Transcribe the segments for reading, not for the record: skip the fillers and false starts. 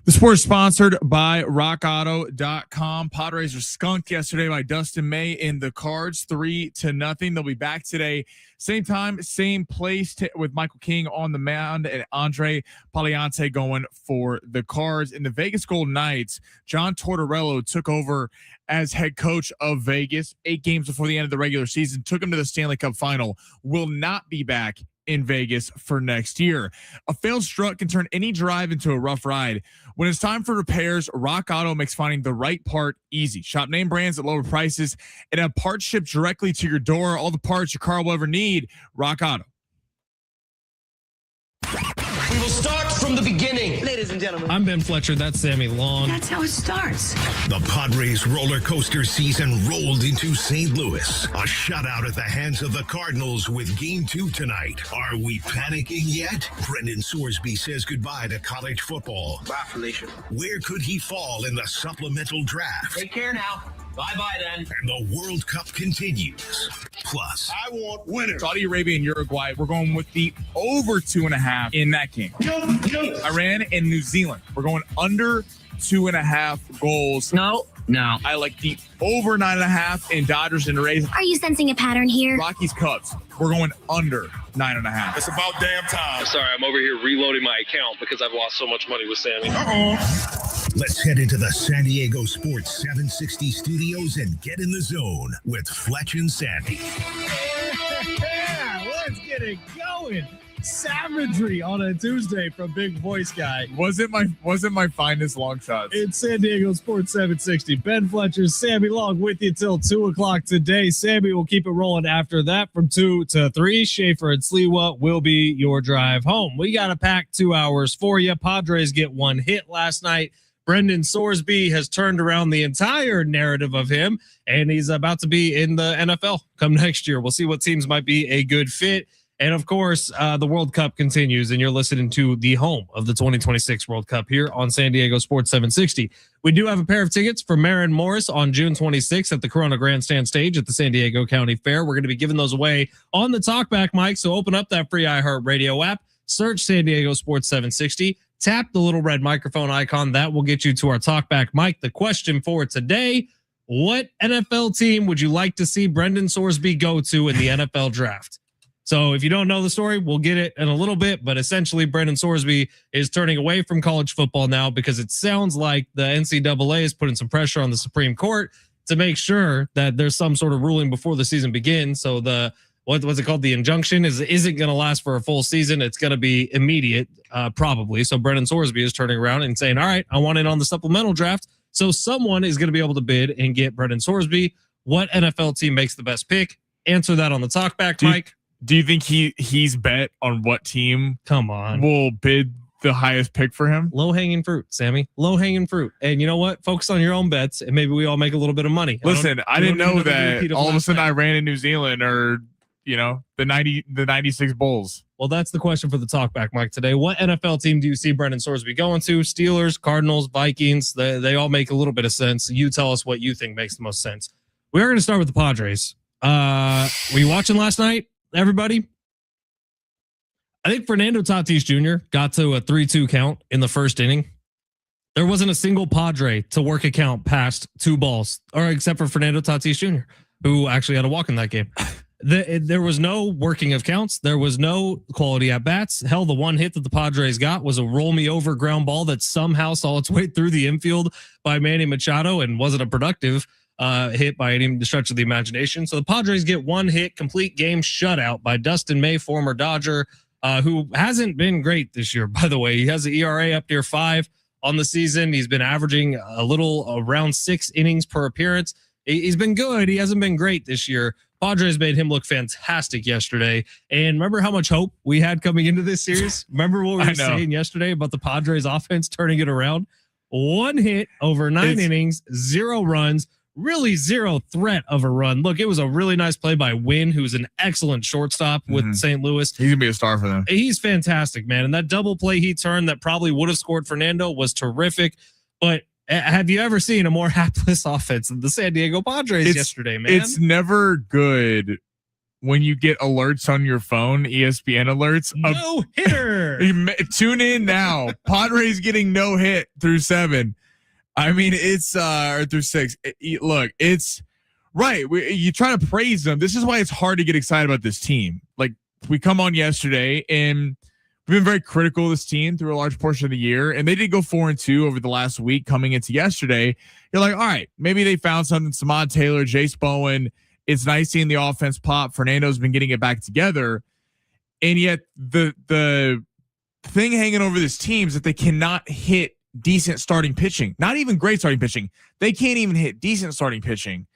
The sport is sponsored by rockauto.com. Padres were skunked yesterday by Dustin May in the Cards 3-0. They'll be back today. Same time, same place with Michael King on the mound and Andre Paliante going for the Cards. In the Vegas Golden Knights, John Tortorella took over as head coach of Vegas 8 games before the end of the regular season, took him to the Stanley Cup final, will not be back in Vegas for next year. A failed strut can turn any drive into a rough ride. When it's time for repairs, Rock Auto makes finding the right part easy. Shop name brands at lower prices and have parts shipped directly to your door. All the parts your car will ever need. Rock Auto. We will start from the beginning. Ladies and gentlemen, I'm Ben Fletcher. That's Sammy Long. That's how it starts. The Padres roller coaster season rolled into St. Louis. A shutout at the hands of the Cardinals with Game 2 tonight. Are we panicking yet? Brendan Sorsby says goodbye to college football. Bye, Felicia. Where could he fall in the supplemental draft? Take care now. Bye-bye then. And the World Cup continues. Plus, I want winners. Saudi Arabia and Uruguay, we're going with the over 2.5 in that game. Iran and New Zealand, we're going under 2.5 goals. No. I like the over 9.5 in Dodgers and Rays. Are you sensing a pattern here? Rockies Cubs, we're going under 9.5. It's about damn time. Sorry, I'm over here reloading my account because I've lost so much money with Sammy. let's head into the San Diego Sports 760 studios and get in the zone with Fletch and Sandy. Yeah, let's get it going. Savagery on a Tuesday from Big Voice Guy. Wasn't my finest long shots. It's San Diego Sports 760. Ben Fletcher, Sammy Long with you till 2 o'clock today. Sammy will keep it rolling after that from 2 to 3. Schaefer and Sliwa will be your drive home. We got a packed 2 hours for you. Padres get one hit last night. Brendan Sorsby has turned around the entire narrative of him, and he's about to be in the NFL come next year. We'll see what teams might be a good fit. And of course, the World Cup continues, and you're listening to the home of the 2026 World Cup here on San Diego Sports 760. We do have a pair of tickets for Maren Morris on June 26th at the Corona Grandstand stage at the San Diego County Fair. We're going to be giving those away on the talkback mic. So open up that free iHeartRadio app, search San Diego Sports 760, tap the little red microphone icon. That will get you to our talkback mic. The question for today: what NFL team would you like to see Brendan Sorsby go to in the NFL draft? So if you don't know the story, we'll get it in a little bit, but essentially Brendan Sorsby is turning away from college football now because it sounds like the NCAA is putting some pressure on the Supreme Court to make sure that there's some sort of ruling before the season begins. So the, what's it called? The injunction isn't going to last for a full season. It's going to be immediate, probably. So Brendan Sorsby is turning around and saying, all right, I want in on the supplemental draft. So someone is going to be able to bid and get Brendan Sorsby. What NFL team makes the best pick? Answer that on the talkback mic. Do you think he's bet on what team will bid the highest pick for him? Low-hanging fruit, Sammy. Low-hanging fruit. And you know what? Focus on your own bets, and maybe we all make a little bit of money. Listen, I didn't know that all of a sudden Iran and New Zealand are, the 96 Bulls. Well, that's the question for the talkback mic today. What NFL team do you see Brendan Sorsby going to? Steelers, Cardinals, Vikings. They all make a little bit of sense. You tell us what you think makes the most sense. We are going to start with the Padres. Were you watching last night? Everybody, I think Fernando Tatis Jr. got to a 3-2 count in the first inning. There wasn't a single Padre to work a count past 2 balls, or except for Fernando Tatis Jr., who actually had a walk in that game. There was no working of counts. There was no quality at bats. Hell, the one hit that the Padres got was a roll me over ground ball that somehow saw its way through the infield by Manny Machado and wasn't a productive hit by any stretch of the imagination. So the Padres get one hit, complete game shutout by Dustin May, former Dodger, who hasn't been great this year, by the way. He has an ERA up near 5 on the season. He's been averaging a little around 6 innings per appearance. He's been good. He hasn't been great this year. Padres made him look fantastic yesterday. And remember how much hope we had coming into this series? Remember what we were saying yesterday about the Padres offense turning it around? 1 hit over 9 innings, 0 runs. Really 0 threat of a run. Look, it was a really nice play by Wynn, who's an excellent shortstop with St. Louis. He's going to be a star for them. He's fantastic, man. And that double play he turned that probably would have scored Fernando was terrific. But have you ever seen a more hapless offense than the San Diego Padres yesterday, man? It's never good when you get alerts on your phone, ESPN alerts. No hitter. here. Tune in now. Padres getting no hit through 7. I mean, it's or through 6. Look, it's right. You try to praise them. This is why it's hard to get excited about this team. Like, we come on yesterday and we've been very critical of this team through a large portion of the year, and they did go 4-2 over the last week. Coming into yesterday, you're like, all right, maybe they found something. Samad Taylor, Jace Bowen. It's nice seeing the offense pop. Fernando's been getting it back together, and yet the thing hanging over this team is that they cannot hit decent starting pitching. Not even great starting pitching. They can't even hit decent starting pitching.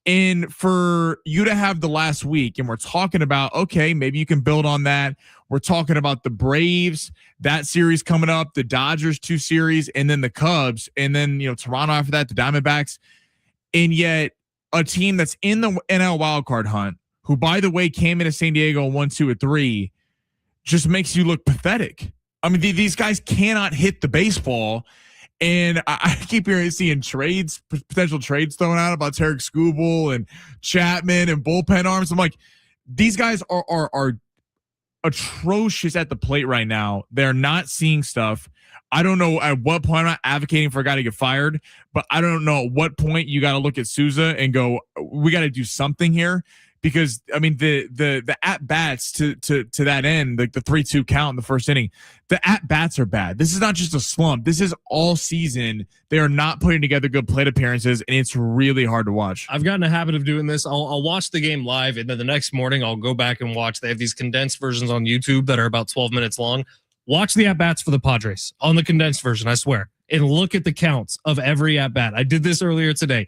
And for you to have the last week, and we're talking about, okay, maybe you can build on that. We're talking about the Braves, that series coming up, the Dodgers 2 series, and then the Cubs, and then, Toronto after that, the Diamondbacks. And yet a team that's in the NL wildcard hunt, who, by the way, came into San Diego and won 2-3, just makes you look pathetic. I mean, these guys cannot hit the baseball. And I keep seeing trades, potential trades thrown out about Tarek Skubal and Chapman and bullpen arms. I'm like, these guys are atrocious at the plate right now. They're not seeing stuff. I don't know at what point. I'm not advocating for a guy to get fired, but I don't know at what point you got to look at Souza and go, we got to do something here. Because I mean the at bats to that end, like the 3-2 count in the first inning, the at bats are bad. This is not just a slump. This is all season. They are not putting together good plate appearances, and it's really hard to watch. I've gotten a habit of doing this. I'll watch the game live, and then the next morning I'll go back and watch. They have these condensed versions on YouTube that are about 12 minutes long. Watch the at bats for the Padres on the condensed version, I swear, and look at the counts of every at bat. I did this earlier today.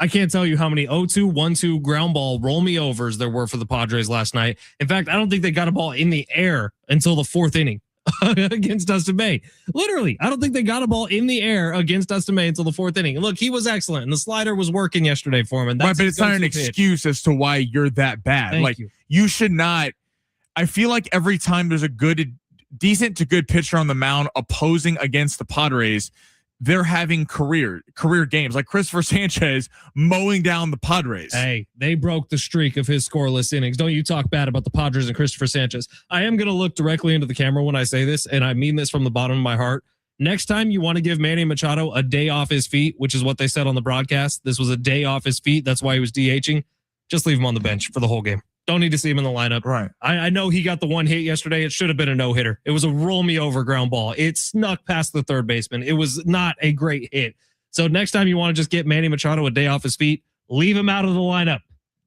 I can't tell you how many 0-2, 1-2 ground ball roll me overs there were for the Padres last night. In fact, I don't think they got a ball in the air until the 4th inning against Dustin May. Literally, I don't think they got a ball in the air against Dustin May until the 4th inning. And look, he was excellent, and the slider was working yesterday for him. And that's right, but it's not an excuse as to why you're that bad. Thank like you. You should not. I feel like every time there's a decent to good pitcher on the mound opposing against the Padres, they're having career games, like Christopher Sanchez mowing down the Padres. Hey, they broke the streak of his scoreless innings. Don't you talk bad about the Padres and Christopher Sanchez. I am going to look directly into the camera when I say this, and I mean this from the bottom of my heart. Next time you want to give Manny Machado a day off his feet, which is what they said on the broadcast, this was a day off his feet. That's why he was DHing. Just leave him on the bench for the whole game. Don't need to see him in the lineup. Right. I know he got the one hit yesterday. It should have been a no-hitter. It was a roll me over ground ball. It snuck past the third baseman. It was not a great hit. So next time you want to just get Manny Machado a day off his feet, leave him out of the lineup.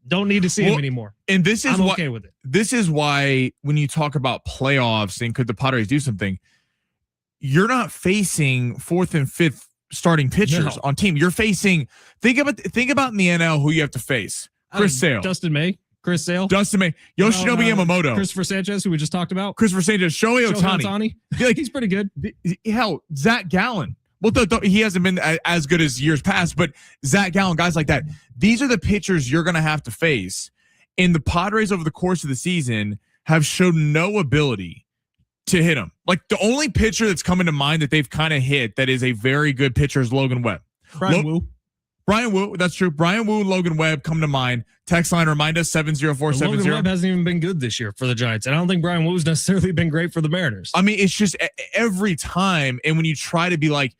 Don't need to see him anymore. And this is I'm okay with it. This is why when you talk about playoffs and could the Padres do something, you're not facing 4th and 5th starting pitchers on team. You're facing think about in the NL who you have to face. Chris Sale. Dustin May. Chris Sale, Dustin May, Yoshinobu Yamamoto, Christopher Sanchez, who we just talked about, Christopher Sanchez, Shohei Ohtani. Like, he's pretty good. Hell, Zach Gallen. Well, he hasn't been as good as years past, but Zach Gallen, guys like that. These are the pitchers you're going to have to face. And the Padres over the course of the season have shown no ability to hit them. Like the only pitcher that's coming to mind that they've kind of hit that is a very good pitcher is Logan Webb. Brian Wu, that's true. Brian Wu, Logan Webb come to mind. Text line, remind us, 70470. Logan Webb hasn't even been good this year for the Giants. And I don't think Brian Wu's necessarily been great for the Mariners. I mean, it's just every time. And when you try to be like,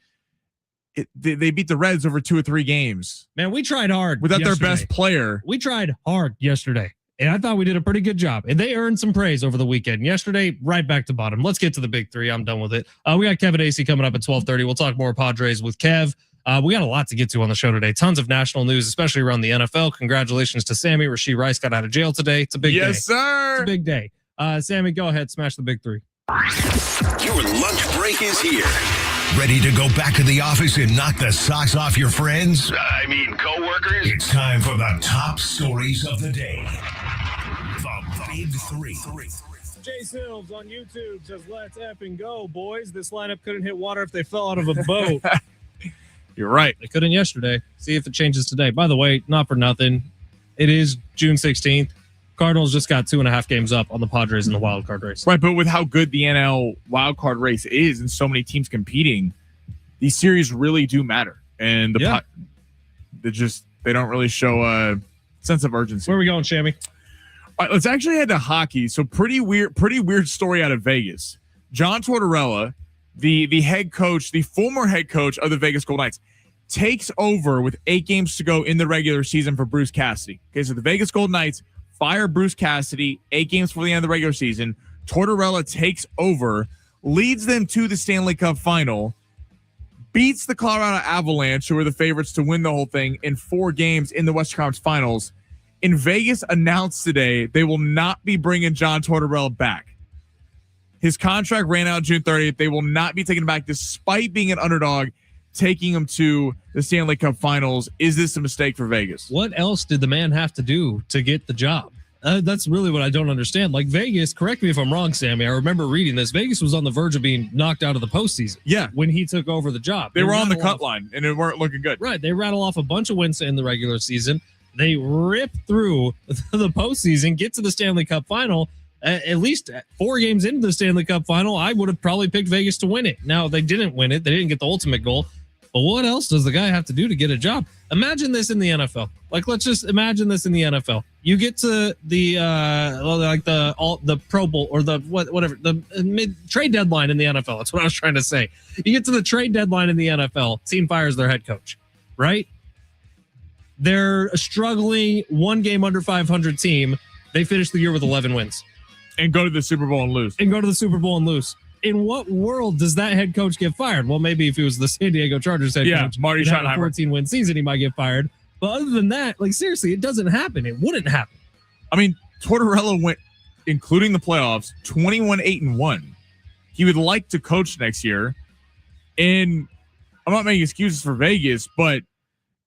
they beat the Reds over 2 or 3 games. Man, we tried hard without their best player. We tried hard yesterday. And I thought we did a pretty good job. And they earned some praise over the weekend. Yesterday, right back to bottom. Let's get to the big 3. I'm done with it. We got Kevin Acey coming up at 12:30. We'll talk more Padres with Kev. We got a lot to get to on the show today. Tons of national news, especially around the NFL. Congratulations to Sammy. Rasheed Rice got out of jail today. It's a big day. Yes, sir. It's a big day. Sammy, go ahead. Smash the big 3. Your lunch break is here. Ready to go back to the office and knock the socks off your friends? I mean, coworkers. It's time for the top stories of the day. The Big 3. Jay Silves on YouTube says, let's effing go, boys. This lineup couldn't hit water if they fell out of a boat. You're right. They couldn't yesterday. See if it changes today. By the way, not for nothing. It is June 16th. Cardinals just got 2.5 games up on the Padres in the wild card race. Right, but with how good the NL wild card race is and so many teams competing, these series really do matter. And they don't really show a sense of urgency. Where are we going, Shammy? All right, let's actually head to hockey. So pretty weird story out of Vegas. John Tortorella, the head coach, the former head coach of the Vegas Golden Knights, takes over with 8 games to go in the regular season for Bruce Cassidy. Okay, so the Vegas Golden Knights fire Bruce Cassidy, 8 games before the end of the regular season. Tortorella takes over, leads them to the Stanley Cup final, beats the Colorado Avalanche, who were the favorites to win the whole thing, in 4 games in the Western Conference Finals. In Vegas announced today they will not be bringing John Tortorella back. His contract ran out June 30th. They will not be taking him back despite being an underdog, taking him to the Stanley Cup Finals. Is this a mistake for Vegas? What else did the man have to do to get the job? That's really what I don't understand. Like Vegas, correct me if I'm wrong, Sammy. I remember reading this. Vegas was on the verge of being knocked out of the postseason. Yeah. When he took over the job. They were on the cut line and it weren't looking good. Right. They rattle off a bunch of wins in the regular season. They rip through the postseason, get to the Stanley Cup final. At least 4 games into the Stanley Cup final, I would have probably picked Vegas to win it. Now, they didn't win it. They didn't get the ultimate goal. But what else does the guy have to do to get a job? Imagine this in the NFL. Like, let's just imagine this in the NFL. You get to the the Pro Bowl or the whatever the mid trade deadline in the NFL. That's what I was trying to say. You get to the trade deadline in the NFL. Team fires their head coach, right? They're a struggling 1 game under 500 team. They finish the year with 11 wins. And go to the Super Bowl and lose. In what world does that head coach get fired? Well, maybe if he was the San Diego Chargers head coach, Marty Schottenheimer, 14-win season, he might get fired. But other than that, like seriously, it doesn't happen. It wouldn't happen. I mean, Tortorella went, including the playoffs, 21-8-1. He would like to coach next year. And I'm not making excuses for Vegas, but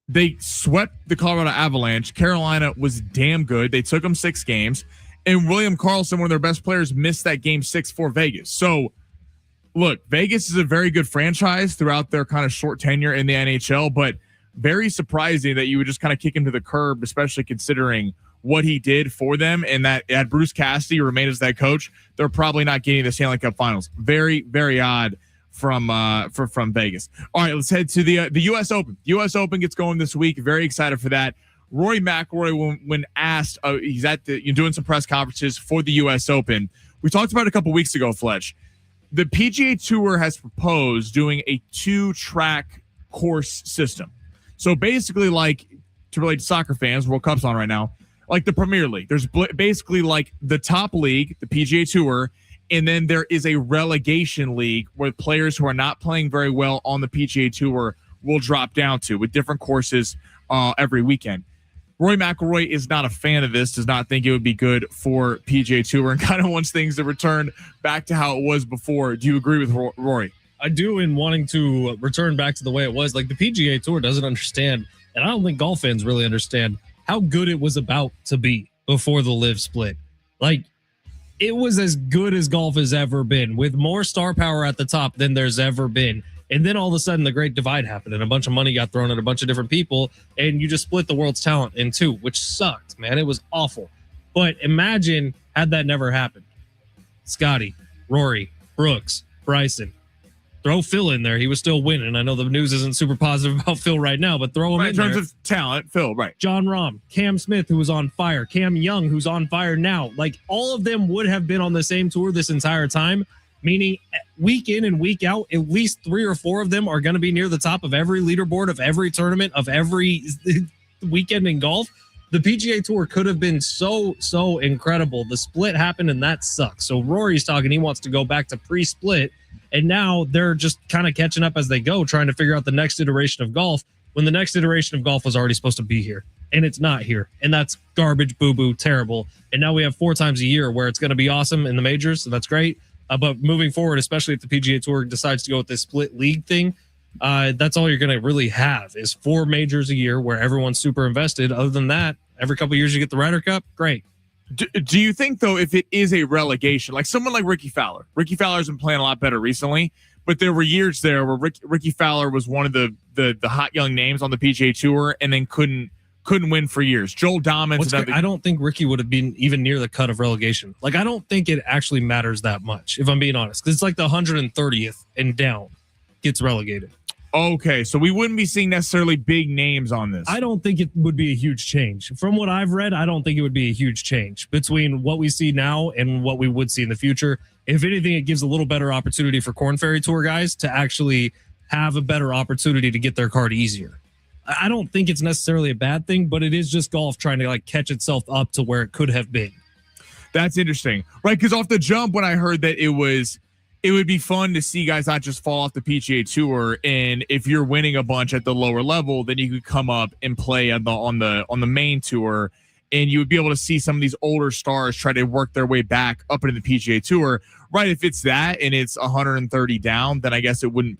they swept the Colorado Avalanche. Carolina was damn good. They took them 6 games. And William Karlsson, one of their best players, missed that game 6 for Vegas. So, look, Vegas is a very good franchise throughout their kind of short tenure in the NHL, but very surprising that you would just kind of kick him to the curb, especially considering what he did for them, and that had Bruce Cassidy remained as that coach, they're probably not getting the Stanley Cup Finals. Very, very odd from Vegas. All right, let's head to the U.S. Open. U.S. Open gets going this week. Very excited for that. Rory McIlroy, when asked, he's at doing some press conferences for the U.S. Open. We talked about it a couple weeks ago, Fletch. The PGA Tour has proposed doing a 2-track course system. So basically, like, to relate to soccer fans, World Cup's on right now, like the Premier League. There's basically like the top league, the PGA Tour, and then there is a relegation league where players who are not playing very well on the PGA Tour will drop down to, with different courses every weekend. Rory McIlroy is not a fan of this, does not think it would be good for PGA Tour, and kind of wants things to return back to how it was before. Do you agree with Rory? I do, in wanting to return back to the way it was. Like, the PGA Tour doesn't understand, and I don't think golf fans really understand how good it was about to be before the LIV split. Like, it was as good as golf has ever been, with more star power at the top than there's ever been. And then all of a sudden the great divide happened and a bunch of money got thrown at a bunch of different people, and you just split the world's talent in 2, which sucked, man. It was awful. But imagine had that never happened. Scotty, Rory, Brooks, Bryson. Throw Phil in there. He was still winning. I know the news isn't super positive about Phil right now, but throw him in there. In terms of talent, Phil, right. John Rahm, Cam Smith, who was on fire, Cam Young, who's on fire now. Like, all of them would have been on the same tour this entire time. Meaning week in and week out, at least 3 or 4 of them are going to be near the top of every leaderboard of every tournament of every weekend in golf. The PGA Tour could have been so incredible. The split happened and that sucks. So Rory's talking, he wants to go back to pre-split, and now they're just kind of catching up as they go, trying to figure out the next iteration of golf, when the next iteration of golf was already supposed to be here. And it's not here. And that's garbage, boo-boo, terrible. And now we have 4 times a year where it's going to be awesome in the majors, so that's great. But moving forward, especially if the PGA Tour decides to go with this split league thing, that's all you're going to really have is 4 majors a year where everyone's super invested. Other than that, every couple of years you get the Ryder Cup. Great. Do you think, though, if it is a relegation, like someone like Ricky Fowler's been playing a lot better recently, but there were years there where Ricky Fowler was one of the hot young names on the PGA Tour and then couldn't win for years. Joel Dommins. I don't think Ricky would have been even near the cut of relegation. Like, I don't think it actually matters that much, if I'm being honest. Because it's like the 130th and down gets relegated. Okay, so we wouldn't be seeing necessarily big names on this. I don't think it would be a huge change. From what I've read, I don't think it would be a huge change between what we see now and what we would see in the future. If anything, it gives a little better opportunity for Corn Ferry Tour guys to actually have a better opportunity to get their card easier. I don't think it's necessarily a bad thing, but it is just golf trying to like catch itself up to where it could have been. That's interesting, right? Because off the jump, when I heard that it would be fun to see guys not just fall off the PGA Tour, and if you're winning a bunch at the lower level, then you could come up and play on the main tour, and you would be able to see some of these older stars try to work their way back up into the PGA Tour. Right? If it's that and it's 130 down, then I guess it wouldn't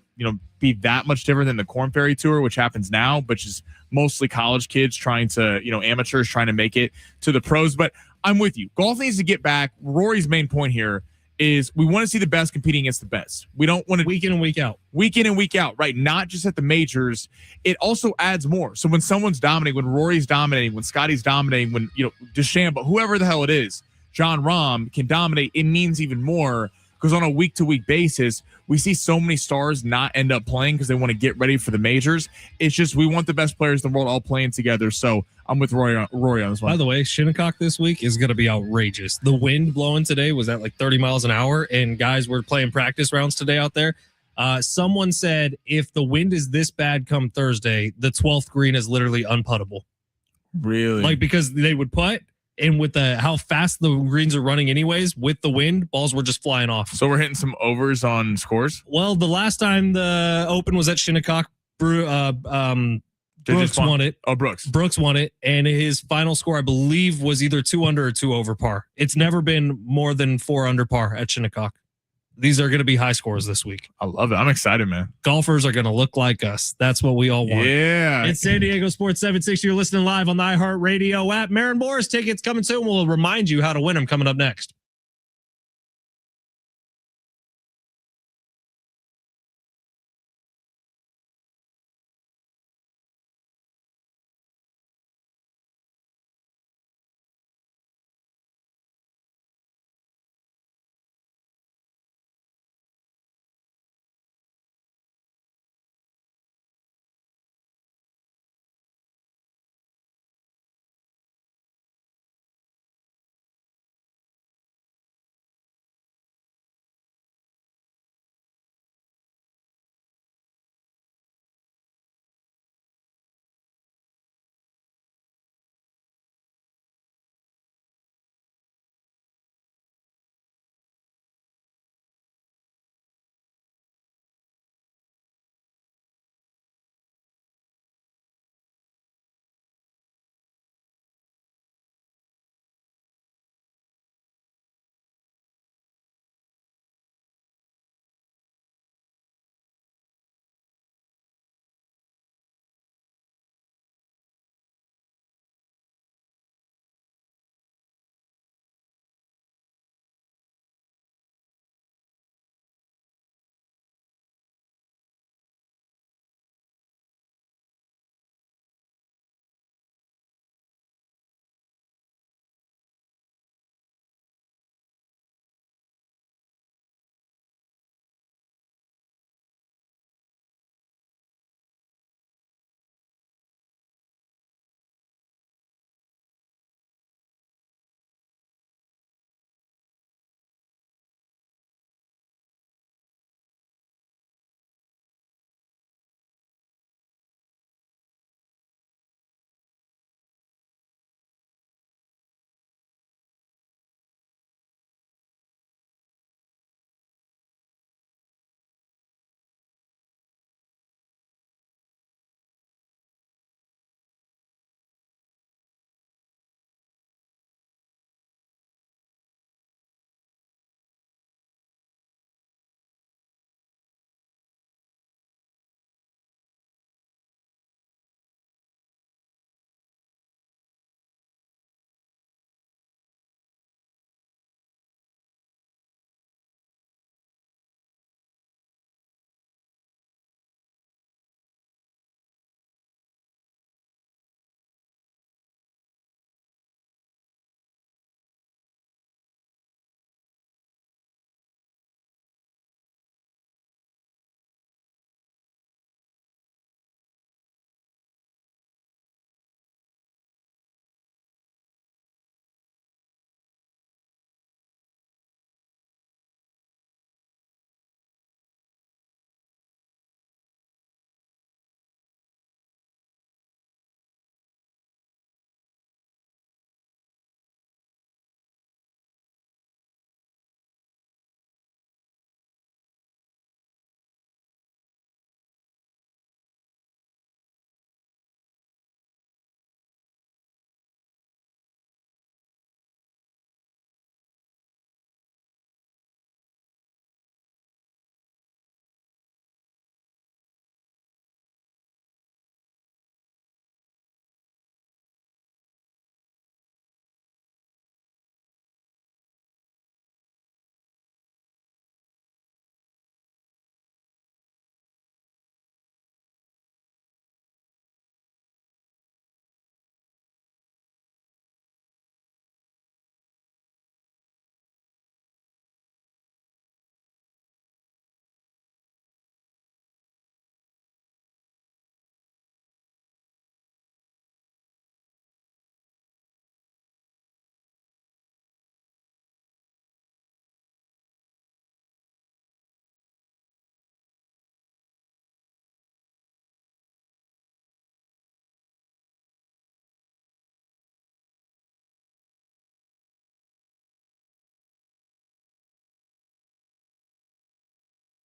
be that much different than the Corn Ferry Tour, which happens now, but just mostly college kids trying to amateurs trying to make it to the pros. But I'm with you. Golf needs to get back. Rory's main point here is we want to see the best competing against the best. We don't want to week in and week out, right? Not just at the majors. It also adds more. So when someone's dominating, when Rory's dominating, when Scotty's dominating, when DeChambeau, whoever the hell it is, John Rahm can dominate, it means even more because on a week-to-week basis, we see so many stars not end up playing because they want to get ready for the majors. It's just we want the best players in the world all playing together. So I'm with Rory on this one. By the way, Shinnecock this week is going to be outrageous. The wind blowing today was at like 30 miles an hour, and guys were playing practice rounds today out there. Someone said if the wind is this bad come Thursday, the 12th green is literally unputtable. Really? Like because they would putt, and with how fast the greens are running anyways, with the wind, balls were just flying off. So we're hitting some overs on scores? Well, the last time the Open was at Shinnecock, Brooks won it. Oh, Brooks. Brooks won it, and his final score, I believe, was either 2 under or 2 over par. It's never been more than 4 under par at Shinnecock. These are going to be high scores this week. I love it. I'm excited, man. Golfers are going to look like us. That's what we all want. Yeah. It's San Diego Sports 760. You're listening live on the iHeartRadio app. Maren Morris tickets coming soon. We'll remind you how to win them coming up next.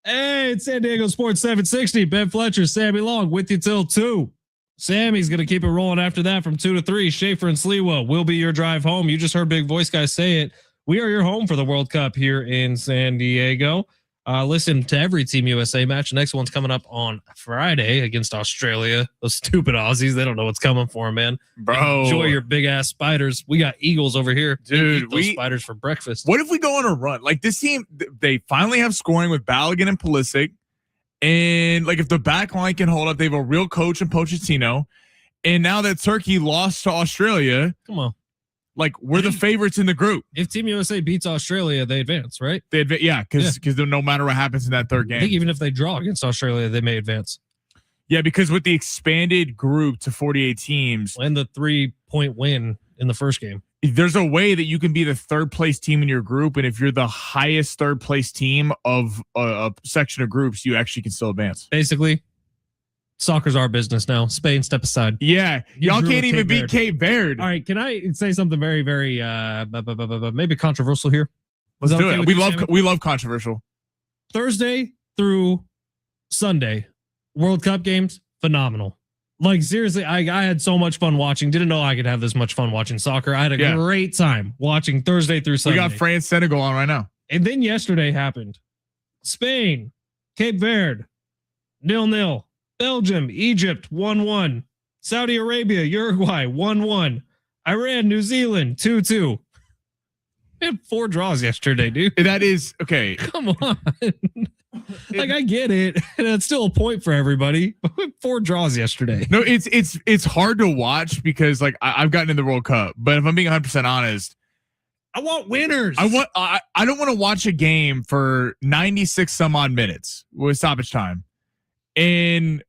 Hey, it's San Diego Sports 760. Ben Fletcher, Sammy Long with you till 2. Sammy's going to keep it rolling after that from 2 to 3. Schaefer and Sliwa will be your drive home. You just heard Big Voice Guy say it. We are your home for the World Cup here in San Diego. Listen to every Team USA match. The next one's coming up on Friday against Australia. Those stupid Aussies, they don't know what's coming for them, man. Bro. Enjoy your big ass spiders. We got eagles over here. Dude, we eat those spiders for breakfast. What if we go on a run? Like this team, they finally have scoring with Balogun and Pulisic. And like if the back line can hold up, they have a real coach in Pochettino. And now that Turkey lost to Australia, Come on. like we're the favorites in the group. If Team USA beats Australia, they advance, right? Because no matter what happens in that third I think game. even if they draw against Australia, they may advance. Yeah, because with the expanded group to 48 teams, And the 3-point win in the first game. there's a way that you can be the third place team in your group. And if you're the highest third place team of a section of groups, you actually can still advance. Basically, soccer's our business now. Spain, step aside. Yeah. Y'all drew can't with even Cape beat Verde. Cape Verde. All right, can I say something very, very maybe controversial here? Let's Is that do okay it. with We you, love Sammy? we love controversial. Thursday through Sunday, World Cup games, phenomenal. Like seriously, I had so much fun watching. Didn't know I could have this much fun watching soccer. I had a great time watching Thursday through Sunday. We got France Senegal on right now. And then yesterday happened. Spain, Cape Verde, 0-0. Belgium, Egypt, 1-1. Saudi Arabia, Uruguay, 1-1. Iran, New Zealand, 2-2. We had 4 draws yesterday, dude. That is okay. Come on. Like I get it. And it's still a point for everybody. But we had 4 draws yesterday. No, it's hard to watch because like I've gotten in the World Cup, but if I'm being 100% honest, I want winners. I don't want to watch a game for 96 some odd minutes with stoppage time, and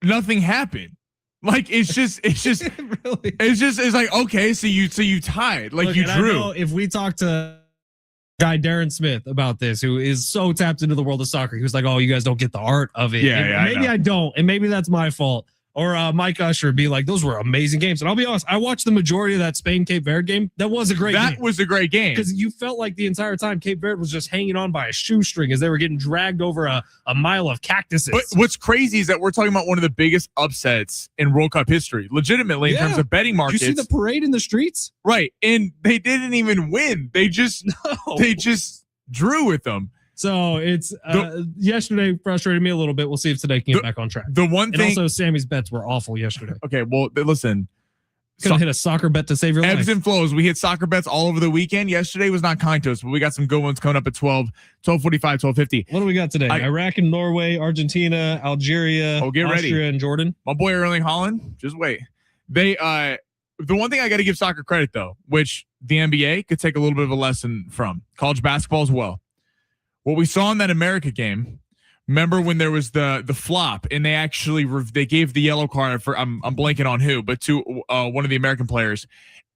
nothing happened. Like it's really. it's like okay, so you tied, like Look, you and I drew. know if we talk to guy Darren Smith about this, who is so tapped into the world of soccer, he was like, "Oh, you guys don't get the art of it." Yeah, And yeah, maybe I don't, and maybe that's my fault. Or Mike Usher be like, "Those were amazing games." And I'll be honest, I watched the majority of that Spain Cape Verde game. That was a great game. That was a great game. Because you felt like the entire time Cape Verde was just hanging on by a shoestring as they were getting dragged over a mile of cactuses. But what's crazy is that we're talking about one of the biggest upsets in World Cup history, legitimately in terms of betting Did markets. you see the parade in the streets? Right, and they didn't even win. They just drew with them. So it's yesterday frustrated me a little bit. We'll see if today can get back on track. The one And thing, also Sammy's bets were awful yesterday. okay, well, listen, Gonna hit a soccer bet to save your ebbs life. and flows. We hit soccer bets all over the weekend. Yesterday was not kind to us, but we got some good ones coming up at 12:45, 12:50. What do we got today? Iraq and Norway, Argentina, Algeria, get ready. Austria and Jordan. My boy Erling Haaland, just wait. They the one thing I got to give soccer credit though, which the NBA could take a little bit of a lesson from, college basketball as well. What we saw in that America game, remember when there was the flop and they actually they gave the yellow card for I'm blanking on who, but to one of the American players,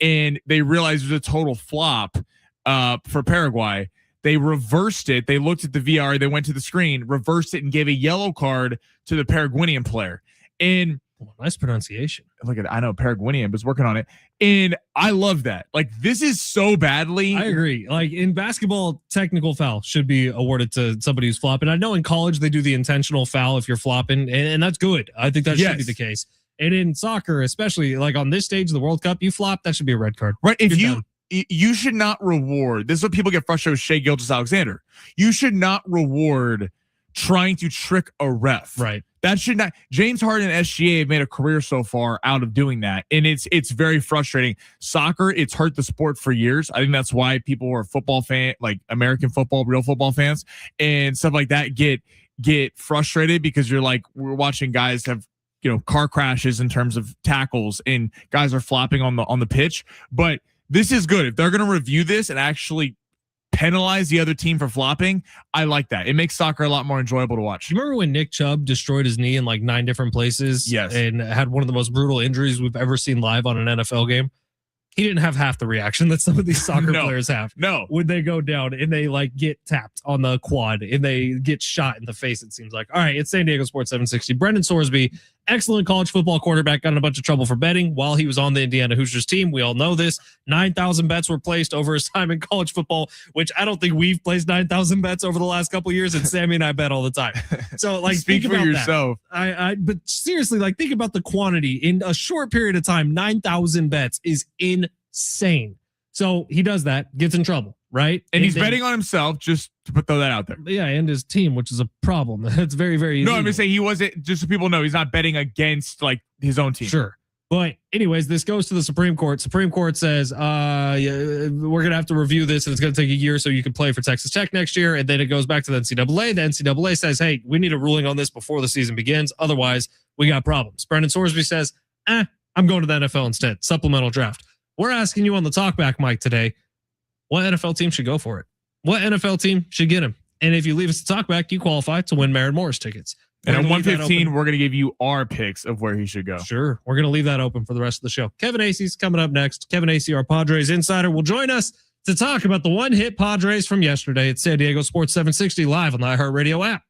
and they realized it was a total flop for Paraguay. They reversed it. They looked at the VR. They went to the screen, reversed it, and gave a yellow card to the Paraguayan player. And nice pronunciation. Look at it. I know Paraguayan, but it's working on it. And I love that. Like this is so badly. I agree. Like in basketball, technical foul should be awarded to somebody who's flopping. I know in college they do the intentional foul if you're flopping, and that's good. I think that should be the case. And in soccer, especially like on this stage of the World Cup, you flop, that should be a red card. Right. If you should not reward. This is what people get frustrated with Shea Gilgeous-Alexander. You should not reward trying to trick a ref. Right. That should not. James Harden and SGA have made a career so far out of doing that, and it's very frustrating. Soccer, it's hurt the sport for years. I think that's why people who are football fan, like American football, real football fans, and stuff like that, get frustrated because you're like, we're watching guys have car crashes in terms of tackles, and guys are flopping on the pitch. But this is good if they're going to review this and actually penalize the other team for flopping. I like that. It makes soccer a lot more enjoyable to watch. You remember when Nick Chubb destroyed his knee in like 9 different places? Yes. And had one of the most brutal injuries we've ever seen live on an NFL game? He didn't have half the reaction that some of these soccer players have. No. When they go down and they like get tapped on the quad and they get shot in the face, it seems like. All right, it's San Diego Sports 760. Brendan Sorsby excellent college football quarterback, got in a bunch of trouble for betting while he was on the Indiana Hoosiers team. We all know this. 9,000 bets were placed over his time in college football, which I don't think we've placed 9,000 bets over the last couple of years. And Sammy and I bet all the time. So like, speak think for about yourself. That. But seriously, like think about the quantity in a short period of time. 9,000 bets is insane. So he does that, gets in trouble, right? And he's betting on himself, just to throw that out there. Yeah, and his team, which is a problem. That's very, very No, illegal. I'm just saying he wasn't, just so people know, he's not betting against like his own team. Sure. But anyways, this goes to the Supreme Court. Supreme Court says, we're going to have to review this and it's going to take a year so you can play for Texas Tech next year. And then it goes back to the NCAA. The NCAA says, hey, we need a ruling on this before the season begins. Otherwise, we got problems. Brendan Sorsby says, I'm going to the NFL instead. Supplemental draft. We're asking you on the talkback mic today, what NFL team should go for it? What NFL team should get him? And if you leave us a talkback, you qualify to win Merritt Morris tickets. And at 115, we're going to give you our picks of where he should go. Sure. We're going to leave that open for the rest of the show. Kevin Acey's coming up next. Kevin Acey, our Padres insider, will join us to talk about the one-hit Padres from yesterday at San Diego Sports 760 live on the iHeartRadio app.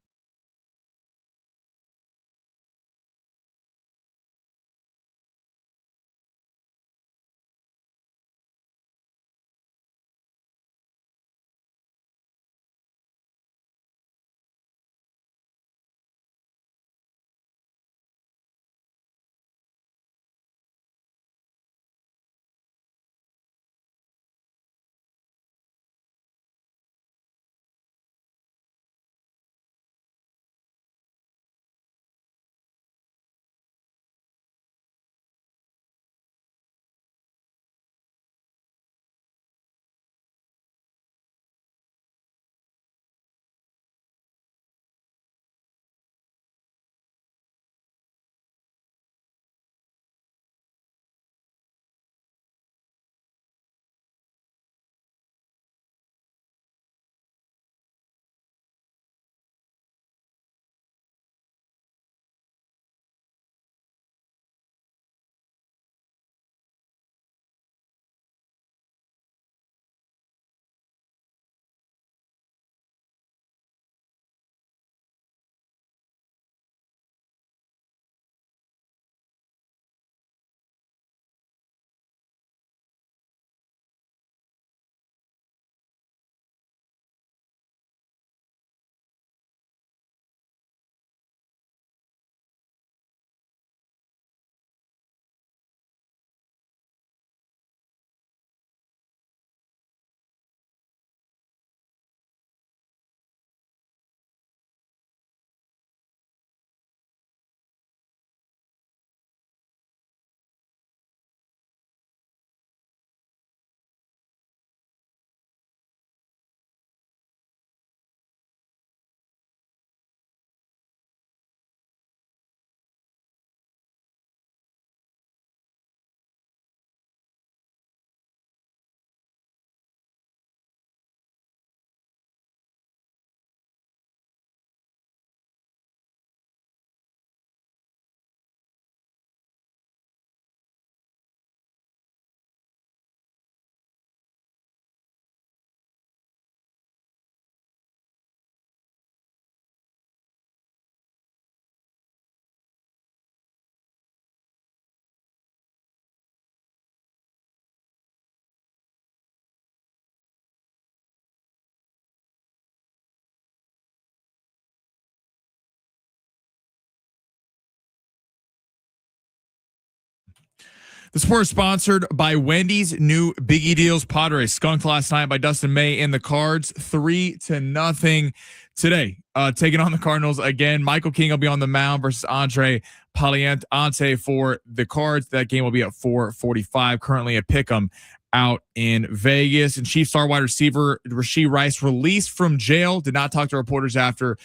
This report is sponsored by Wendy's new Biggie Deals. Padres skunked last night by Dustin May in the Cards 3-0 today. Taking on the Cardinals again. Michael King will be on the mound versus Andre Paliente for the Cards. That game will be at 4:45. Currently at Pick'em out in Vegas. And Chief star wide receiver Rashee Rice released from jail. Did not talk to reporters after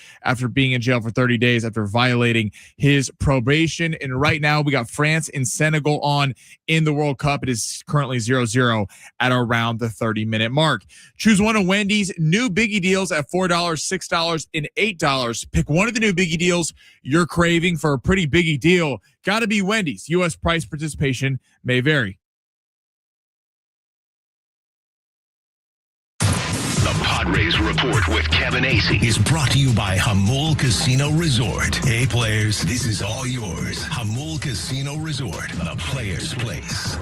being in jail for 30 days after violating his probation. And right now we got France and Senegal on in the World Cup. It is currently 0-0 at around the 30-minute mark. Choose one of Wendy's new Biggie Deals at $4, $6, and $8. Pick one of the new Biggie Deals you're craving for a pretty Biggie deal. Got to be Wendy's. U.S. price participation may vary. Padres Report with Kevin Acey is brought to you by Hamul Casino Resort. Hey, players, this is all yours. Hamul Casino Resort, the player's place.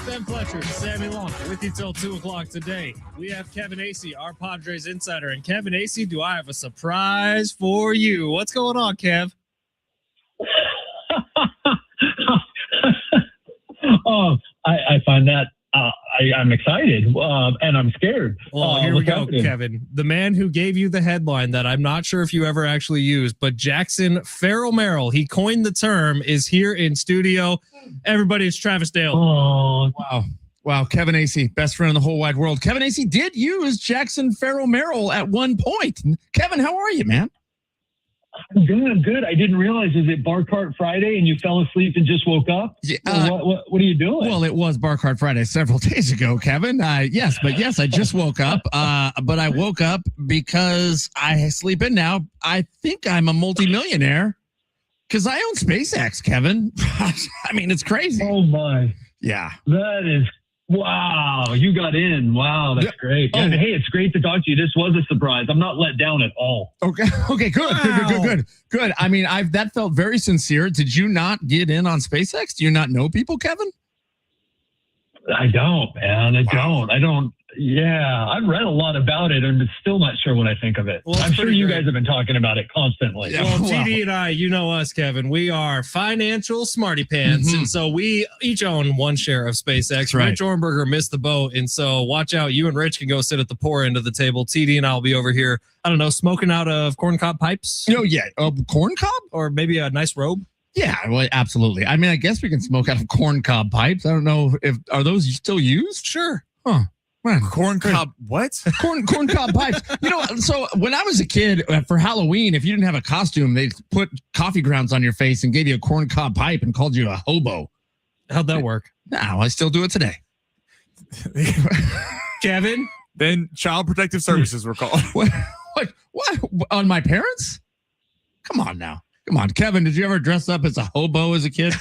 Ben Fletcher, Sammy Long, with you till 2 o'clock today. We have Kevin Acey, our Padres insider. And Kevin Acey, do I have a surprise for you? What's going on, Kev? I find that I'm excited and I'm scared. Well, here we go, happening? Kevin. The man who gave you the headline that I'm not sure if you ever actually used, but Jackson Farrell Merrill, he coined the term, is here in studio. Everybody, it's Travis Dale. Oh, Wow, Kevin Acey, best friend in the whole wide world. Kevin Acey did use Jackson Farrell Merrill at one point. Kevin, how are you, man? I'm good. I didn't realize, is it Bar Cart Friday and you fell asleep and just woke up? Yeah, What are you doing? Well, it was Bar Cart Friday several days ago, Kevin. Yes, I just woke up. But I woke up because I sleep in now. I think I'm a multimillionaire because I own SpaceX, Kevin. I mean, it's crazy. Oh my. Yeah. That is, wow. You got in. Wow. That's great. Oh. And hey, it's great to talk to you. This was a surprise. I'm not let down at all. Okay. Good. I mean, that felt very sincere. Did you not get in on SpaceX? Do you not know people, Kevin? I don't, man. I don't. Yeah, I've read a lot about it and still not sure what I think of it. Well, I'm sure pretty you great. guys have been talking about it constantly. Yeah. Well, Wow. TD and I, you know us, Kevin. We are financial smarty pants, and so we each own one share of SpaceX. right. Rich Ornberger missed the boat, and so watch out. You and Rich can go sit at the poor end of the table. TD and I'll be over here, I don't know, smoking out of corncob pipes, Yeah. Corn cob? or maybe a nice robe. Yeah, well, absolutely. I mean, I guess we can smoke out of corn cob pipes. I don't know are those still used? Sure. Huh. Man, Corn cob, what? corn cob pipes. You know, so when I was a kid for Halloween, if you didn't have a costume, they put coffee grounds on your face and gave you a corn cob pipe and called you a hobo. How'd that work? Now I still do it today. Kevin? Then Child Protective Services were called. What on my parents? Come on now. Come on, Kevin. Did you ever dress up as a hobo as a kid?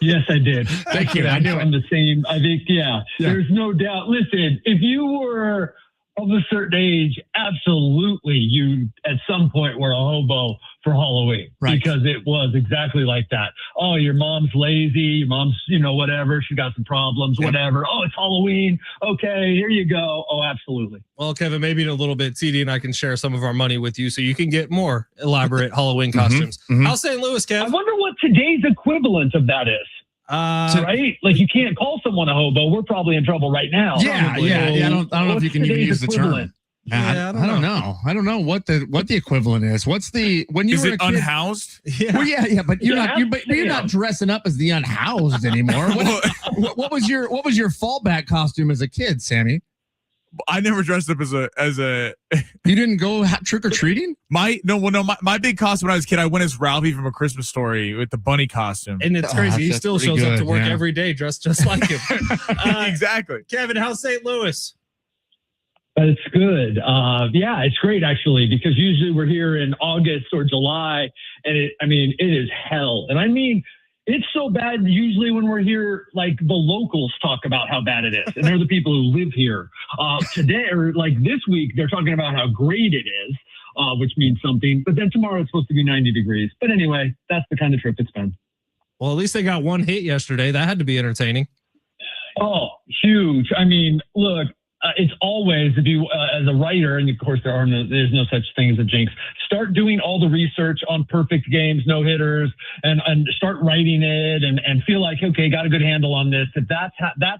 Yes, I did. Thank you. I knew I'm the same. I think, yeah, there's no doubt. Listen, if you were of a certain age, absolutely, you at some point were a hobo for Halloween, Right. because it was exactly like that. Oh, your mom's lazy. Your mom's, whatever. She got some problems, whatever. Oh, it's Halloween. Okay, here you go. Oh, absolutely. Well, Kevin, maybe in a little bit, TD and I can share some of our money with you so you can get more elaborate Halloween costumes. mhm. How's St. Louis, I Kev? wonder what today's equivalent of that is. Right? Like, you can't call someone a hobo. We're probably in trouble right now. Yeah. Probably. I don't know if you can even Today's use the equivalent? term. I don't know. I don't know what the equivalent is. What's the when you Is were it a kid? unhoused? Yeah. Well, yeah, but you're Yeah, not you're not dressing up as the unhoused anymore. What was your fallback costume as a kid, Sammy? I never dressed up as a You didn't go trick or treating? my big costume when I was a kid. I went as Ralphie from A Christmas Story with the bunny costume. And it's crazy. He that's still pretty shows up to good, work yeah. every day dressed just like him. Exactly. Kevin, how's St. Louis? It's good. Yeah, it's great actually, because usually we're here in August or July, and it is hell. And I mean, it's so bad usually when we're here, like the locals talk about how bad it is. And they're the people who live here. Today, or like this week, they're talking about how great it is, which means something. But then tomorrow it's supposed to be 90 degrees. But anyway, that's the kind of trip it's been. Well, at least they got one hit yesterday. That had to be entertaining. Oh, huge. I mean, look, it's always, if you, as a writer, and of course there's no such thing as a jinx, start doing all the research on perfect games, no hitters, and start writing it and feel like, okay, got a good handle on this. That's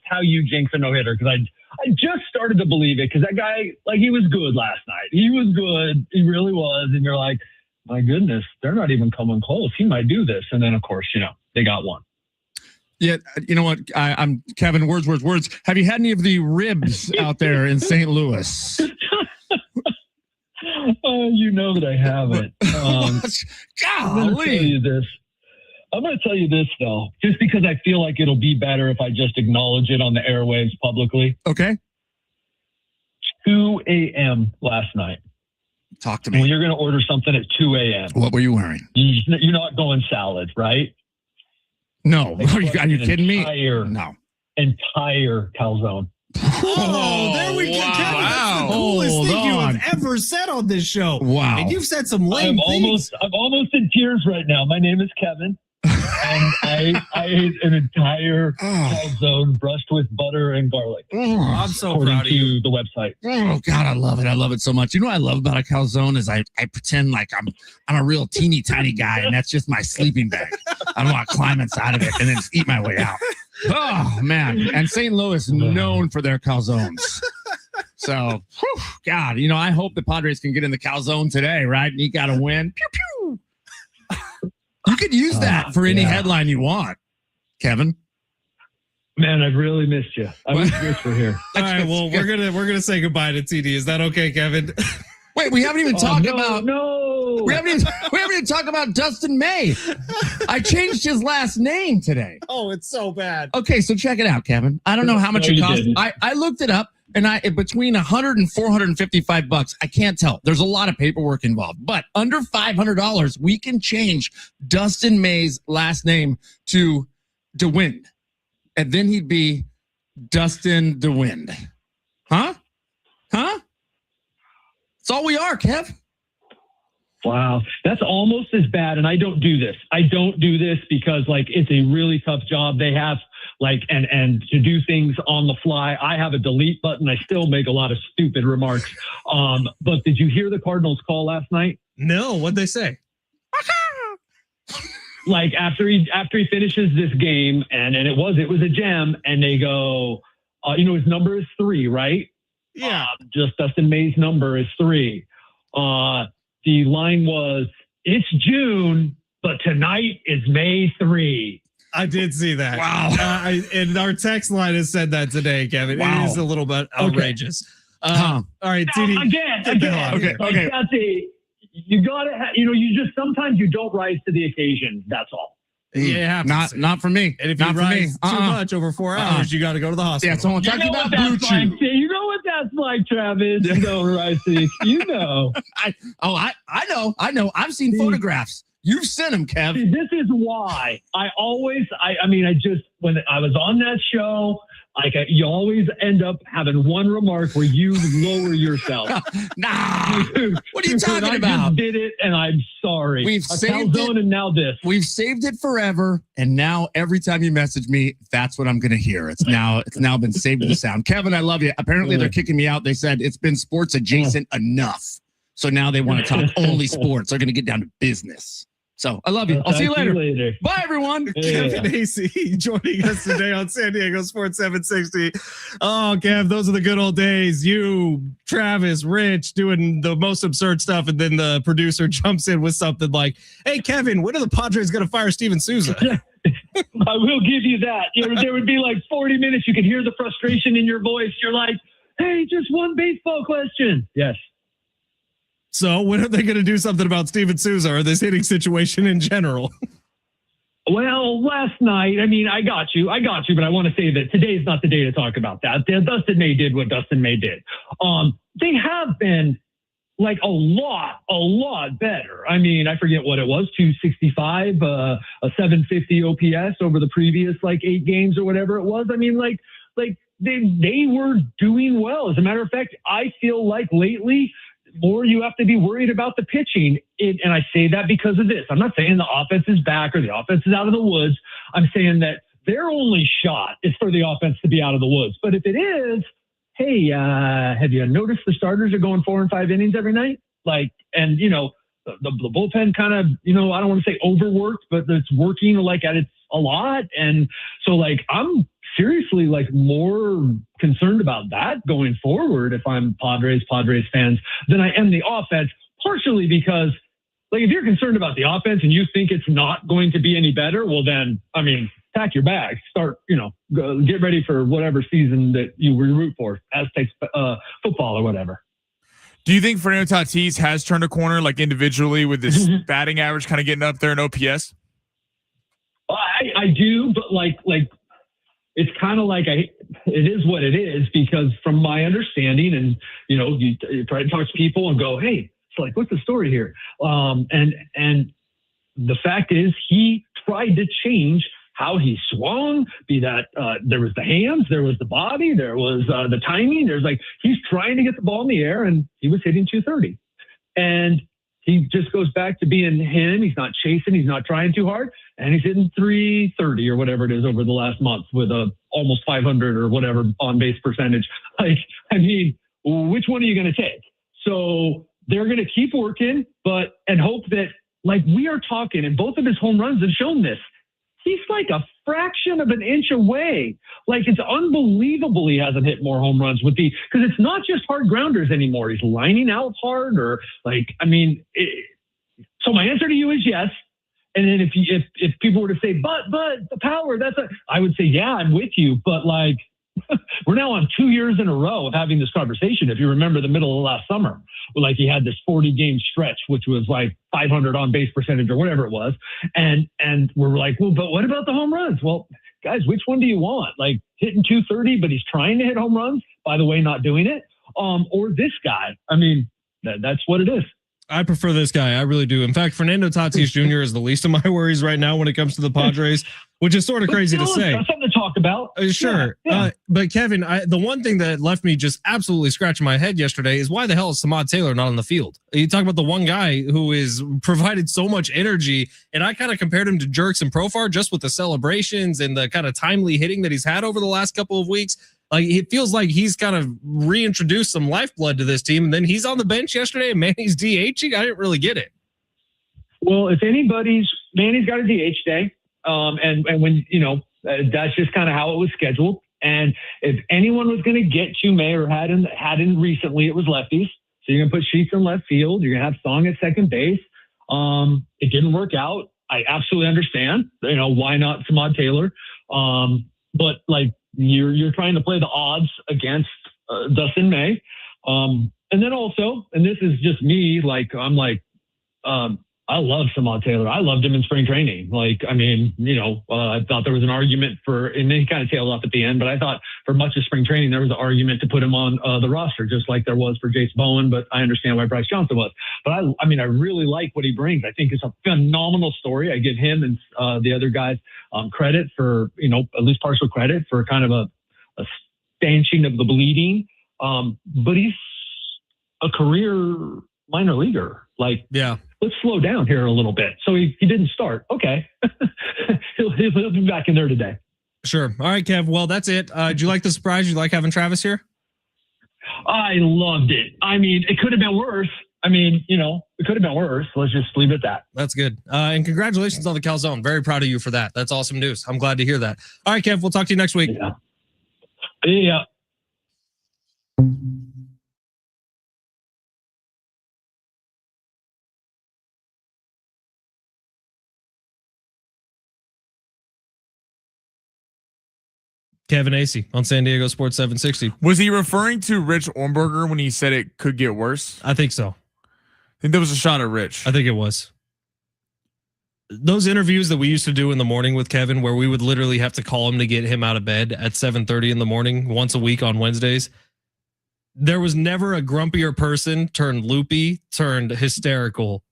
how you jinx a no hitter. Cause I just started to believe it. Cause that guy, like, he was good last night. He was good. He really was. And you're like, my goodness, they're not even coming close. He might do this. And then of course, they got one. Yeah, you know what? I'm Kevin. Words. Have you had any of the ribs out there in St. Louis? Oh, you know that I haven't. I'm going to tell Golly. you this. I'm going to tell you this, though, just because I feel like it'll be better if I just acknowledge it on the airwaves publicly. Okay. 2 a.m. last night. Talk to When me. you're going to order something at 2 a.m., What were you wearing? you're not going salad, right? No. Are you kidding me? Entire No. calzone. Oh, there we go. wow. Kevin, that's the coolest Hold thing you on. have ever said on this show. Wow. And you've said some lame I'm things. almost in tears right now. My name is Kevin, and I ate an entire calzone brushed with butter and garlic. I'm so according proud of you. to the website. Oh God, I love it. I love it so much. You know what I love about a calzone is I pretend like I'm a real teeny tiny guy, and that's just my sleeping bag. I don't want to climb inside of it and then just eat my way out. Oh man. And St. Louis known for their calzones. So God, I hope the Padres can get in the calzone today, right? And you gotta win. Pew pew. You could use that for any headline you want, Kevin. Man, I've really missed you. I wish Rich were here. All right, well, we're gonna say goodbye to TD. Is that okay, Kevin? Wait, we haven't even talked about. No. We haven't even talked about Dustin May. I changed his last name today. Oh, it's so bad. Okay, so check it out, Kevin. I don't know how much No, it you costs. didn't. I looked it up, and between $100 and $455. I can't tell. There's a lot of paperwork involved, but under $500, we can change Dustin May's last name to DeWind, and then he'd be Dustin DeWind. Huh? That's all we are, Kev. Wow, that's almost as bad. And I don't do this. I don't do this because it's a really tough job they have. And to do things on the fly, I have a delete button. I still make a lot of stupid remarks. But did you hear the Cardinals call last night? No, what'd they say? After he finishes this game, and it was a gem, and they go, his number is 3, right? Yeah. Just Dustin May's number is 3. The line was, it's June, but tonight is May 3. I did see that. Wow. And our text line has said that today, Kevin. Wow. It is a little bit outrageous. Huh. All right, TD. Again. Okay. That's you gotta, you just, sometimes you don't rise to the occasion. That's all. Yeah, Not for me. And if not you for me. rise too much over 4 hours, you got to go to the hospital. Yeah, so I'm talking about Blue Chew. You know what that's like, Travis. You don't rise to the, I know. I've seen photographs. You've sent them, Kev. This is why when I was on that show, you always end up having one remark where you lower yourself. Nah. What are you talking I about? just did it, and I'm sorry. We've saved calzone, it. and now this. We've saved it forever, and now every time you message me, that's what I'm going to hear. It's now been saved to the sound. Kevin, I love you. Apparently, they're kicking me out. They said it's been sports adjacent enough, so now they want to talk only sports. They're going to get down to business. So I love you. I'll see you later. Bye, everyone. Kevin AC joining us today on San Diego Sports 760. Oh, Kev, those are the good old days. You, Travis, Rich doing the most absurd stuff, and then the producer jumps in with something like, "Hey, Kevin, when are the Padres going to fire Steven Souza?" I will give you that. There would be 40 minutes. You could hear the frustration in your voice. You're like, "Hey, just one baseball question." Yes. So when are they going to do something about Steven Souza or this hitting situation in general? Well, last night, I got you, but I want to say that today is not the day to talk about that. Dustin May did what Dustin May did. They have been a lot better. I forget what it was, 265, a 750 OPS over the previous 8 games or whatever it was. They were doing well. As a matter of fact, I feel like lately, more you have to be worried about the pitching. And I say that because of this. I'm not saying the offense is back or the offense is out of the woods. I'm saying that their only shot is for the offense to be out of the woods. But if it is, hey, have you noticed the starters are going 4 and 5 innings every night? The bullpen kind of, I don't want to say overworked, but it's working at its a lot. And so I'm seriously more concerned about that going forward if I'm Padres fans than I am the offense, partially because if you're concerned about the offense and you think it's not going to be any better, well then, pack your bags, start, get ready for whatever season that you root for, Aztecs football or whatever. Do you think Fernando Tatis has turned a corner individually with this batting average kind of getting up there in OPS? I do, but it's kind of it is what it is, because from my understanding, and you try to talk to people and go, hey, it's what's the story here? And the fact is, he tried to change how he swung, be that there was the hands, there was the body, there was the timing. There's like, he's trying to get the ball in the air, and he was hitting 230. And he just goes back to being him. He's not chasing. He's not trying too hard. And he's hitting 330 or whatever it is over the last month with a almost 500 or whatever on base percentage. Like, I mean, which one are you going to take? So they're going to keep working, and hope that, like we are talking, and both of his home runs have shown this. He's like a fraction of an inch away. Like, it's unbelievable he hasn't hit more home runs because it's not just hard grounders anymore. He's lining out hard, or like, I mean, so my answer to you is yes. And then if people were to say, but the power, I would say, yeah, I'm with you. But like, we're now on 2 years in a row of having this conversation. If you remember the middle of last summer, like he had this 40-game stretch, which was like 500 on base percentage or whatever it was. And we're like, well, but what about the home runs? Well, guys, which one do you want? Like hitting 230, but he's trying to hit home runs, by the way, not doing it. Or this guy. I mean, that's what it is. I prefer this guy. I really do. In fact, Fernando Tatis Jr. is the least of my worries right now when it comes to the Padres, which is sort of crazy to say. That's something to talk about. Sure. Yeah. But Kevin, the one thing that left me just absolutely scratching my head yesterday is why the hell is Samad Taylor not on the field? You talk about the one guy who is provided so much energy, and I kind of compared him to Jerks and Profar just with the celebrations and the kind of timely hitting that he's had over the last couple of weeks. Like, it feels like he's kind of reintroduced some lifeblood to this team, and then he's on the bench yesterday, and Manny's DHing. I didn't really get it. Well, if Manny's got a DH day, and when that's just kind of how it was scheduled. And if anyone was going to get to May or hadn't recently, it was lefties. So you're going to put Sheets in left field. You're going to have Song at second base. It didn't work out. I absolutely understand. Why not Samad Taylor? But like, you're trying to play the odds against Dustin May. And then also, and this is just me, like, I'm like, I love Samad Taylor. I loved him in spring training. Like, I mean, I thought there was an argument and then he kind of tailed off at the end, but I thought for much of spring training, there was an argument to put him on the roster, just like there was for Jace Bowen, but I understand why Bryce Johnson was. But I mean, I really like what he brings. I think it's a phenomenal story. I give him and the other guys credit for, at least partial credit for kind of a stanching of the bleeding. But he's a career minor leaguer. Like, yeah. Let's slow down here a little bit. So he didn't start. Okay. he'll be back in there today. Sure. All right, Kev. Well, that's it. Did you like the surprise? You like having Travis here? I loved it. I mean, it could have been worse. I mean, it could have been worse. Let's just leave it at that. That's good. And congratulations on the calzone. Very proud of you for that. That's awesome news. I'm glad to hear that. All right, Kev, we'll talk to you next week. Yeah. Kevin Acey on San Diego Sports 760. Was he referring to Rich Ornberger when he said it could get worse? I think so. I think there was a shot at Rich. I think it was. Those interviews that we used to do in the morning with Kevin, where we would literally have to call him to get him out of bed at 7:30 in the morning, once a week on Wednesdays. There was never a grumpier person turned loopy, turned hysterical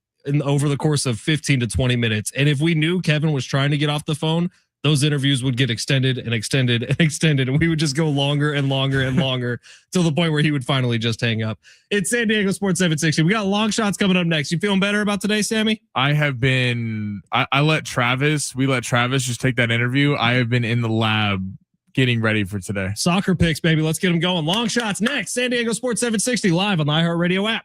over the course of 15 to 20 minutes. And if we knew Kevin was trying to get off the phone, those interviews would get extended and extended and extended, and we would just go longer and longer and longer till the point where he would finally just hang up. It's San Diego Sports 760. We got long shots coming up next. You feeling better about today, Sammy? I have been. We let Travis just take that interview. I have been in the lab getting ready for today. Soccer picks, baby. Let's get them going. Long shots next. San Diego Sports 760 live on the iHeartRadio app.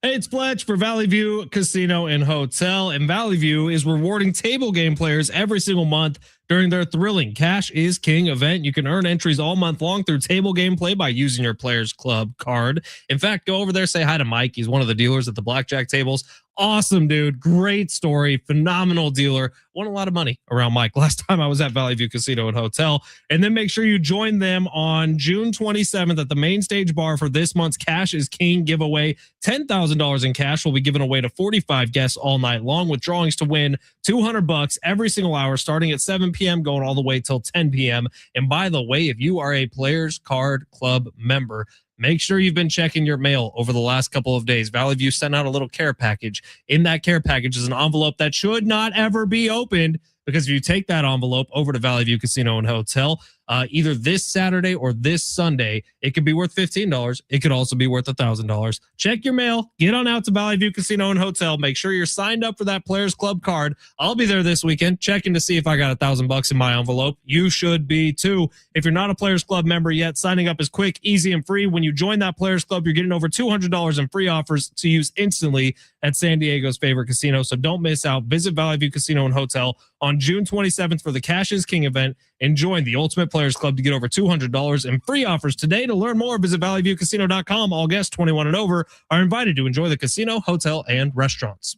Hey, it's Fletch for Valley View Casino and Hotel. And Valley View is rewarding table game players every single month during their thrilling Cash is King event. You can earn entries all month long through table game play by using your Players Club card. In fact, go over there, say hi to Mike. He's one of the dealers at the blackjack tables. Awesome, dude. Great story. Phenomenal dealer. Won a lot of money around Mike last time I was at Valley View Casino and Hotel. And then make sure you join them on June 27th at the main stage bar for this month's Cash is King giveaway. $10,000 in cash will be given away to 45 guests all night long, with drawings to win $200 every single hour starting at 7 p.m. going all the way till 10 p.m. And by the way, if you are a Players Card Club member, make sure you've been checking your mail over the last couple of days. Valley View sent out a little care package. In that care package is an envelope that should not ever be opened, because if you take that envelope over to Valley View Casino and Hotel, either this Saturday or this Sunday, it could be worth $15. It could also be worth $1,000. Check your mail. Get on out to Valley View Casino and Hotel. Make sure you're signed up for that Players Club card. I'll be there this weekend checking to see if I got $1,000 in my envelope. You should be too. If you're not a Players Club member yet, signing up is quick, easy, and free. When you join that Players Club, you're getting over $200 in free offers to use instantly at San Diego's favorite casino. So don't miss out. Visit Valley View Casino and Hotel on June 27th for the Cash is King event and join the Ultimate Players Club to get over $200 in free offers today. To learn more, visit valleyviewcasino.com. All guests 21 and over are invited to enjoy the casino, hotel, and restaurants.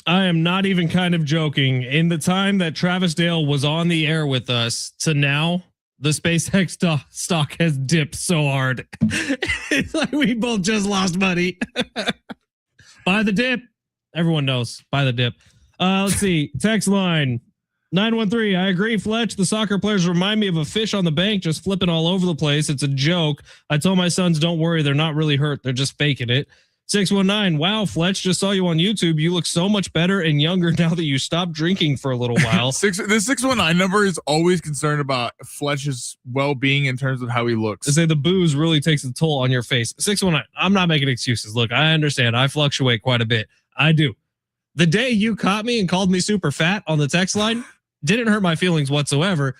I am not even kind of joking. In the time that Travis Dale was on the air with us to now, the SpaceX stock has dipped so hard. It's like we both just lost money. Buy the dip. Everyone knows. Buy the dip. Let's see. Text line 913. I agree, Fletch. The soccer players remind me of a fish on the bank just flipping all over the place. It's a joke. I told my sons, don't worry. They're not really hurt. They're just faking it. 619. Wow, Fletch, just saw you on YouTube. You look so much better and younger now that you stopped drinking for a little while. The 619 number is always concerned about Fletch's well-being in terms of how he looks. I say the booze really takes a toll on your face. 619. I'm not making excuses. Look, I understand. I fluctuate quite a bit. I do. The day you caught me and called me super fat on the text line didn't hurt my feelings whatsoever.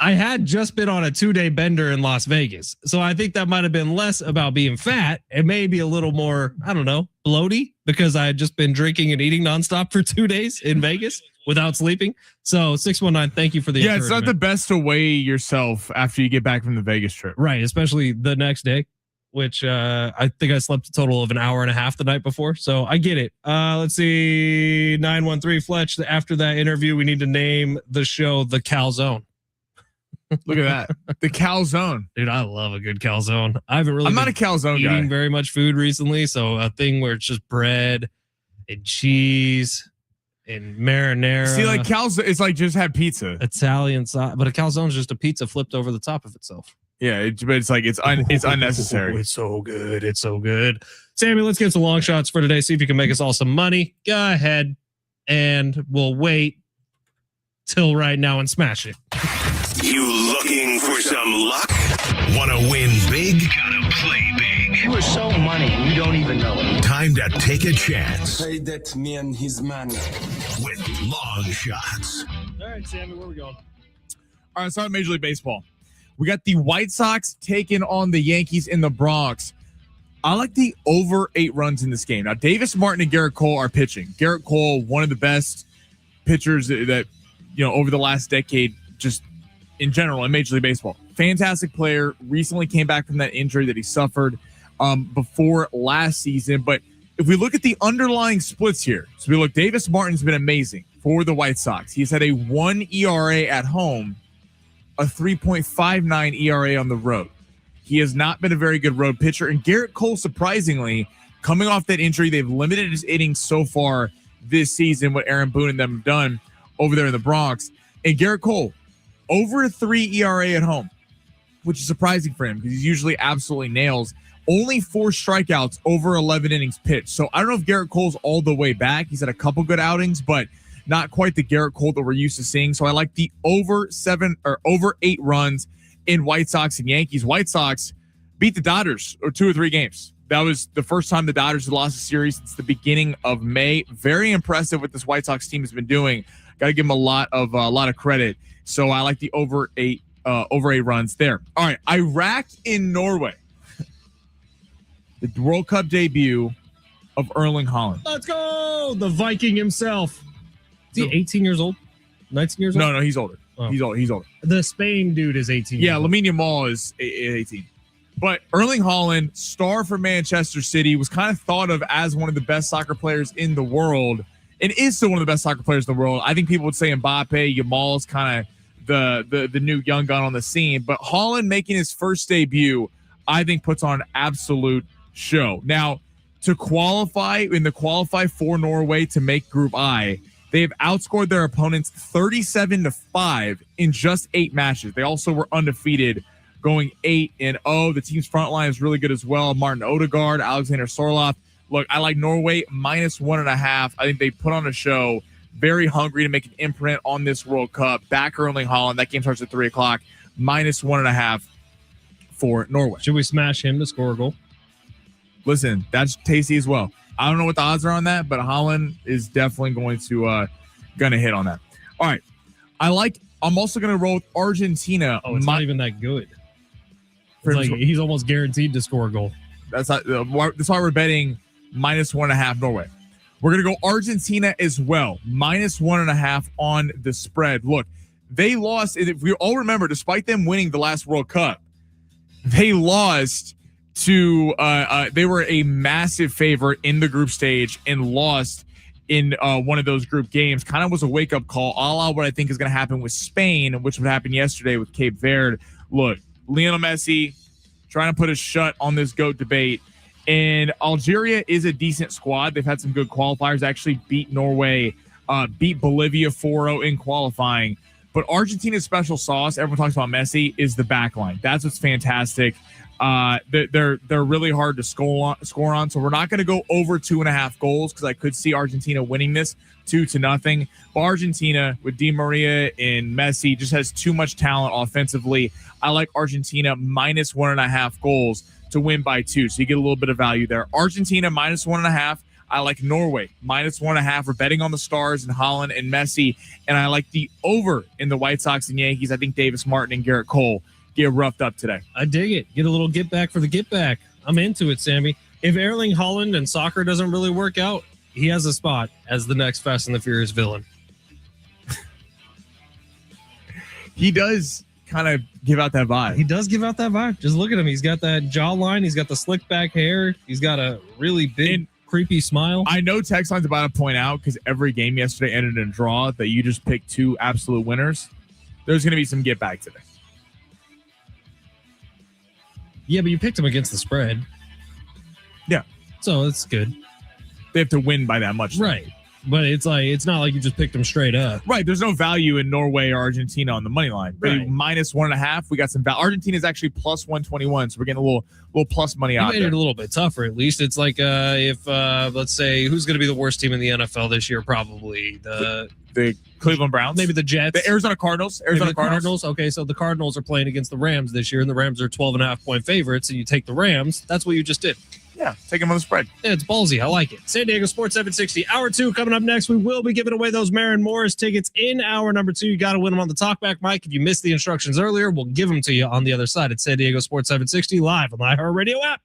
I had just been on a 2-day bender in Las Vegas. So I think that might have been less about being fat and maybe a little more, I don't know, bloaty because I had just been drinking and eating nonstop for 2 days in Vegas without sleeping. So 619, thank you for the it's not the best to weigh yourself after you get back from the Vegas trip. Right, especially the next day, which I think I slept a total of an hour and a half the night before. So I get it. Let's see, 913 Fletch. After that interview, we need to name the show The Calzone. Look at that. The calzone. Dude, I love a good calzone. I'm not a calzone eating guy. very much food recently. So a thing where it's just bread and cheese and marinara. See, like calzone, it's like just have pizza. Italian sauce. But a calzone is just a pizza flipped over the top of itself. Yeah, but it's like it's unnecessary. It's so good. It's so good. Sammy, let's get some long shots for today. See if you can make us all some money. Go ahead. And we'll wait till right now and smash it. You looking for some luck? Want to win big? Gotta play big. You are so money, you don't even know it. Time to take a chance Pay that man his money. with long shots. All right, Sammy, where we going? All right, so Major League Baseball. We got the White Sox taking on the Yankees in the Bronx. I like the over 8 runs in this game. Now, Davis Martin and Garrett Cole are pitching. Garrett Cole, one of the best pitchers that over the last decade, just in general in Major League Baseball. Fantastic player. Recently came back from that injury that he suffered before last season. But if we look at the underlying splits here, so we look, Davis Martin's been amazing for the White Sox. He's had a 1 ERA at home, a 3.59 ERA on the road. He has not been a very good road pitcher. And Garrett Cole, surprisingly, coming off that injury, they've limited his innings so far this season, what Aaron Boone and them have done over there in the Bronx. And Garrett Cole, over a 3 ERA at home, which is surprising for him because he's usually absolutely nails. Only 4 strikeouts over 11 innings pitched. So I don't know if Garrett Cole's all the way back. He's had a couple good outings, but not quite the Garrett Cole that we're used to seeing. So I like the over 8 runs in White Sox and Yankees. White Sox beat the Dodgers 2 or 3 games. That was the first time the Dodgers had lost a series since the beginning of May. Very impressive what this White Sox team has been doing. Got to give them a lot of credit. So I like the over 8 runs there. All right, Iraq in Norway. The World Cup debut of Erling Haaland. Let's go. The Viking himself. Is he 18 years old? 19 years old? No, he's older. Oh. He's older. The Spain dude is 18. Yeah, Lamine Yamal is 18. But Erling Haaland, star for Manchester City, was kind of thought of as one of the best soccer players in the world, and is still one of the best soccer players in the world. I think people would say Mbappe, Yamal is kind of the new young gun on the scene. But Haaland making his first debut, I think, puts on an absolute show. Now, to qualify for Norway to make Group I, they have outscored their opponents 37-5 in just 8 matches. They also were undefeated, going 8-0. The team's front line is really good as well. Martin Odegaard, Alexander Sorloth. Look, I like Norway -1.5. I think they put on a show. Very hungry to make an imprint on this World Cup. Back Erling Haaland. That game starts at 3 o'clock. -1.5 for Norway. Should we smash him to score a goal? Listen, that's tasty as well. I don't know what the odds are on that, but Haaland is definitely going to hit on that. All right. I'm also going to roll with Argentina. Oh, it's not even that good. It's like he's almost guaranteed to score a goal. That's why we're betting -1.5 Norway. We're going to go Argentina as well. -1.5 on the spread. Look, they lost. If we all remember, despite them winning the last World Cup, they lost to they were a massive favorite in the group stage and lost in one of those group games. Kind of was a wake-up call, a la what I think is going to happen with Spain, which would happen yesterday with Cape Verde. Look, Lionel Messi trying to put a shut on this GOAT debate. And Algeria is a decent squad. They've had some good qualifiers. Actually beat Norway, beat Bolivia 4-0 in qualifying. But Argentina's special sauce, everyone talks about Messi, is the back line. That's what's fantastic. They're really hard to score on. So we're not going to go over 2.5 goals because I could see Argentina winning this 2-0. But Argentina with Di Maria and Messi just has too much talent offensively. I like Argentina -1.5 goals to win by 2. So you get a little bit of value there. Argentina -1.5. I like Norway -1.5. We're betting on the Stars and Holland and Messi, and I like the over in the White Sox and Yankees. I think Davis Martin and Garrett Cole get roughed up today. I dig it. Get a little get back for the get back. I'm into it, Sammy. If Erling Haaland and soccer doesn't really work out, he has a spot as the next Fast and the Furious villain. He does kind of give out that vibe. He does give out that vibe. Just look at him. He's got that jawline. He's got the slick back hair. He's got a really big, creepy smile. I know text line's about to point out, because every game yesterday ended in a draw, that you just picked 2 absolute winners. There's going to be some get back today. Yeah, but you picked him against the spread. Yeah. So it's good. They have to win by that much. Right. But it's not like you just picked him straight up. Right. There's no value in Norway or Argentina on the money line. Right. -1.5. We got some value. Argentina is actually +121, so we're getting a little plus money You out made there. it a little bit tougher, at least. It's like if let's say, who's going to be the worst team in the NFL this year? Probably the Cleveland Browns, maybe the Jets, the Arizona Cardinals. Cardinals. Okay, so the Cardinals are playing against the Rams this year, and the Rams are 12.5-point favorites, and you take the Rams. That's what you just did. Yeah, take them on the spread. Yeah, it's ballsy. I like it. San Diego Sports 760, hour 2 coming up next. We will be giving away those Marin Morris tickets in hour number 2. You got to win them on the talkback mic. If you missed the instructions earlier, we'll give them to you on the other side at San Diego Sports 760 live on the iHeartRadio app.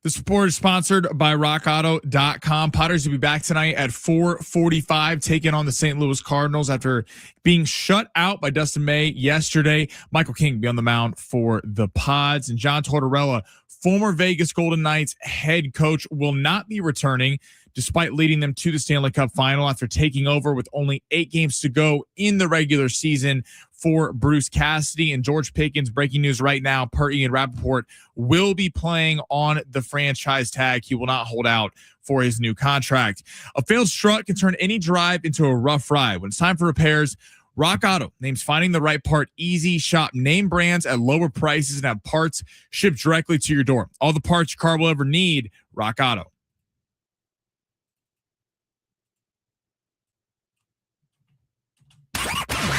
This report is sponsored by rockauto.com. Padres will be back tonight at 4:45, taking on the St. Louis Cardinals after being shut out by Dustin May yesterday. Michael King will be on the mound for the Pods, and John Tortorella, former Vegas Golden Knights head coach, will not be returning despite leading them to the Stanley Cup final after taking over with only 8 games to go in the regular season for Bruce Cassidy. And George Pickens, breaking news right now, per Ian Rappaport, will be playing on the franchise tag. He will not hold out for his new contract. A failed strut can turn any drive into a rough ride. When it's time for repairs, Rock Auto names finding the right part easy. Shop name brands at lower prices and have parts shipped directly to your door. All the parts your car will ever need, Rock Auto.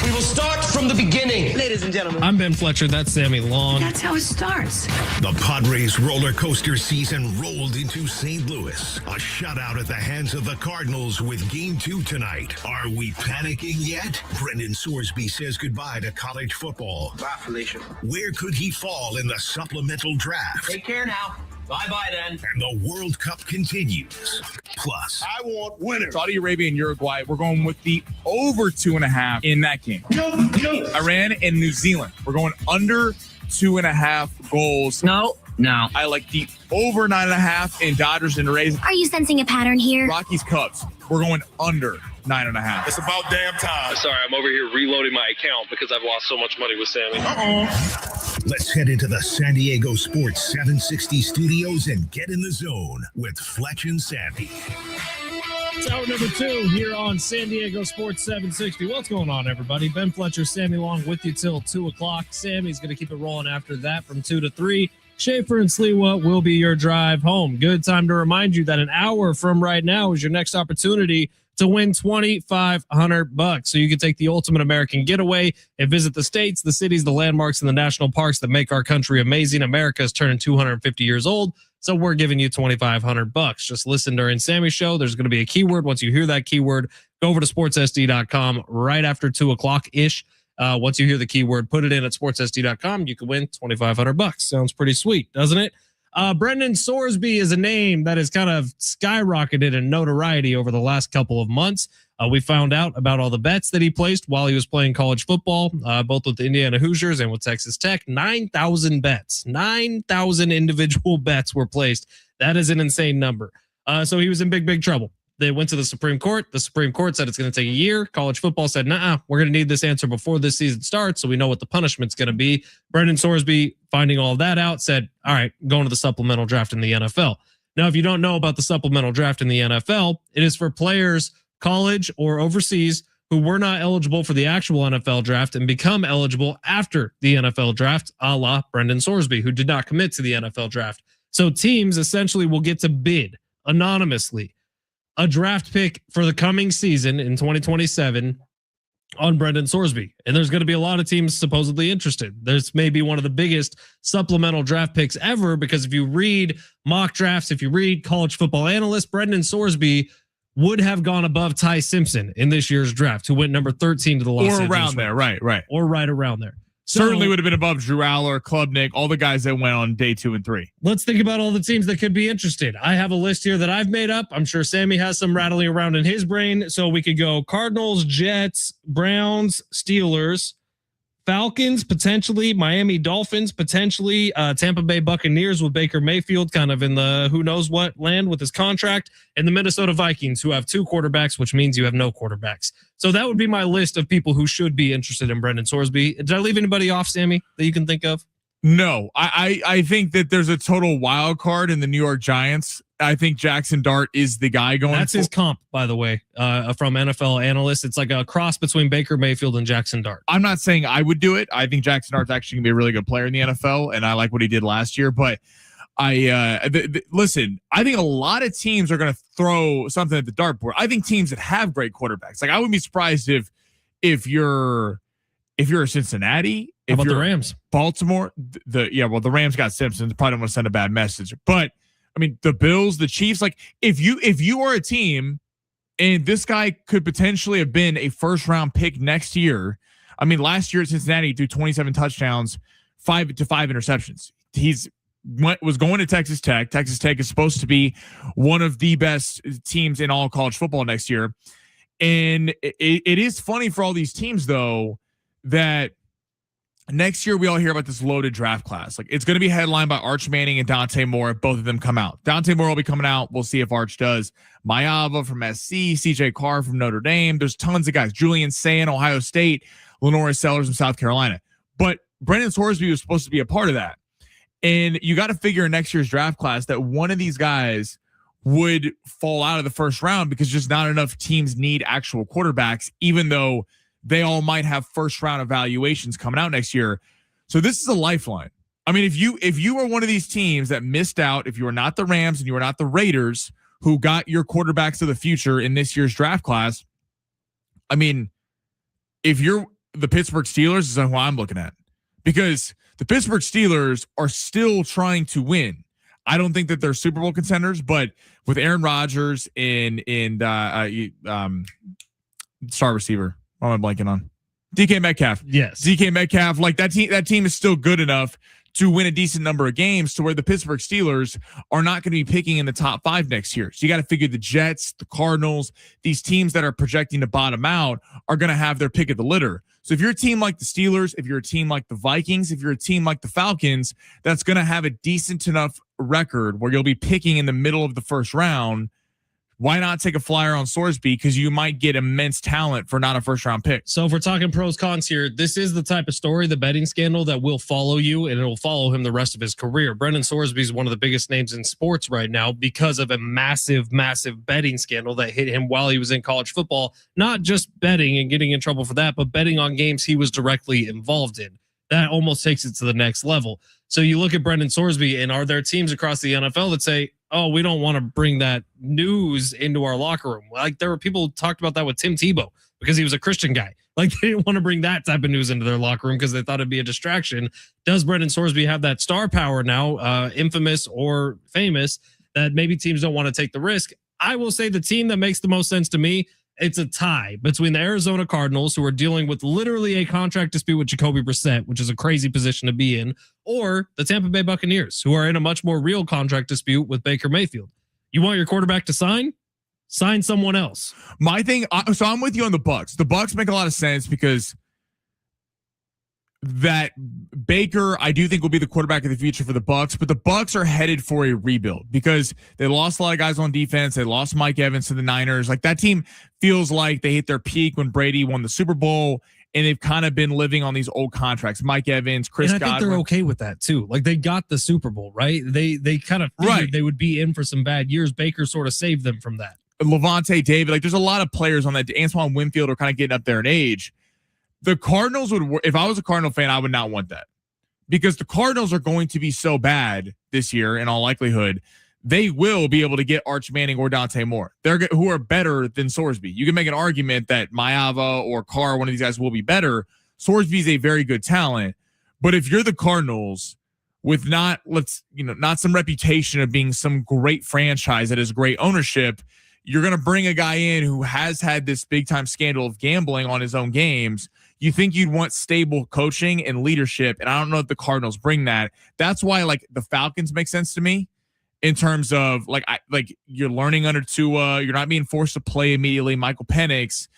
We will start from the beginning. Ladies and gentlemen. I'm Ben Fletcher. That's Sammy Long. That's how it starts. The Padres roller coaster season rolled into St. Louis. A shutout at the hands of the Cardinals with Game 2 tonight. Are we panicking yet? Brendan Sorsby says goodbye to college football. Bye, Felicia. Where could he fall in the supplemental draft? Take care now. Bye-bye then. And the World Cup continues. Plus, I want winners. Saudi Arabia and Uruguay, we're going with the over 2.5 in that game. Iran and New Zealand, we're going under 2.5 goals. No. I like the over 9.5 in Dodgers and Rays. Are you sensing a pattern here? Rockies Cubs, we're going under 9.5. It's about damn time. Sorry, I'm over here reloading my account because I've lost so much money with Sammy. let's head into the San Diego Sports 760 studios and get in the zone with Fletch and Sammy. It's hour number 2 here on San Diego Sports 760. What's going on, everybody? Ben Fletcher, Sammy Long with you till 2 o'clock. Sammy's going to keep it rolling after that from 2 to 3. Schaefer and Sliwa will be your drive home. Good time to remind you that an hour from right now is your next opportunity to win $2,500. So you can take the ultimate American getaway and visit the states, the cities, the landmarks, and the national parks that make our country amazing. America is turning 250 years old. So we're giving you $2,500. Just listen during Sammy's show. There's going to be a keyword. Once you hear that keyword, go over to sportssd.com right after 2 o'clock ish. Once you hear the keyword, put it in at sportssd.com. You can win $2,500. Sounds pretty sweet, doesn't it? Brendan Sorsby is a name that has kind of skyrocketed in notoriety over the last couple of months. We found out about all the bets that he placed while he was playing college football, both with the Indiana Hoosiers and with Texas Tech. 9,000 bets. 9,000 individual bets were placed. That is an insane number. So he was in big trouble. They went to the Supreme Court. The Supreme Court said it's going to take a year. College football said, nah, we're going to need this answer before this season starts so we know what the punishment's going to be. Brendan Sorsby, finding all of that out, said, all right, going to the supplemental draft in the NFL. Now, if you don't know about the supplemental draft in the NFL, it is for players, college or overseas, who were not eligible for the actual NFL draft and become eligible after the NFL draft, a la Brendan Sorsby, who did not commit to the NFL draft. So teams essentially will get to bid anonymously a draft pick for the coming season in 2027 on Brendan Sorsby. And there's going to be a lot of teams supposedly interested. There's maybe one of the biggest supplemental draft picks ever, because if you read mock drafts, if you read College Football Analyst, Brendan Sorsby would have gone above Ty Simpson in this year's draft, who went number 13 to the Los Angeles around there, right. Or right around there. Certainly would have been above Drew Aller, Klubnik, all the guys that went on day 2 and 3. Let's think about all the teams that could be interested. I have a list here that I've made up. I'm sure Sammy has some rattling around in his brain. So we could go Cardinals, Jets, Browns, Steelers, Falcons, potentially, Miami Dolphins, potentially, Tampa Bay Buccaneers with Baker Mayfield kind of in the who knows what land with his contract, and the Minnesota Vikings, who have 2 quarterbacks, which means you have no quarterbacks. So that would be my list of people who should be interested in Brendan Sorsby. Did I leave anybody off, Sammy, that you can think of? No, I think that there's a total wild card in the New York Giants. I think Jackson Dart is the guy going. That's his comp, by the way, from NFL Analysts. It's like a cross between Baker Mayfield and Jackson Dart. I'm not saying I would do it. I think Jackson Dart's actually going to be a really good player in the NFL, and I like what he did last year. But listen, I think a lot of teams are going to throw something at the dartboard. I think teams that have great quarterbacks, like I wouldn't be surprised if you're Cincinnati, How about the Rams, Baltimore, the Rams got Simpson. Probably don't want to send a bad message, but I mean the Bills, the Chiefs. Like if you are a team, and this guy could potentially have been a first round pick next year. I mean, last year at Cincinnati, he threw 27 touchdowns, 5 interceptions. He's was going to Texas Tech. Texas Tech is supposed to be one of the best teams in all college football next year. And it is funny for all these teams, though, that next year we all hear about this loaded draft class. Like, it's going to be headlined by Arch Manning and Dante Moore if both of them come out. Dante Moore will be coming out. We'll see if Arch does. Mayava from SC, CJ Carr from Notre Dame. There's tons of guys. Julian Sayin, Ohio State, Lenora Sellers from South Carolina. But Brendan Sorsby was supposed to be a part of that. And you got to figure in next year's draft class that one of these guys would fall out of the first round because just not enough teams need actual quarterbacks, even though they all might have first round evaluations coming out next year. So this is a lifeline. I mean, if you are one of these teams that missed out, if you are not the Rams and you are not the Raiders who got your quarterbacks of the future in this year's draft class, I mean, if you're the Pittsburgh Steelers, is who I'm looking at, because the Pittsburgh Steelers are still trying to win. I don't think that they're Super Bowl contenders, but with Aaron Rodgers and star receiver, what am I blanking on? DK Metcalf. Yes. DK Metcalf, like that team is still good enough to win a decent number of games to where the Pittsburgh Steelers are not going to be picking in the top 5 next year. So you got to figure the Jets, the Cardinals, these teams that are projecting to bottom out are going to have their pick of the litter. So if you're a team like the Steelers, if you're a team like the Vikings, if you're a team like the Falcons, that's going to have a decent enough record where you'll be picking in the middle of the first round, why not take a flyer on Sorsby? Because you might get immense talent for not a first round pick. So if we're talking pros cons here, this is the type of story, the betting scandal, that will follow you and it will follow him the rest of his career. Brendan Sorsby is one of the biggest names in sports right now because of a massive betting scandal that hit him while he was in college football. Not just betting and getting in trouble for that, but betting on games he was directly involved in. That almost takes it to the next level. So you look at Brendan Sorsby, and are there teams across the NFL that say, oh, we don't want to bring that news into our locker room? Like, there were people who talked about that with Tim Tebow because he was a Christian guy. Like, they didn't want to bring that type of news into their locker room because they thought it'd be a distraction. Does Brendan Sorsby have that star power now, infamous or famous, that maybe teams don't want to take the risk? I will say the team that makes the most sense to me, it's a tie between the Arizona Cardinals, who are dealing with literally a contract dispute with Jacoby Brissett, which is a crazy position to be in, or the Tampa Bay Buccaneers, who are in a much more real contract dispute with Baker Mayfield. You want your quarterback to sign someone else. My thing, so I'm with you on the Bucs. The Bucs make a lot of sense because that Baker, I do think, will be the quarterback of the future for the Bucs, but the Bucs are headed for a rebuild because they lost a lot of guys on defense. They lost Mike Evans to the Niners. Like, that team feels like they hit their peak when Brady won the Super Bowl, and they've kind of been living on these old contracts. Mike Evans, Chris Godwin. I think they're okay with that too. Like, they got the Super Bowl, right? They kind of figured they would be in for some bad years. Baker sort of saved them from that. Levante David, like, there's a lot of players on that. Antoine Winfield are kind of getting up there in age. The Cardinals would, if I was a Cardinal fan, I would not want that, because the Cardinals are going to be so bad this year. In all likelihood, they will be able to get Arch Manning or Dante Moore. Who are better than Sorsby. You can make an argument that Mayava or Carr, one of these guys, will be better. Sorsby is a very good talent, but if you're the Cardinals with not some reputation of being some great franchise that has great ownership, you're going to bring a guy in who has had this big time scandal of gambling on his own games. You think you'd want stable coaching and leadership, and I don't know if the Cardinals bring that. That's why, like, the Falcons make sense to me in terms of like you're learning under Tua, you're not being forced to play immediately. Michael Penix,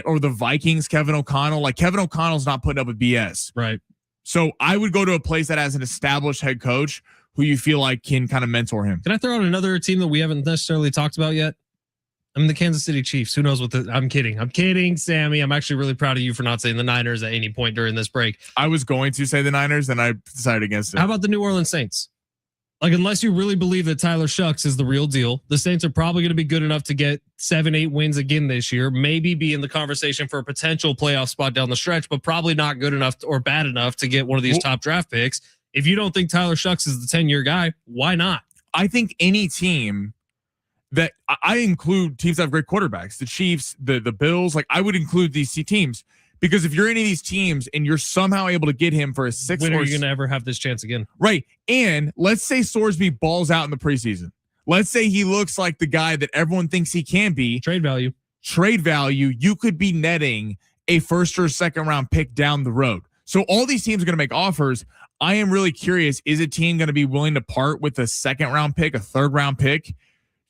or the Vikings, Kevin O'Connell. Like, Kevin O'Connell's not putting up with BS, right? So I would go to a place that has an established head coach who you feel like can kind of mentor him. Can I throw out another team that we haven't necessarily talked about yet? I'm the Kansas City Chiefs. Who knows what I'm kidding, Sammy. I'm actually really proud of you for not saying the Niners at any point during this break. I was going to say the Niners, and I decided against it. How about the New Orleans Saints? Like, unless you really believe that Tyler Shucks is the real deal, the Saints are probably going to be good enough to get 7-8 wins again this year, maybe be in the conversation for a potential playoff spot down the stretch, but probably not good enough or bad enough to get one of these top draft picks. If you don't think Tyler Shucks is the 10-year guy, why not? I think any team that I include teams that have great quarterbacks, the Chiefs, the Bills, like, I would include these teams, because if you're any of these teams and you're somehow able to get him for a 6, when are you going to ever have this chance again? Right. And let's say Sorsby balls out in the preseason. Let's say he looks like the guy that everyone thinks he can be. Trade value. You could be netting a first or second round pick down the road. So all these teams are going to make offers. I am really curious. Is a team going to be willing to part with a second round pick, a third round pick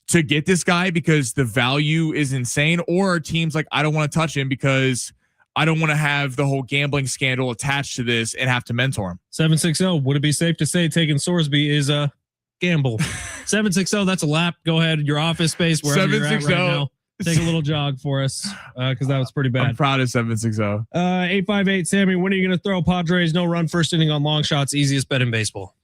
to get this guy because the value is insane? Or are teams like, I don't want to touch him because I don't want to have the whole gambling scandal attached to this and have to mentor him? 760. Would it be safe to say taking Sorsby is a gamble? 760. That's a lap. Go ahead. Your office space, wherever you're at right now. Take a little jog for us because that was pretty bad. I'm proud of 760. 858 Sammy, when are you going to throw Padres no run first inning on long shots? Easiest bet in baseball.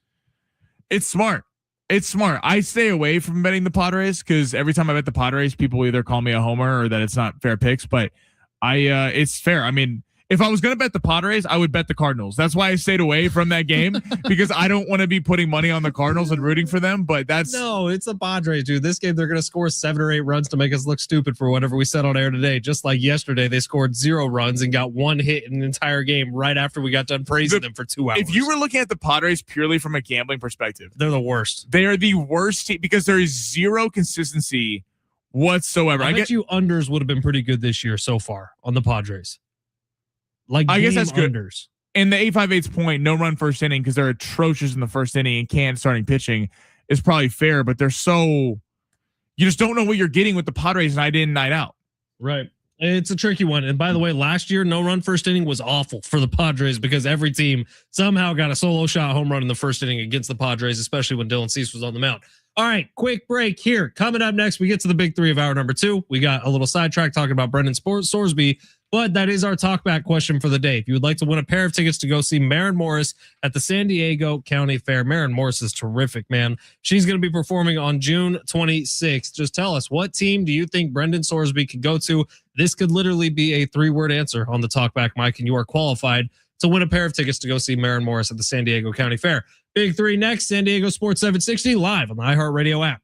It's smart. It's smart. I stay away from betting the Padres because every time I bet the Padres, people either call me a homer or that it's not fair picks. But it's fair. I mean, if I was going to bet the Padres, I would bet the Cardinals. That's why I stayed away from that game because I don't want to be putting money on the Cardinals and rooting for them. But no, it's the Padres, dude. This game, they're going to score 7 or 8 runs to make us look stupid for whatever we said on air today. Just like yesterday, they scored 0 runs and got 1 hit in an entire game right after we got done praising them for 2 hours. If you were looking at the Padres purely from a gambling perspective, they're the worst. They are the worst team because there is zero consistency whatsoever. I bet you unders would have been pretty good this year so far on the Padres. Like, I guess that's good. Unders. And the 858's point, no run first inning because they're atrocious in the first inning and can't starting pitching is probably fair, but they're so, you just don't know what you're getting with the Padres night in, night out. Right. It's a tricky one. And by the way, last year, no run first inning was awful for the Padres because every team somehow got a solo shot home run in the first inning against the Padres, especially when Dylan Cease was on the mound. All right, quick break here. Coming up next, we get to the big 3 of hour number 2. We got a little sidetrack talking about Brendan Sorsby, but that is our talkback question for the day. If you would like to win a pair of tickets to go see Maren Morris at the San Diego County Fair, Maren Morris is terrific, man. She's going to be performing on June 26th. Just tell us, what team do you think Brendan Sorsby could go to? This could literally be a 3-word answer on the talkback mic, and you are qualified to win a pair of tickets to go see Maren Morris at the San Diego County Fair. Big 3 next, San Diego Sports 760 live on the iHeartRadio app.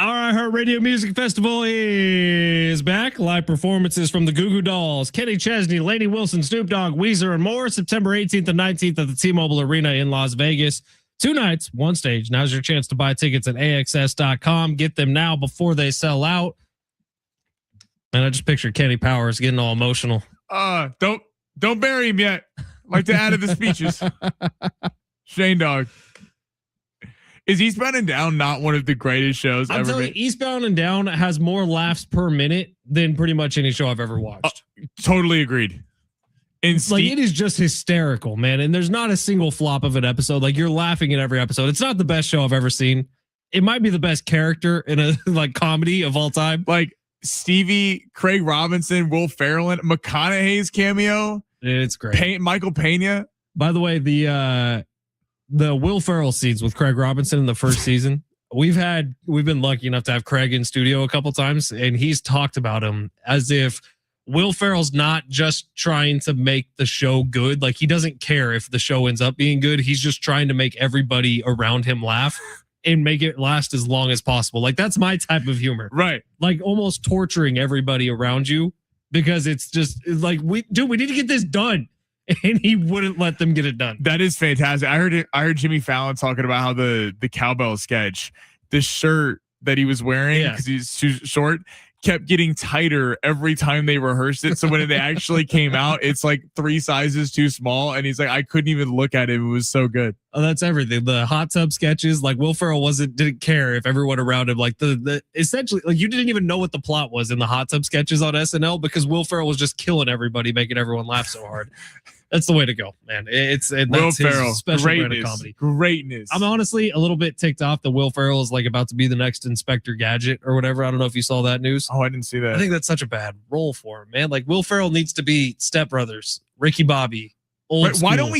Our iHeartRadio Music Festival is back. Live performances from the Goo Goo Dolls, Kenny Chesney, Lainey Wilson, Snoop Dogg, Weezer, and more. September 18th and 19th at the T-Mobile Arena in Las Vegas. 2 nights, 1 stage. Now's your chance to buy tickets at AXS.com. Get them now before they sell out. And I just pictured Kenny Powers getting all emotional. Don't bury him yet. Like to add to the speeches. Shane Dog. Is Eastbound and Down not one of the greatest shows I'm ever telling made? you, Eastbound and Down has more laughs per minute than pretty much any show I've ever watched. Totally agreed. And Like it is just hysterical, man. And there's not a single flop of an episode. Like you're laughing in every episode. It's not the best show I've ever seen. It might be the best character in a like comedy of all time. Like Stevie, Craig Robinson, Will Ferrell, and McConaughey's cameo. It's great. Michael Pena. By the way, the Will Ferrell scenes with Craig Robinson in the first season, we've been lucky enough to have Craig in studio a couple times, and he's talked about him as if Will Ferrell's not just trying to make the show good. Like he doesn't care if the show ends up being good. He's just trying to make everybody around him laugh and make it last as long as possible. Like that's my type of humor, right? Like almost torturing everybody around you because it's just like we need to get this done. And he wouldn't let them get it done. That is fantastic. I heard Jimmy Fallon talking about how the cowbell sketch, the shirt that he was wearing because he's too short, kept getting tighter every time they rehearsed it. So when they actually came out, it's like 3 sizes too small. And he's like, I couldn't even look at it. It was so good. Oh, that's everything. The hot tub sketches, like Will Ferrell didn't care if everyone around him, like the essentially, like you didn't even know what the plot was in the hot tub sketches on SNL because Will Ferrell was just killing everybody, making everyone laugh so hard. That's the way to go, man. That's Will Ferrell, his special brand of comedy. Greatness. I'm honestly a little bit ticked off that Will Ferrell is like about to be the next Inspector Gadget or whatever. I don't know if you saw that news. Oh, I didn't see that. I think that's such a bad role for him, man. Like Will Ferrell needs to be Step Brothers, Ricky Bobby. Right, why don't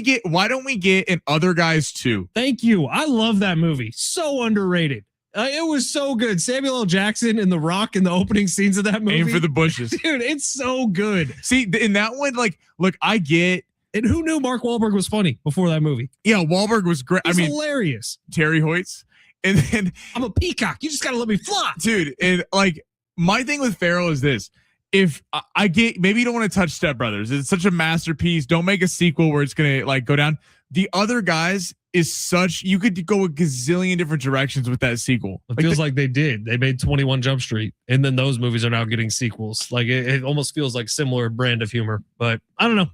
we get an Other Guys too? Thank you. I love that movie. So underrated. It was so good. Samuel L. Jackson and The Rock in the opening scenes of that movie. Aim for the bushes. Dude, it's so good. See, in that one, like, look, I get. And who knew Mark Wahlberg was funny before that movie? Yeah, Wahlberg was great. He's hilarious. Terry Hoyts. And then I'm a peacock. You just got to let me fly. Dude, and like my thing with Ferrell is this. If I get, maybe you don't want to touch Step Brothers. It's such a masterpiece. Don't make a sequel where it's going to like go down. The Other Guys is such, you could go a gazillion different directions with that sequel. It feels like they did. They made 21 Jump Street, and then those movies are now getting sequels. Like it almost feels like similar brand of humor, but I don't know.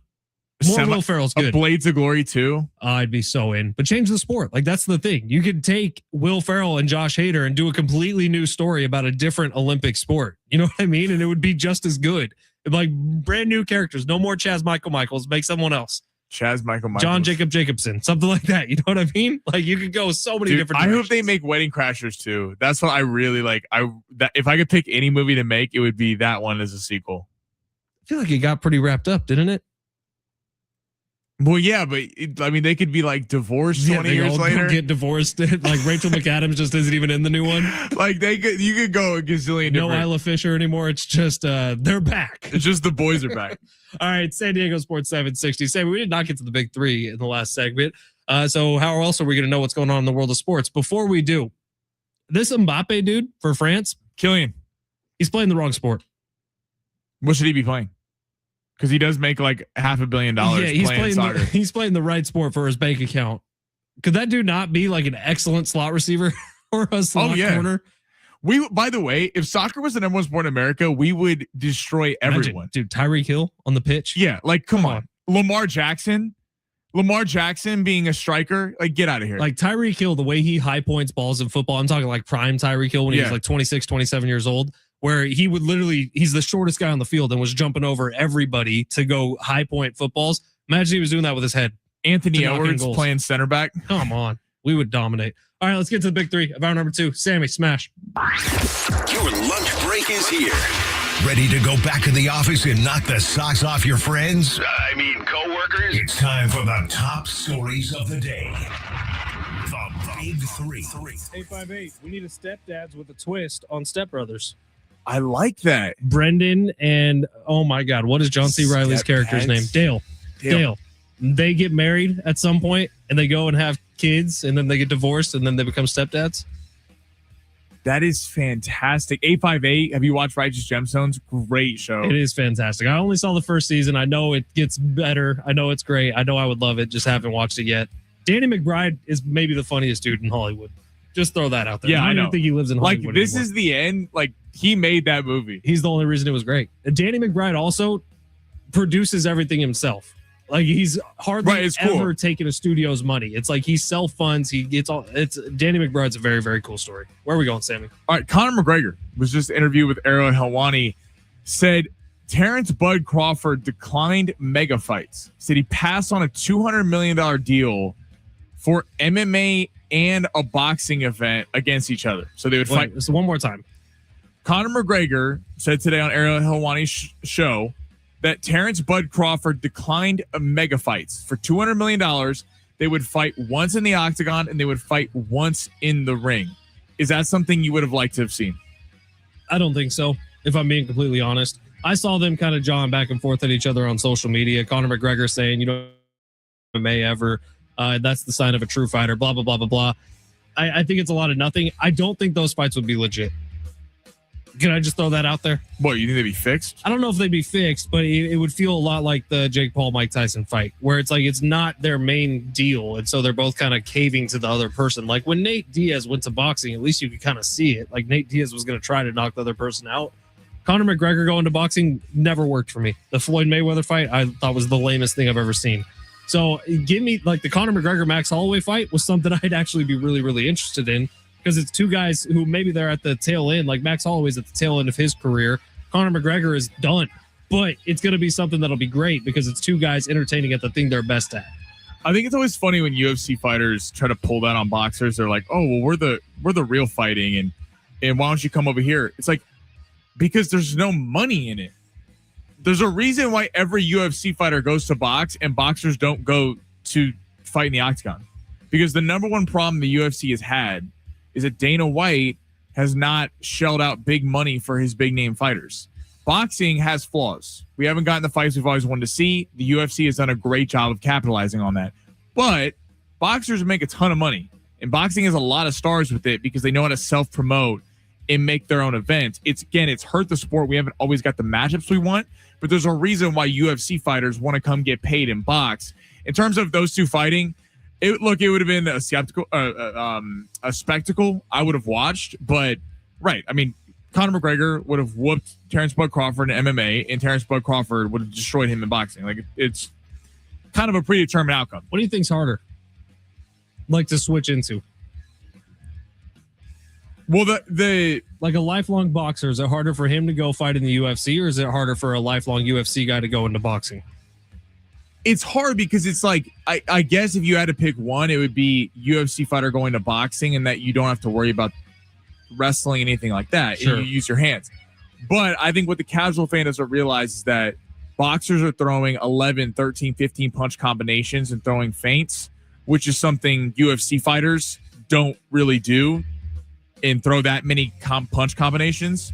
More Will Ferrell's good. Blades of Glory too. I'd be so in, but change the sport. Like that's the thing. You could take Will Ferrell and Josh Hader and do a completely new story about a different Olympic sport. You know what I mean? And it would be just as good. Like brand new characters. No more Chaz Michaels. Make someone else. Chaz Michaels. John Jacob Jacobson. Something like that. You know what I mean? Like you could go so many different directions. I hope they make Wedding Crashers too. That's what I really like. That if I could pick any movie to make, it would be that one as a sequel. I feel like it got pretty wrapped up, didn't it? Well, yeah, but they could be like divorced 20 years later. Get divorced. Like Rachel McAdams just isn't even in the new one. Like you could go a gazillion different. No Isla Fisher anymore. It's just they're back. It's just the boys are back. All right, San Diego Sports 760. Sammy, we did not get to the big three in the last segment. So how else are we going to know what's going on in the world of sports? Before we do, this Mbappe dude for France, Kylian, he's playing the wrong sport. What should he be playing? Because he does make like $500 million. Yeah, he's playing soccer. He's playing the right sport for his bank account. Could that dude not be like an excellent slot receiver or a slot corner? By the way, if soccer was the number one sport in America, we would destroy everyone. Dude, Tyreek Hill on the pitch. Yeah, like come on. Lamar Jackson being a striker, like get out of here. Like Tyreek Hill, the way he high points balls in football, I'm talking like prime Tyreek Hill when he was like 26, 27 years old, where he would he's the shortest guy on the field and was jumping over everybody to go high point footballs. Imagine he was doing that with his head. Anthony Edwards playing center back. Come on. We would dominate. All right, let's get to the big three of hour number 2. Sammy, smash. Your lunch break is here. Ready to go back to the office and knock the socks off your friends? I mean, coworkers? It's time for the top stories of the day. The big three. 858. We need a stepdads with a twist on Step Brothers. I like that. Brendan and, oh my God, what is John C. Reilly's character's name? Dale. They get married at some point and they go and have kids and then they get divorced and then they become stepdads. That is fantastic. 858. Have you watched Righteous Gemstones? Great show. It is fantastic. I only saw the first season. I know it gets better. I know it's great. I know I would love it. Just haven't watched it yet. Danny McBride is maybe the funniest dude in Hollywood. Just throw that out there. Yeah, I know. don't think he lives in Hollywood Like, this anymore. is the end. Like, he made that movie. He's the only reason it was great. And Danny McBride also produces everything himself. Like, he's hardly ever taken a studio's money. It's like he self-funds. He gets all. It's Danny McBride's a very, very cool story. Where are we going, Sammy? All right, Conor McGregor was just interviewed with Ariel Helwani. Said Terrence Bud Crawford declined mega fights. Said he passed on a $200 million deal for MMA and a boxing event against each other. So they would fight. So one more time. Conor McGregor said today on Ariel Helwani's show that Terrence Bud Crawford declined mega fights for $200 million. They would fight once in the octagon and they would fight once in the ring. Is that something you would have liked to have seen? I don't think so, if I'm being completely honest. I saw them kind of jawing back and forth at each other on social media. Conor McGregor saying, MMA ever. That's the sign of a true fighter, blah, blah, blah, blah, blah. I think it's a lot of nothing. I don't think those fights would be legit. Can I just throw that out there? What, you think they'd be fixed? I don't know if they'd be fixed, but it would feel a lot like the Jake Paul-Mike Tyson fight, where it's like it's not their main deal, and so they're both kind of caving to the other person. Like when Nate Diaz went to boxing, at least you could kind of see it. Like Nate Diaz was going to try to knock the other person out. Conor McGregor going to boxing never worked for me. The Floyd Mayweather fight I thought was the lamest thing I've ever seen. So give me like the Conor McGregor Max Holloway fight was something I'd actually be really, really interested in. Because it's two guys who maybe they're at the tail end, like Max Holloway's at the tail end of his career. Conor McGregor is done, but it's going to be something that'll be great because it's two guys entertaining at the thing they're best at. I think it's always funny when UFC fighters try to pull that on boxers. They're like, "Oh, well, we're the real fighting, and why don't you come over here?" It's like because there's no money in it. There's a reason why every UFC fighter goes to box and boxers don't go to fight in the octagon, because the number one problem the UFC has had is that Dana White has not shelled out big money for his big name fighters. Boxing has flaws. We haven't gotten the fights we've always wanted to see. The UFC has done a great job of capitalizing on that. But boxers make a ton of money. And boxing has a lot of stars with it because they know how to self-promote and make their own events. It's hurt the sport. We haven't always got the matchups we want, but there's a reason why UFC fighters want to come get paid in box. In terms of those two fighting, it would have been a spectacle I would have watched, but right. I mean, Conor McGregor would have whooped Terrence Bud Crawford in MMA, and Terrence Bud Crawford would have destroyed him in boxing. Like it's kind of a predetermined outcome. What do you think's harder? Like to switch into? Well, the like a lifelong boxer, is it harder for him to go fight in the UFC, or is it harder for a lifelong UFC guy to go into boxing? It's hard because it's like, I guess if you had to pick one, it would be UFC fighter going to boxing and that you don't have to worry about wrestling, anything like that. Sure. And you use your hands. But I think what the casual fan doesn't realize is that boxers are throwing 11, 13, 15 punch combinations and throwing feints, which is something UFC fighters don't really do and throw that many punch combinations,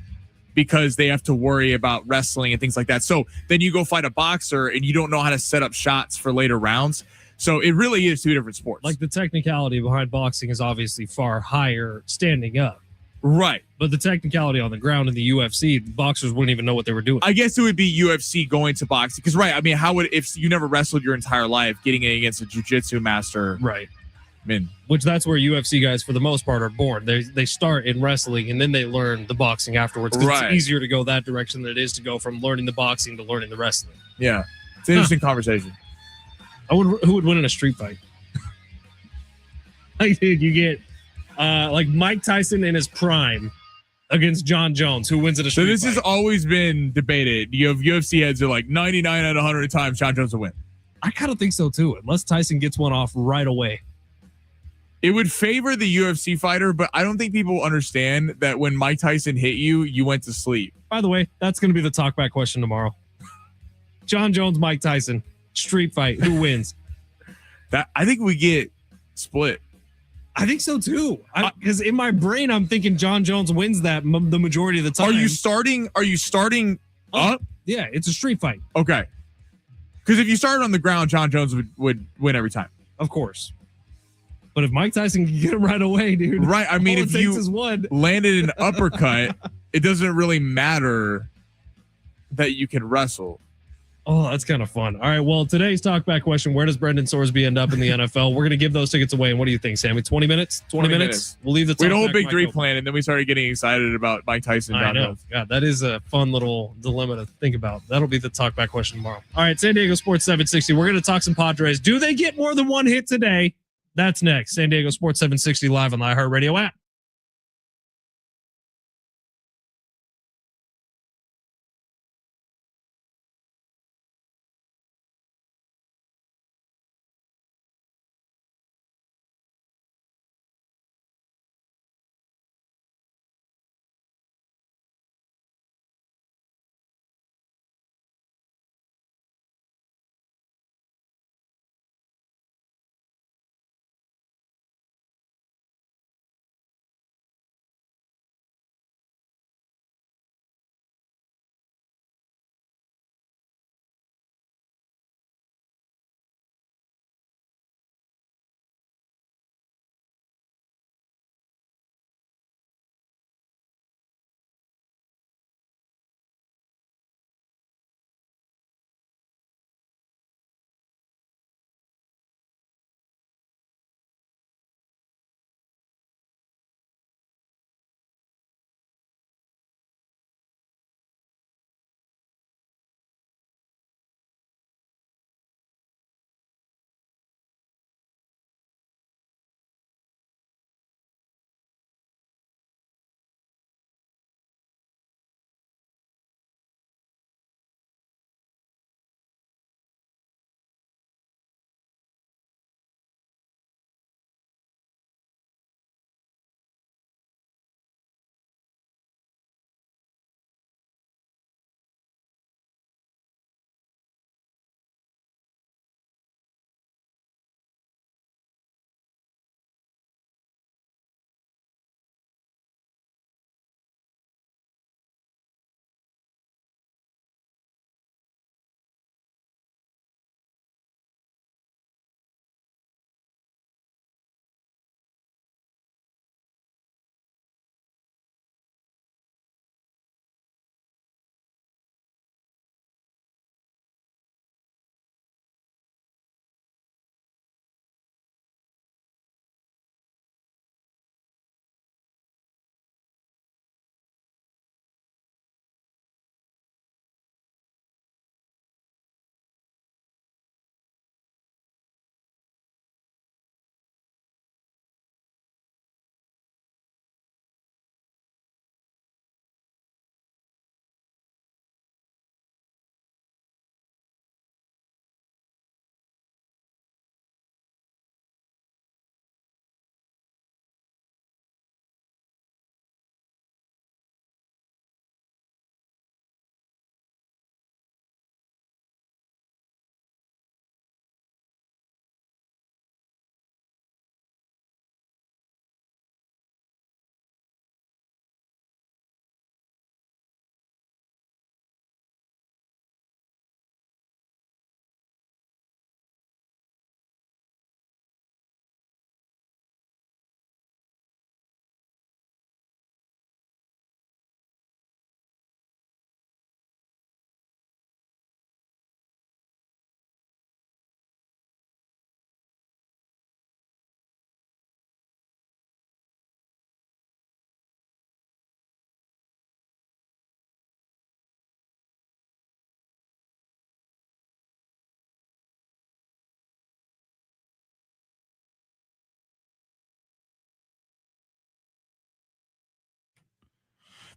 because they have to worry about wrestling and things like that. So then you go fight a boxer and you don't know how to set up shots for later rounds. So it really is two different sports. Like the technicality behind boxing is obviously far higher standing up. Right. But the technicality on the ground in the UFC, boxers wouldn't even know what they were doing. I guess it would be UFC going to boxing. Because, right, I mean, how would, if you never wrestled your entire life, getting against a jiu-jitsu master. Right. I mean, which that's where UFC guys, for the most part, are born. They start in wrestling and then they learn the boxing afterwards. Right. It's easier to go that direction than it is to go from learning the boxing to learning the wrestling. Yeah. It's an interesting conversation. Who would win in a street fight? Like, dude, you get like Mike Tyson in his prime against John Jones. Who wins in a street fight? So this has always been debated. You have UFC heads are like 99 out of 100 times John Jones will win. I kind of think so too, unless Tyson gets one off right away. It would favor the UFC fighter, but I don't think people understand that when Mike Tyson hit you, you went to sleep. By the way, that's going to be the talkback question tomorrow. John Jones, Mike Tyson, street fight. Who wins? That I think we get split. I think so too. Because in my brain, I'm thinking John Jones wins that the majority of the time. Are you starting up? Yeah, it's a street fight. Okay. Because if you started on the ground, John Jones would win every time. Of course. But if Mike Tyson can get him right away, dude. Right. I mean, all if it takes you is one. landed an uppercut, it doesn't really matter that you can wrestle. Oh, that's kind of fun. All right. Well, today's talkback question: where does Brendan Sorsby end up in the NFL? We're going to give those tickets away. And what do you think, Sammy? 20 minutes? 20 minutes? We'll leave the. We had a whole talkback big mic three open. plan, and then we started getting excited about Mike Tyson. I know. God, that is a fun little dilemma to think about. That'll be the talkback question tomorrow. All right, San Diego Sports 760. We're going to talk some Padres. Do they get more than one hit today? That's next. San Diego Sports 760 live on the iHeartRadio app.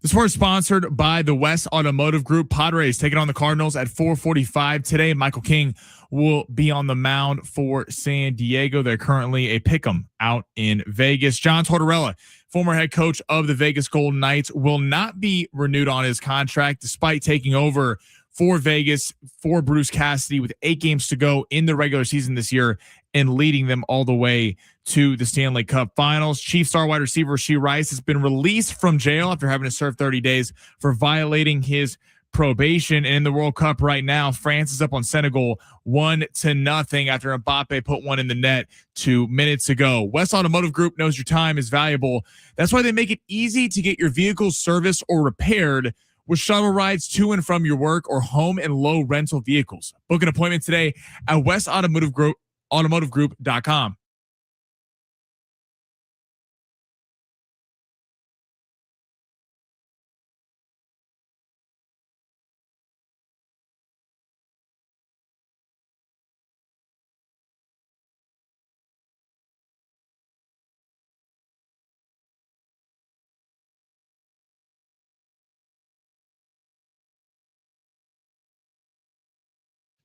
This was sponsored by the West Automotive Group. Padres taking on the Cardinals at 4:45 today. Michael King will be on the mound for San Diego. They're currently a pick'em out in Vegas. John Tortorella, former head coach of the Vegas Golden Knights, will not be renewed on his contract despite taking over for Vegas for Bruce Cassidy with 8 games to go in the regular season this year and leading them all the way to the Stanley Cup Finals. Chief star wide receiver Rashee Rice has been released from jail after having to serve 30 days for violating his probation. And in the World Cup right now, France is up on Senegal 1-0 after Mbappe put one in the net 2 minutes ago. West Automotive Group knows your time is valuable. That's why they make it easy to get your vehicle serviced or repaired with shuttle rides to and from your work or home and low rental vehicles. Book an appointment today at West Automotive Group, automotivegroup.com.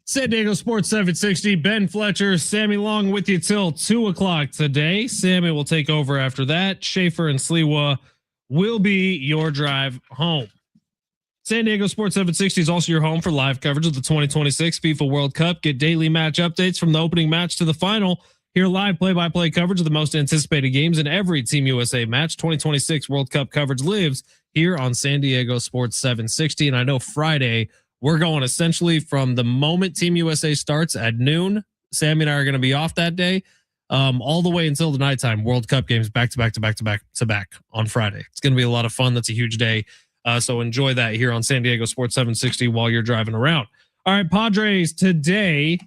San Diego Sports 760, Ben Fletcher, Sammy Long with you till 2 o'clock today. Sammy will take over after that. Schaefer and Sliwa will be your drive home. San Diego Sports 760 is also your home for live coverage of the 2026 FIFA World Cup. Get daily match updates from the opening match to the final. Hear live play-by-play coverage of the most anticipated games in every Team USA match. 2026 World Cup coverage lives here on San Diego Sports 760. And I know Friday, we're going essentially from the moment Team USA starts at noon. Sammy and I are going to be off that day, all the way until the nighttime. World Cup games back to back on Friday. It's going to be a lot of fun. That's a huge day. So enjoy that here on San Diego Sports 760 while you're driving around. All right, Padres today.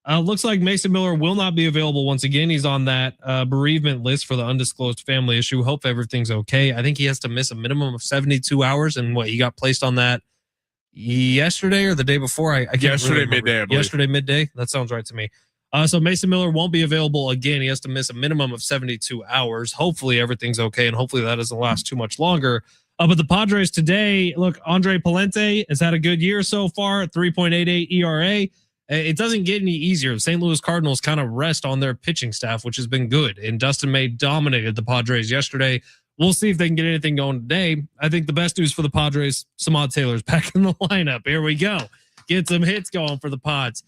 Looks like Mason Miller will not be available once again. He's on that bereavement list for the undisclosed family issue. Hope everything's okay. I think he has to miss a minimum of 72 hours. And he got placed on that yesterday or the day before. I can't yesterday really midday. Yesterday midday. That sounds right to me. So Mason Miller won't be available again. He has to miss a minimum of 72 hours. Hopefully everything's okay, and hopefully that doesn't last too much longer. But the Padres today, look, Andre Palente has had a good year so far, 3.88 ERA. It doesn't get any easier. The St. Louis Cardinals kind of rest on their pitching staff, which has been good. And Dustin May dominated the Padres yesterday. We'll see if they can get anything going today. I think the best news for the Padres, Samad Taylor's back in the lineup. Here we go. Get some hits going for the Pods.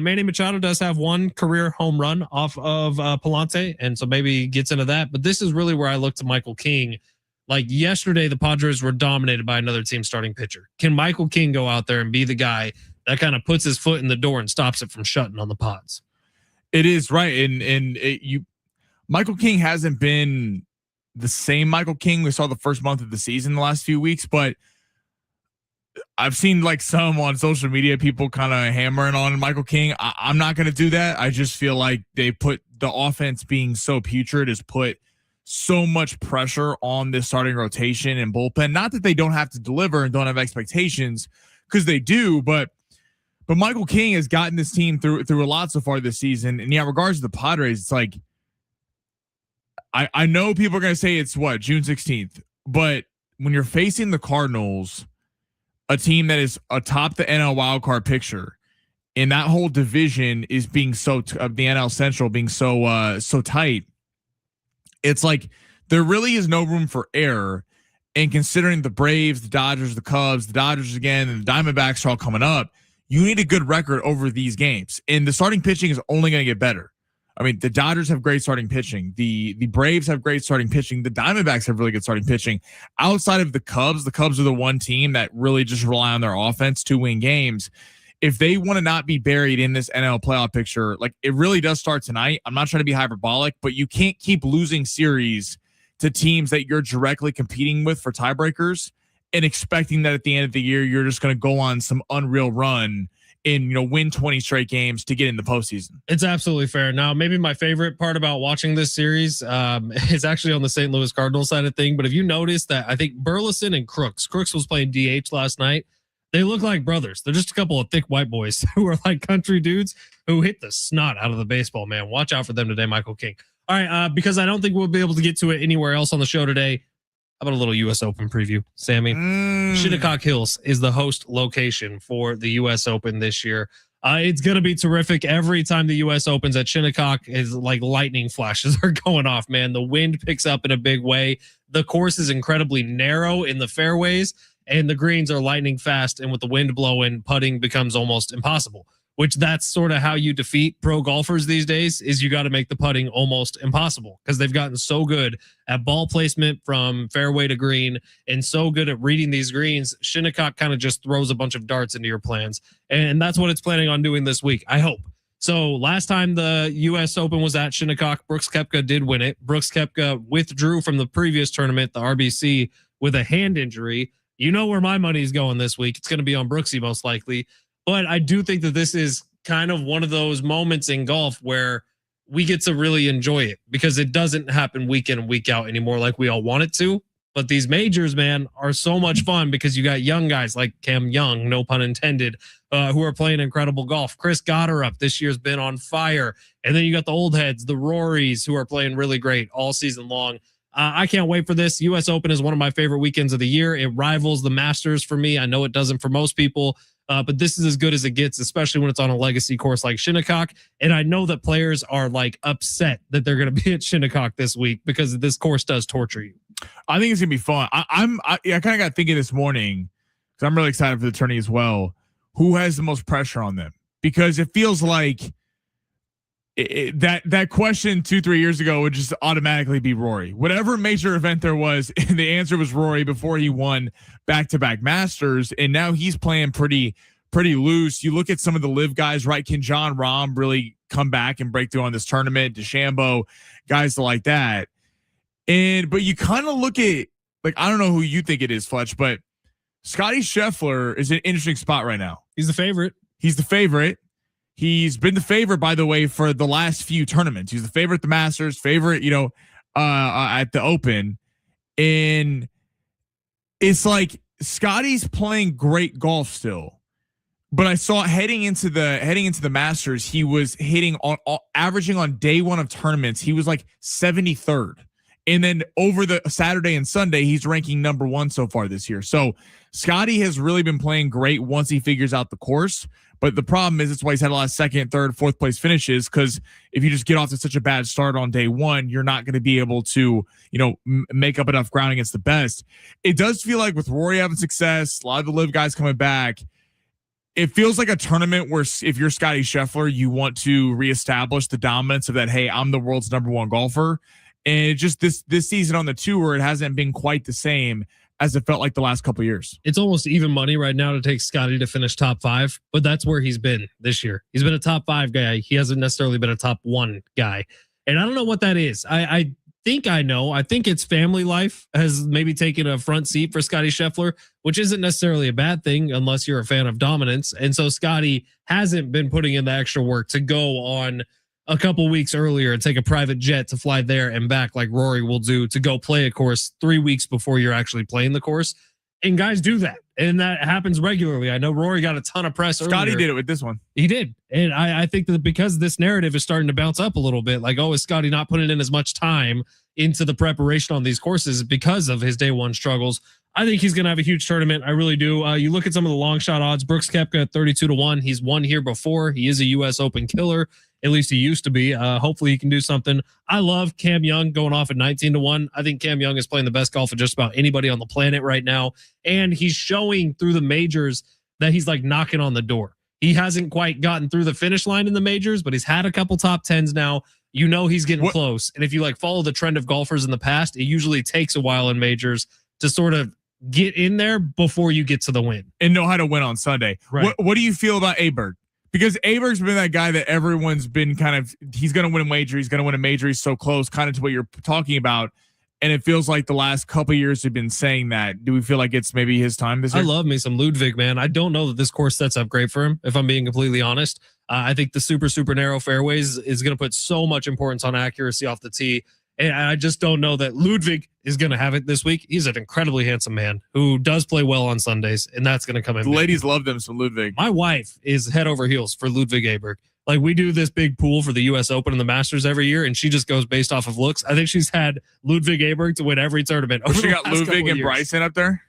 Manny Machado does have one career home run off of Palante, and so maybe he gets into that. But this is really where I look to Michael King. Like yesterday, the Padres were dominated by another team starting pitcher. Can Michael King go out there and be the guy that kind of puts his foot in the door and stops it from shutting on the Pods? It is right. Michael King hasn't been the same Michael King we saw the first month of the season the last few weeks, but I've seen like some on social media, people kind of hammering on Michael King. I'm not going to do that. I just feel like they put the offense being so putrid has put so much pressure on this starting rotation and bullpen. Not that they don't have to deliver and don't have expectations, because they do, but Michael King has gotten this team through a lot so far this season. And yeah, in regards to the Padres, it's like, I know people are going to say it's June 16th, but when you're facing the Cardinals, a team that is atop the NL wildcard picture, and that whole division is being the NL Central being so tight, it's like there really is no room for error. And considering the Braves, the Dodgers, the Cubs, the Dodgers again, and the Diamondbacks are all coming up, you need a good record over these games. And the starting pitching is only going to get better. I mean, the Dodgers have great starting pitching. The Braves have great starting pitching. The Diamondbacks have really good starting pitching. Outside of the Cubs are the one team that really just rely on their offense to win games. If they want to not be buried in this NL playoff picture, like it really does start tonight. I'm not trying to be hyperbolic, but you can't keep losing series to teams that you're directly competing with for tiebreakers and expecting that at the end of the year, you're just going to go on some unreal run and win 20 straight games to get in the postseason. It's absolutely fair. Now, maybe my favorite part about watching this series is actually on the St. Louis Cardinals side of thing. But if you notice that, I think Burleson and Crooks was playing DH last night. They look like brothers. They're just a couple of thick white boys who are like country dudes who hit the snot out of the baseball, man. Watch out for them today, Michael King. All right, because I don't think we'll be able to get to it anywhere else on the show today. How about a little U.S. Open preview, Sammy? Shinnecock Hills is the host location for the U.S. Open this year. It's going to be terrific. Every time the U.S. Opens at Shinnecock is like lightning flashes are going off, man. The wind picks up in a big way. The course is incredibly narrow in the fairways, and the greens are lightning fast. And with the wind blowing, putting becomes almost impossible. which that's sort of how you defeat pro golfers these days, is you got to make the putting almost impossible because they've gotten so good at ball placement from fairway to green and so good at reading these greens. Shinnecock kind of just throws a bunch of darts into your plans. And that's what it's planning on doing this week, I hope. So last time the U.S. Open was at Shinnecock, Brooks Koepka did win it. Brooks Koepka withdrew from the previous tournament, the RBC, with a hand injury. You know where my money's going this week. It's going to be on Brooksy most likely. But I do think that this is kind of one of those moments in golf where we get to really enjoy it because it doesn't happen week in and week out anymore like we all want it to. But these majors, man, are so much fun because you got young guys like Cam Young, no pun intended, who are playing incredible golf. Chris Gotterup this year's been on fire. And then you got the old heads, the Rorys, who are playing really great all season long. I can't wait for this. U.S. Open is one of my favorite weekends of the year. It rivals the Masters for me. I know it doesn't for most people, but this is as good as it gets, especially when it's on a legacy course like Shinnecock. And I know that players are like upset that they're going to be at Shinnecock this week because this course does torture you. I think it's gonna be fun. I kind of got thinking this morning because I'm really excited for the tourney as well. Who has the most pressure on them? Because it feels like that question 2-3 years ago would just automatically be Rory. Whatever major event there was, the answer was Rory before he won back-to-back Masters, and now he's playing pretty loose. You look at some of the live guys, right? Can John Rahm really come back and break through on this tournament? DeChambeau, guys like that. But you kind of look at, like, I don't know who you think it is, Fletch, but Scotty Scheffler is an interesting spot right now. He's the favorite. He's been the favorite, by the way, for the last few tournaments. He's the favorite at the Masters, favorite, at the Open. And it's like Scotty's playing great golf still. But I saw heading into the Masters, he was hitting averaging on day one of tournaments. He was like 73rd. And then over the Saturday and Sunday, he's ranking number 1 so far this year. So Scotty has really been playing great once he figures out the course. But the problem is, it's why he's had a lot of second, third, fourth place finishes. Because if you just get off to such a bad start on day one, you're not going to be able to, make up enough ground against the best. It does feel like with Rory having success, a lot of the live guys coming back, it feels like a tournament where if you're Scotty Scheffler, you want to reestablish the dominance of that. Hey, I'm the world's number 1 golfer. And it just this season on the tour, it hasn't been quite the same as it felt like the last couple of years. It's almost even money right now to take Scotty to finish top 5, but that's where he's been this year. He's been a top 5 guy. He hasn't necessarily been a top 1 guy. And I don't know what that is. I think I know. I think it's family life has maybe taken a front seat for Scotty Scheffler, which isn't necessarily a bad thing unless you're a fan of dominance. And so Scotty hasn't been putting in the extra work to go on a couple weeks earlier and take a private jet to fly there and back like Rory will do to go play a course 3 weeks before you're actually playing the course. And guys do that. And that happens regularly. I know Rory got a ton of press. Scotty did it with this one. He did. And I think that because this narrative is starting to bounce up a little bit, like, oh, is Scotty not putting in as much time into the preparation on these courses because of his day one struggles? I think he's going to have a huge tournament. I really do. You look at some of the long shot odds. Brooks Koepka at 32-1. He's won here before. He is a U.S. Open killer. At least he used to be. Hopefully he can do something. I love Cam Young going off at 19-1. I think Cam Young is playing the best golf of just about anybody on the planet right now. And he's showing through the majors that he's like knocking on the door. He hasn't quite gotten through the finish line in the majors, but he's had a couple top 10s now. You know he's getting close. And if you like follow the trend of golfers in the past, it usually takes a while in majors to sort of get in there before you get to the win. And know how to win on Sunday. Right. What do you feel about Aberg? Because Aberg's been that guy that everyone's been kind of, he's going to win a major. He's going to win a major. He's so close, kind of to what you're talking about. And it feels like the last couple of years have been saying that. Do we feel like it's maybe his time this year? I love me some Ludwig, man. I don't know that this course sets up great for him, if I'm being completely honest. I think the super narrow fairways is going to put so much importance on accuracy off the tee. And I just don't know that Ludwig is going to have it this week. He's an incredibly handsome man who does play well on Sundays, and that's going to come in. The ladies love them some Ludwig. My wife is head over heels for Ludwig Aberg. Like, we do this big pool for the U.S. Open and the Masters every year, and she just goes based off of looks. I think she's had Ludwig Aberg to win every tournament. She got Ludwig and Bryson up there?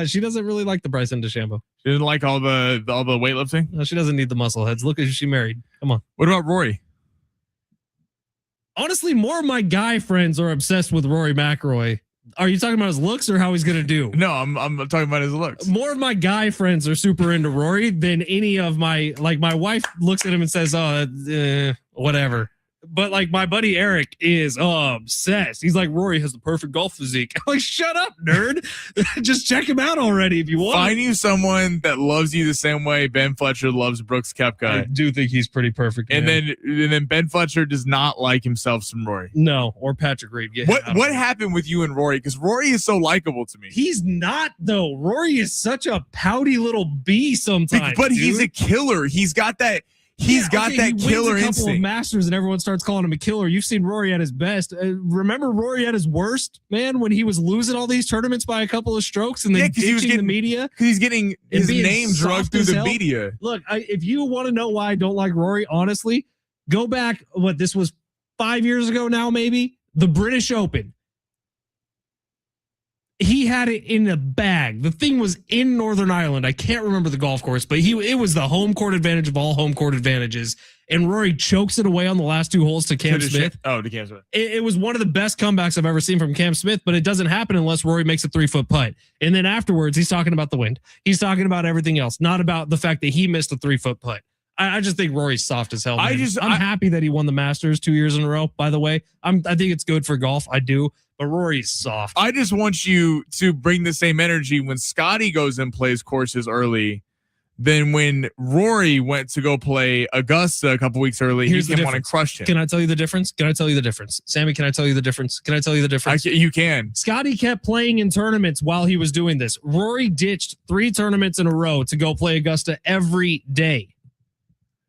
She doesn't really like the Bryson DeChambeau. She doesn't like all the weightlifting? No, she doesn't need the muscle heads. Look at who she married. Come on. What about Rory? Honestly, more of my guy friends are obsessed with Rory McIlroy Are you talking about his looks or how he's going to do? No, I'm talking about his looks. More of my guy friends are super into Rory than any of my wife looks at him and says, whatever. But like my buddy Eric is obsessed. He's like, Rory has the perfect golf physique. I'm like, shut up, nerd. Just check him out already if you want. Find you someone that loves you the same way Ben Fletcher loves Brooks Koepka. I do think he's pretty perfect. And then Ben Fletcher does not like himself some Rory. No, or Patrick Reed. What happened with you and Rory? Because Rory is so likable to me. He's not though. Rory is such a pouty little bee sometimes. But he's a killer. He's got that. He's got that killer instinct. A couple instinct. of Masters and everyone starts calling him a killer. You've seen Rory at his best. Remember Rory at his worst, man, when he was losing all these tournaments by a couple of strokes and then he was getting the media. Because he's getting his name drugged through the media. Look, if you want to know why I don't like Rory, honestly, go back. This was 5 years ago now, maybe the British Open. He had it in a bag. The thing was in Northern Ireland. I can't remember the golf course, but it was the home court advantage of all home court advantages. And Rory chokes it away on the last 2 holes to Cam Smith. To Cam Smith. It was one of the best comebacks I've ever seen from Cam Smith, but it doesn't happen unless Rory makes a 3-foot putt. And then afterwards, he's talking about the wind. He's talking about everything else, not about the fact that he missed a 3-foot putt. I just think Rory's soft as hell. Man. I'm happy that he won the Masters 2 years in a row, by the way. I think it's good for golf. I do. But Rory's soft. I just want you to bring the same energy when Scotty goes and plays courses early than when Rory went to go play Augusta a couple weeks early. Here's he came on and crushed him. Can I tell you the difference? Sammy, can I tell you the difference? You can. Scotty kept playing in tournaments while he was doing this. Rory ditched 3 tournaments in a row to go play Augusta every day.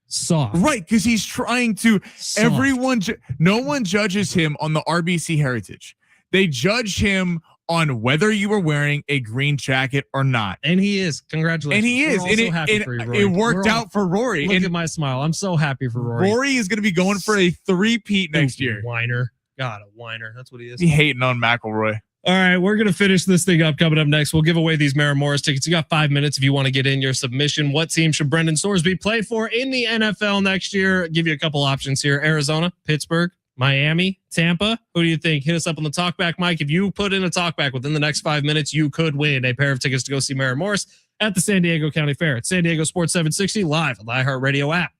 Soft. Right, because he's trying to. Soft. No one judges him on the RBC heritage. They judge him on whether you were wearing a green jacket or not. And he is. Congratulations. And he is. It worked out for Rory. Look at my smile. I'm so happy for Rory. Rory is going to be going for a 3-peat next year. Whiner. God, a whiner. That's what he is. He hating on McIlroy. All right, we're going to finish this thing up. Coming up next, we'll give away these Mara Morris tickets. You got 5 minutes if you want to get in your submission. What team should Brendan Sorsby play for in the NFL next year? Give you a couple options here. Arizona, Pittsburgh, Miami, Tampa. Who do you think? Hit us up on the talkback mic. If you put in a talkback within the next 5 minutes, you could win a pair of tickets to go see Mara Morris at the San Diego County Fair. It's San Diego Sports 760 live on the iHeartRadio app.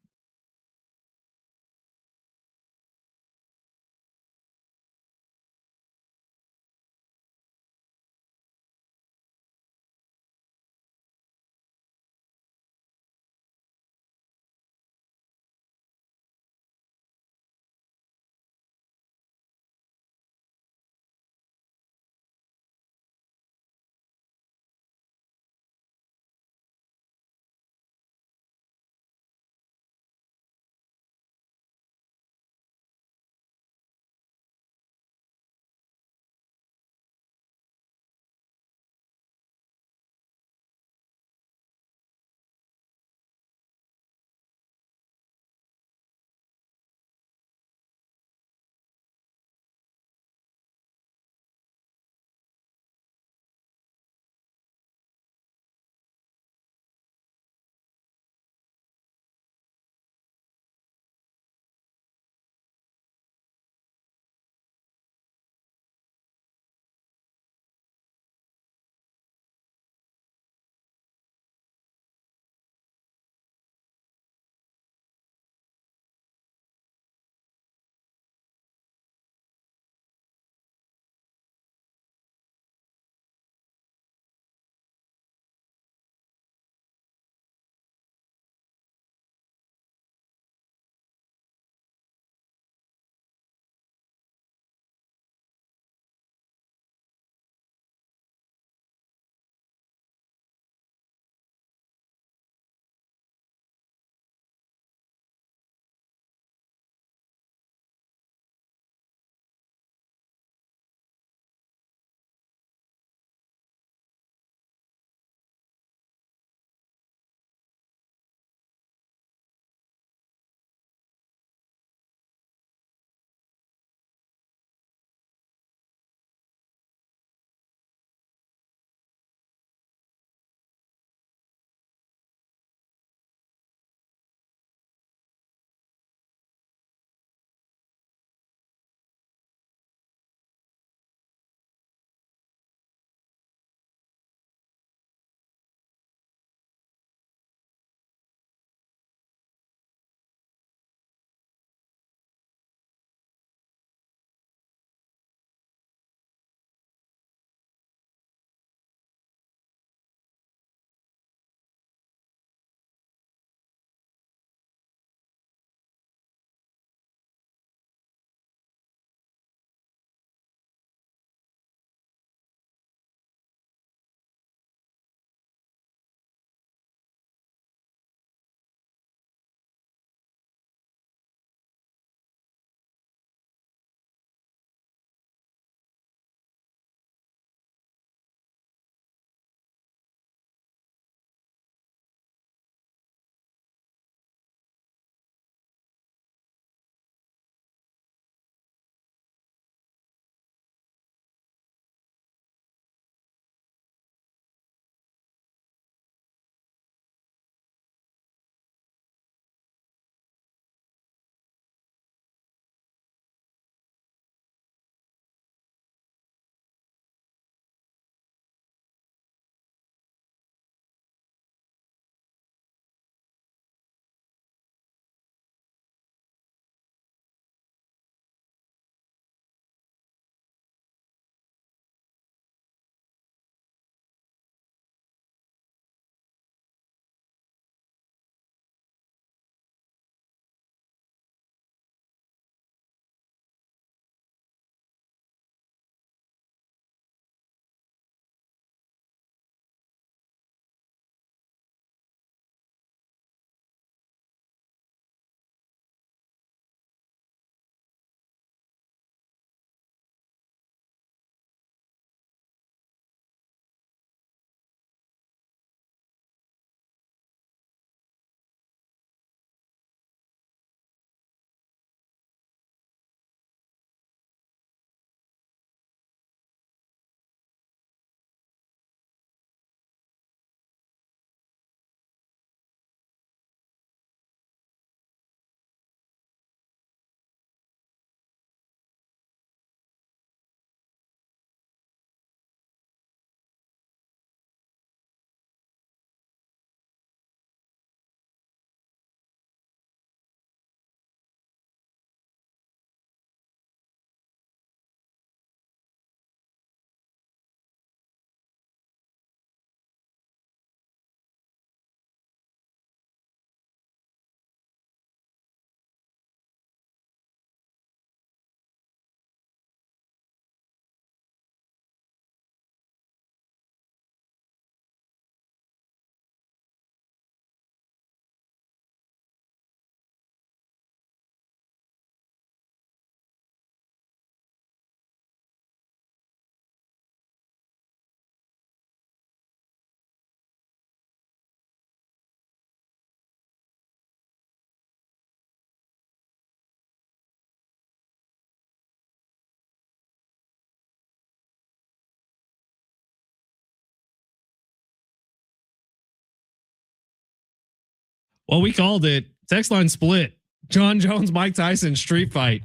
Well, we called it. Text line split. John Jones, Mike Tyson street fight.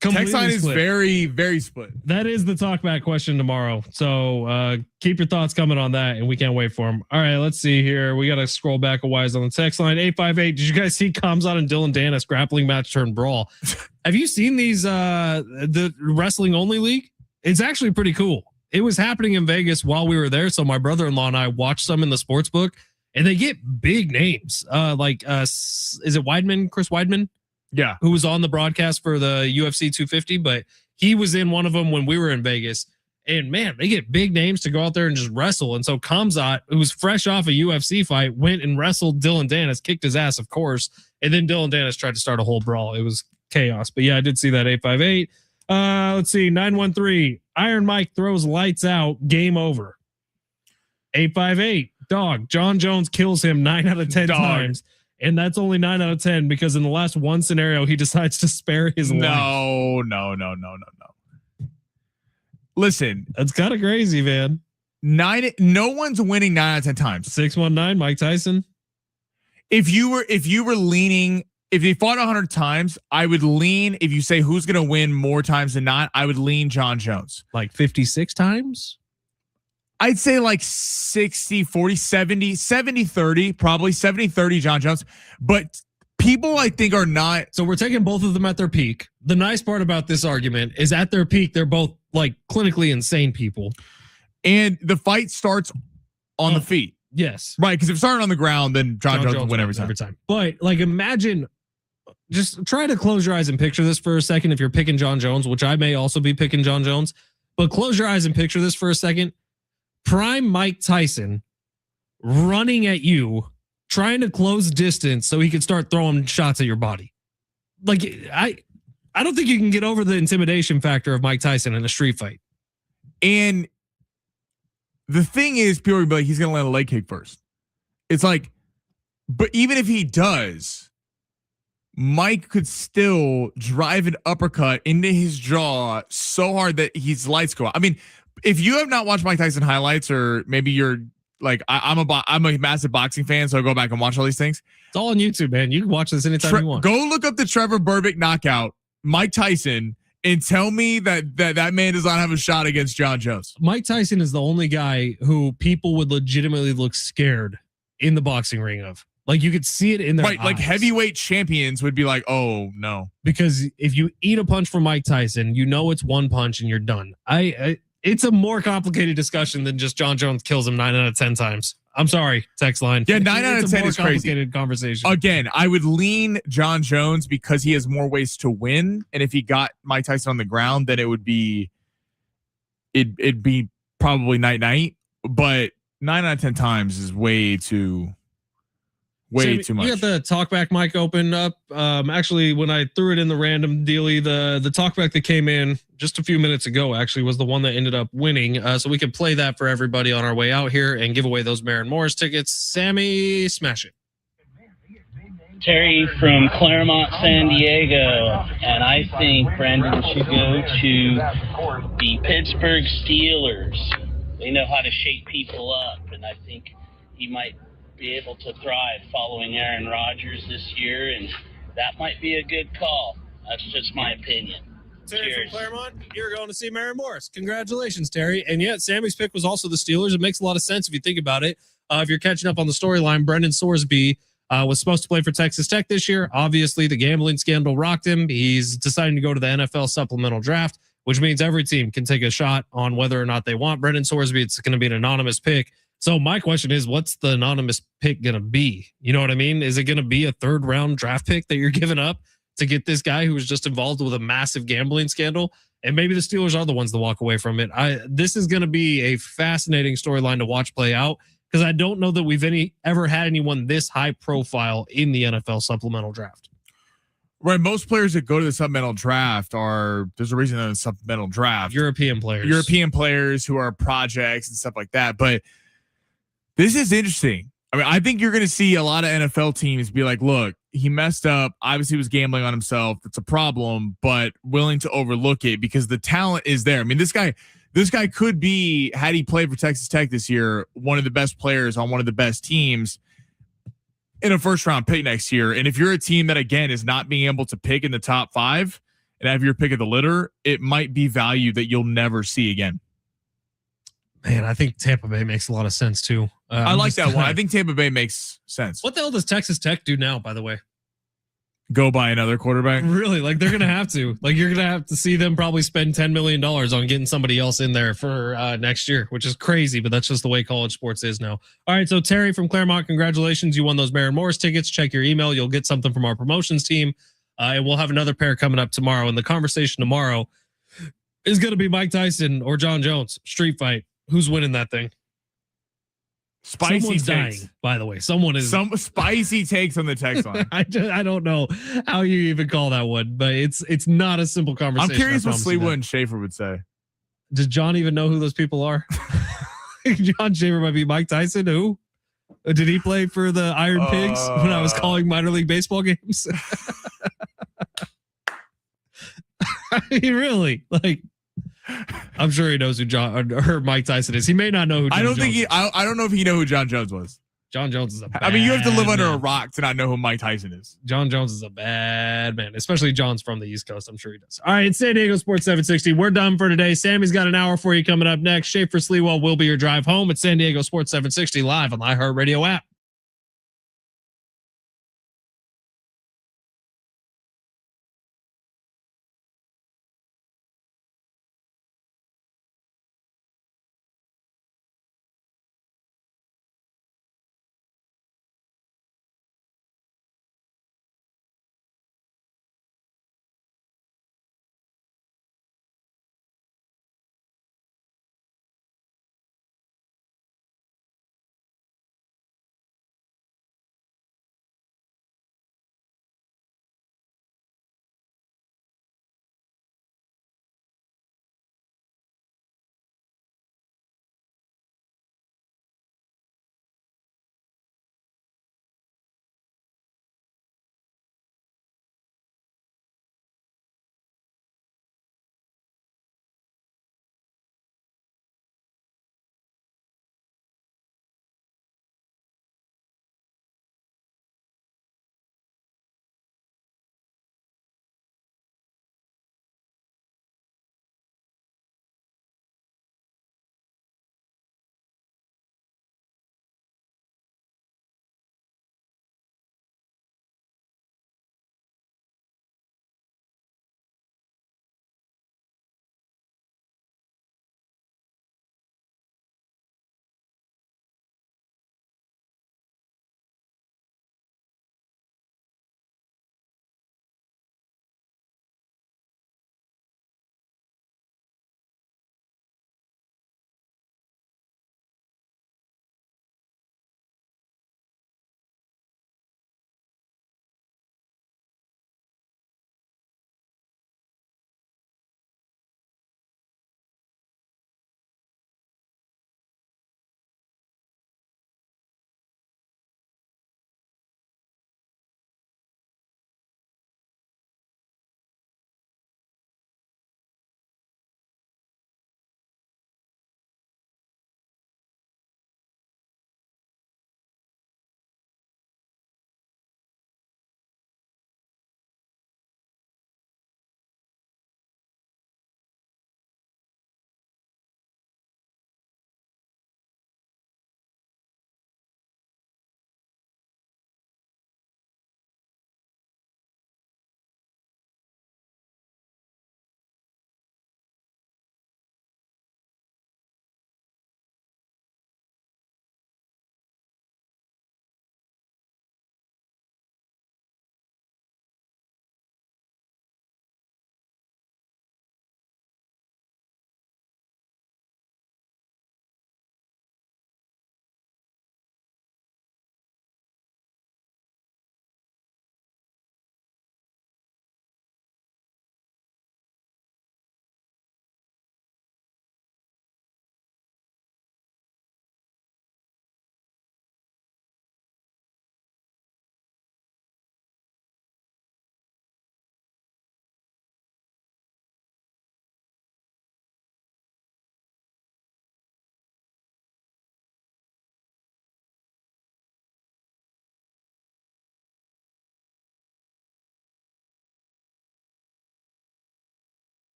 Text line is split. very, very split. That is the talkback question tomorrow. So keep your thoughts coming on that, and we can't wait for them. All right, let's see here. We got to scroll back a wise on the text line. 858. Did you guys see Kamzat and Dylan Dennis grappling match turn brawl? Have you seen these the wrestling only league? It's actually pretty cool. It was happening in Vegas while we were there. So my brother-in-law and I watched some in the sports book, and they get big names. Is it Weidman, Chris Weidman? Yeah. Who was on the broadcast for the UFC 250, but he was in one of them when we were in Vegas. And man, they get big names to go out there and just wrestle. And so Kamzat, who was fresh off a UFC fight, went and wrestled Dylan Dennis, kicked his ass, of course. And then Dylan Dennis tried to start a whole brawl. It was chaos. But yeah, I did see that. 858. Let's see. 913. Iron Mike throws lights out. Game over. 858. Dog. John Jones kills him 9 out of 10 times. And that's only 9 out of 10 because in the last one scenario, he decides to spare his life. No. Listen, that's kind of crazy, man. No one's winning 9 out of 10 times. 619, Mike Tyson. If you were leaning, if they fought 100 times, I would lean. If you say who's going to win more times than not, I would lean John Jones. Like 56 times. I'd say like 60, 40, 70, 70, 30, probably 70, 30 John Jones. But people I think are not. So we're taking both of them at their peak. The nice part about this argument is at their peak, they're both like clinically insane people. And the fight starts on the feet. Yes. Right. Because if it started on the ground, then John Jones will win every time. But like imagine, just try to close your eyes and picture this for a second. If you're picking John Jones, which I may also be picking John Jones, but close your eyes and picture this for a second. Prime Mike Tyson running at you, trying to close distance so he could start throwing shots at your body. Like I don't think you can get over the intimidation factor of Mike Tyson in a street fight. And the thing is, people will be like, he's going to land a leg kick first. It's like, but even if he does, Mike could still drive an uppercut into his jaw so hard that his lights go out. I mean, if you have not watched Mike Tyson highlights, or maybe you're like, I'm a massive boxing fan, so I go back and watch all these things. It's all on YouTube, man. You can watch this anytime you want. Go look up the Trevor Berbick knockout, Mike Tyson, and tell me that man does not have a shot against John Jones. Mike Tyson is the only guy who people would legitimately look scared in the boxing ring of. Like you could see it in their eyes. Like heavyweight champions would be like, oh no. Because if you eat a punch from Mike Tyson, you know it's one punch and you're done. It's a more complicated discussion than just John Jones kills him 9 out of 10 times. I'm sorry, text line. Yeah, 9 out of 10 is crazy. Conversation. Again, I would lean John Jones because he has more ways to win, and if he got Mike Tyson on the ground, then it'd be probably night. But 9 out of 10 times is way too much. You got the talkback mic open up. Actually, when I threw it in the random dealie, the talkback that came in just a few minutes ago actually was the one that ended up winning. So we can play that for everybody on our way out here and give away those Marin Morris tickets. Sammy, smash it. Terry from Claremont, San Diego, and I think Brendan should go to the Pittsburgh Steelers. They know how to shake people up, and I think he might be able to thrive following Aaron Rodgers this year, and that might be a good call. That's just my opinion. Terry Cheers. from Claremont, you're going to see Marin Morris. Congratulations, Terry. And yet, Sammy's pick was also the Steelers. It makes a lot of sense if you think about it. If you're catching up on the storyline, Brendan Sorsby was supposed to play for Texas Tech this year. Obviously, the gambling scandal rocked him. He's deciding to go to the NFL supplemental draft, which means every team can take a shot on whether or not they want Brendan Sorsby. It's going to be an anonymous pick. So my question is, what's the anonymous pick going to be? You know what I mean? Is it going to be a 3rd round draft pick that you're giving up to get this guy who was just involved with a massive gambling scandal? And maybe the Steelers are the ones to walk away from it. This is going to be a fascinating storyline to watch play out, because I don't know that we've ever had anyone this high profile in the NFL supplemental draft. Right. Most players that go to the supplemental draft there's a reason they're in the supplemental draft. European players who are projects and stuff like that. But this is interesting. I mean, I think you're going to see a lot of NFL teams be like, look, he messed up. Obviously, he was gambling on himself. It's a problem, but willing to overlook it because the talent is there. I mean, this guy could be, had he played for Texas Tech this year, one of the best players on one of the best teams. in a first round pick next year. And if you're a team that, again, is not being able to pick in the top 5 and have your pick of the litter, it might be value that you'll never see again. Man, I think Tampa Bay makes a lot of sense too. I like that one. I think Tampa Bay makes sense. What the hell does Texas Tech do now, by the way? Go buy another quarterback? Really? Like they're going to have to. Like you're going to have to see them probably spend $10 million on getting somebody else in there for next year, which is crazy, but that's just the way college sports is now. All right, so Terry from Claremont, congratulations. You won those Maren Morris tickets. Check your email. You'll get something from our promotions team. And we'll have another pair coming up tomorrow. And the conversation tomorrow is going to be Mike Tyson or John Jones. Street fight. Who's winning that thing? Spicy Someone's takes. dying, by the way. Someone is some spicy takes on the text line. I don't know how you even call that one, but it's not a simple conversation. I'm curious what Sleewood and Schaefer would say. Does John even know who those people are? John Schaefer might be Mike Tyson. Who? Did he play for the Iron Pigs when I was calling minor league baseball games? I mean, really? Like, I'm sure he knows who John or Mike Tyson is. He may not know who. I don't know if he know who John Jones was. John Jones is a bad I mean, you have to live under man. a rock to not know who Mike Tyson is. John Jones is a bad man, especially John's from the East Coast. I'm sure he does. All right, it's San Diego Sports 760. We're done for today. Sammy's got an hour for you coming up next. Schaefer Sleewell will be your drive home. It's San Diego Sports 760 live on the iHeartRadio app.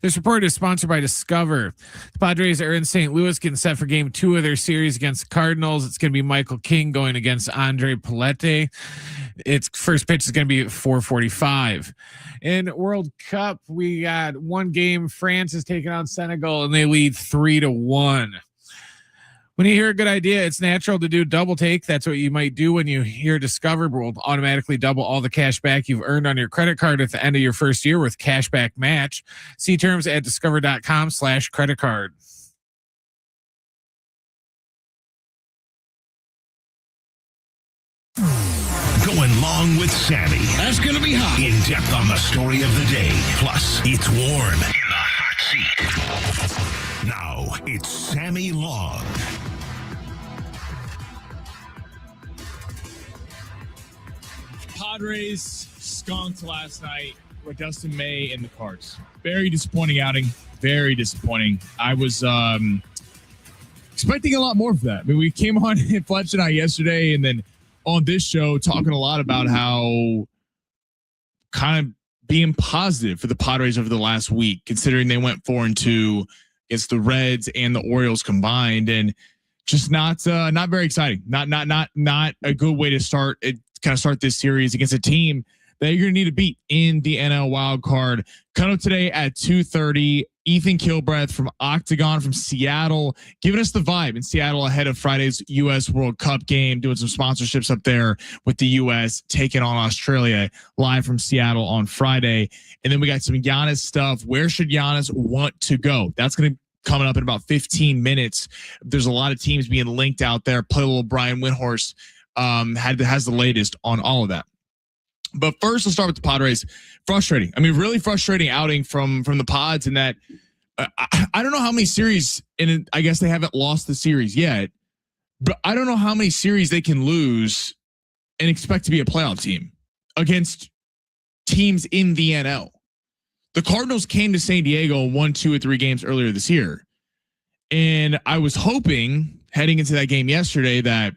This report is sponsored by Discover. The Padres are in St. Louis, getting set for game 2 of their series against the Cardinals. It's going to be Michael King going against Andre Palette. Its first pitch is going to be at 4:45. In World Cup, we got one game. France is taking on Senegal, and they lead 3-1. When you hear a good idea, it's natural to do double take. That's what you might do when you hear Discover will automatically double all the cash back you've earned on your credit card at the end of your first year with cashback match. See terms at discover.com/credit card. Going long with Sammy. That's going to be hot. In depth on the story of the day. Plus, it's warm in the hot seat. Now, it's Sammy Long. Padres skunked last night with Dustin May and the Cards. Very disappointing outing. Very disappointing. I was expecting a lot more for that. I mean, we came on Fletch and I yesterday, and then on this show talking a lot about how kind of being positive for the Padres over the last week, considering they went 4-2 against the Reds and the Orioles combined, and just not very exciting. Not a good way to start it. Kind of start this series against a team that you're going to need to beat in the NL wild card. Coming up today at 2:30, Ethan Kilbreth from Octagon from Seattle, giving us the vibe in Seattle ahead of Friday's U.S. World Cup game, doing some sponsorships up there with the U.S. taking on Australia live from Seattle on Friday. And then we got some Giannis stuff. Where should Giannis want to go? That's going to coming up in about 15 minutes. There's a lot of teams being linked out there. Play a little Brian Windhorst has the latest on all of that. But first, let's start with the Padres. Frustrating. I mean, really frustrating outing from the Pods in that I don't know how many series, and I guess they haven't lost the series yet, but I don't know how many series they can lose and expect to be a playoff team against teams in the NL. The Cardinals came to San Diego and won 2 or 3 games earlier this year. And I was hoping heading into that game yesterday that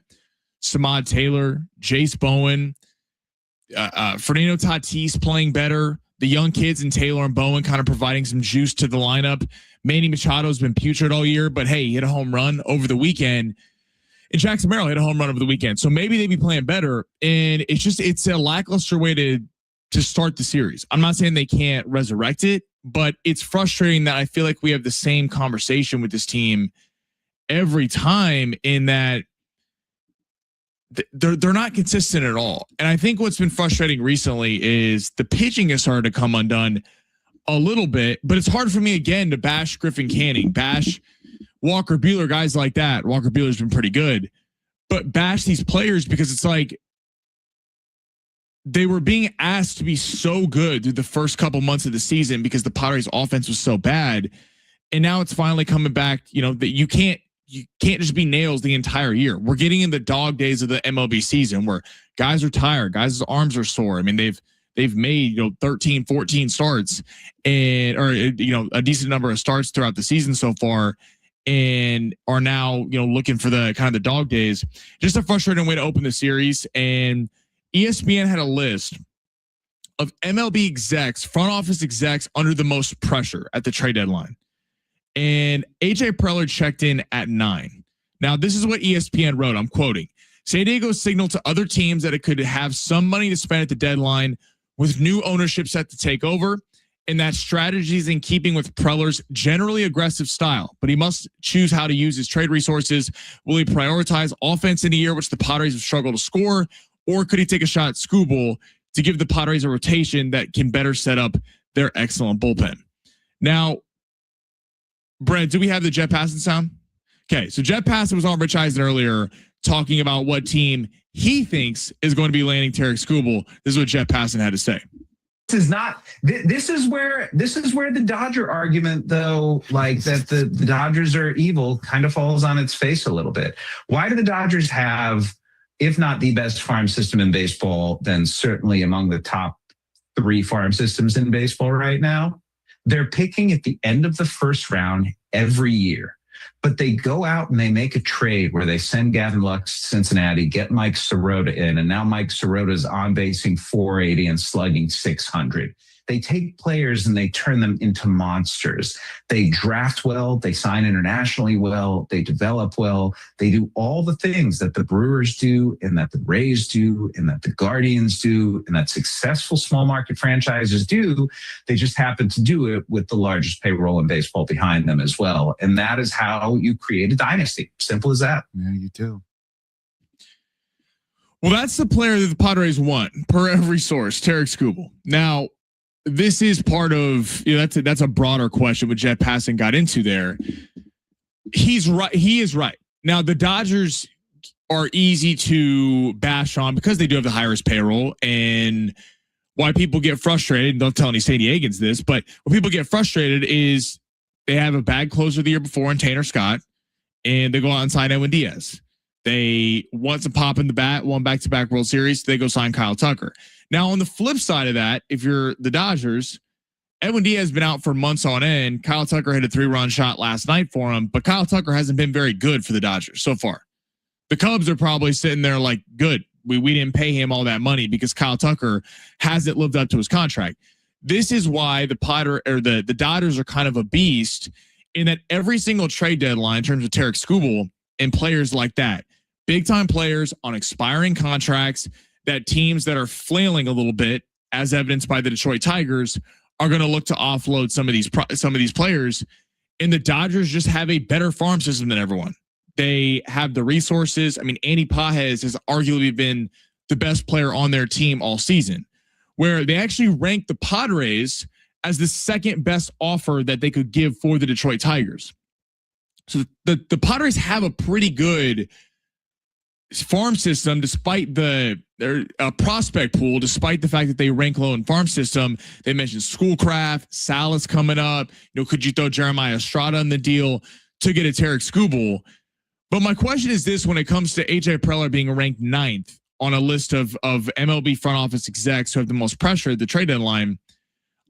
Samad Taylor, Jace Bowen, Fernando Tatis playing better, the young kids and Taylor and Bowen kind of providing some juice to the lineup. Manny Machado's been putrid all year, but hey, he hit a home run over the weekend. And Jackson Merrill hit a home run over the weekend. So maybe they'd be playing better. And it's a lackluster way to start the series. I'm not saying they can't resurrect it, but it's frustrating that I feel like we have the same conversation with this team every time, in that they're not consistent at all. And I think what's been frustrating recently is the pitching has started to come undone a little bit, but it's hard for me again to bash Griffin Canning, bash Walker Buehler, guys like that. Walker Buehler's been pretty good, but bash these players because it's like they were being asked to be so good through the first couple months of the season because the Padres offense was so bad. And now it's finally coming back, that you can't just be nails the entire year. We're getting in the dog days of the MLB season where guys are tired, guys' arms are sore. I mean, they've made 13, 14 starts and a decent number of starts throughout the season so far, and are now looking for the kind of the dog days. Just a frustrating way to open the series. And ESPN had a list of MLB execs, front office execs under the most pressure at the trade deadline. And AJ Preller checked in at 9. Now, this is what ESPN wrote. I'm quoting. San Diego signaled to other teams that it could have some money to spend at the deadline with new ownership set to take over, and that strategies in keeping with Preller's generally aggressive style. But he must choose how to use his trade resources. Will he prioritize offense in a year which the Padres have struggled to score, or could he take a shot at Skubal to give the Padres a rotation that can better set up their excellent bullpen? Now, Brent, do we have the Jet Passan sound? Okay, so Jet Passan was on Rich Eisen earlier talking about what team he thinks is going to be landing Tarek Skubal. This is what Jet Passan had to say. This is where the Dodger argument, though, like that the Dodgers are evil, kind of falls on its face a little bit. Why do the Dodgers have, if not the best farm system in baseball, then certainly among the top 3 farm systems in baseball right now? They're picking at the end of the first round every year, but they go out and they make a trade where they send Gavin Lux to Cincinnati, get Mike Sirota in, and now Mike Sirota's on basing 480 and slugging 600. They take players and they turn them into monsters. They draft well, they sign internationally well, they develop well, they do all the things that the Brewers do and that the Rays do and that the Guardians do and that successful small market franchises do. They just happen to do it with the largest payroll in baseball behind them as well. And that is how you create a dynasty. Simple as that. Yeah, you do. Well, that's the player that the Padres want per every source, Tarek Skubal. Now, this is part of, that's a broader question what Jeff Passan got into there. He's right. He is right. Now, the Dodgers are easy to bash on because they do have the highest payroll, and why people get frustrated. Don't tell any San Diegans this, but what people get frustrated is they have a bad closer the year before in Tanner Scott, and they go out and sign Edwin Diaz. They want to pop in the bat, won back-to-back World Series. They go sign Kyle Tucker. Now, on the flip side of that, if you're the Dodgers, Edwin Diaz has been out for months on end. Kyle Tucker hit a 3-run shot last night for him, but Kyle Tucker hasn't been very good for the Dodgers so far. The Cubs are probably sitting there like, good. We didn't pay him all that money because Kyle Tucker hasn't lived up to his contract. This is why the Dodgers are kind of a beast in that every single trade deadline in terms of Tarek Skubal and players like that, big time players on expiring contracts that teams that are flailing a little bit, as evidenced by the Detroit Tigers, are going to look to offload some of these players. And the Dodgers just have a better farm system than everyone. They have the resources. I mean, Andy Pajes has arguably been the best player on their team all season, where they actually ranked the Padres as the second best offer that they could give for the Detroit Tigers. So the Padres have a pretty good farm system, despite their prospect pool, despite the fact that they rank low in farm system. They mentioned Schoolcraft, Salas coming up. Could you throw Jeremiah Estrada in the deal to get a Tarek Skubal? But my question is this: when it comes to AJ Preller being ranked 9th on a list of MLB front office execs who have the most pressure at the trade deadline,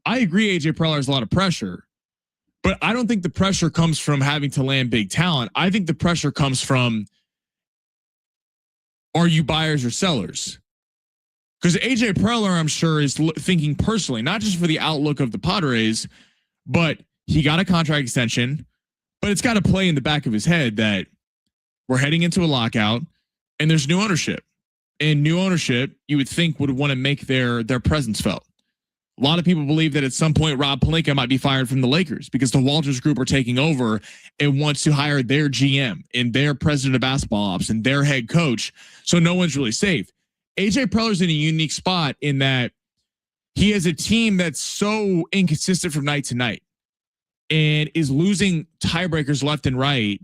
I agree AJ Preller has a lot of pressure, but I don't think the pressure comes from having to land big talent. I think the pressure comes from, are you buyers or sellers? Because AJ Preller, I'm sure, is thinking personally, not just for the outlook of the Padres, but he got a contract extension, but it's got to play in the back of his head that we're heading into a lockout and there's new ownership. And new ownership, you would think, would want to make their presence felt. A lot of people believe that at some point Rob Pelinka might be fired from the Lakers because the Walters Group are taking over and wants to hire their GM and their president of basketball ops and their head coach. So no one's really safe. AJ Preller's in a unique spot in that he has a team that's so inconsistent from night to night and is losing tiebreakers left and right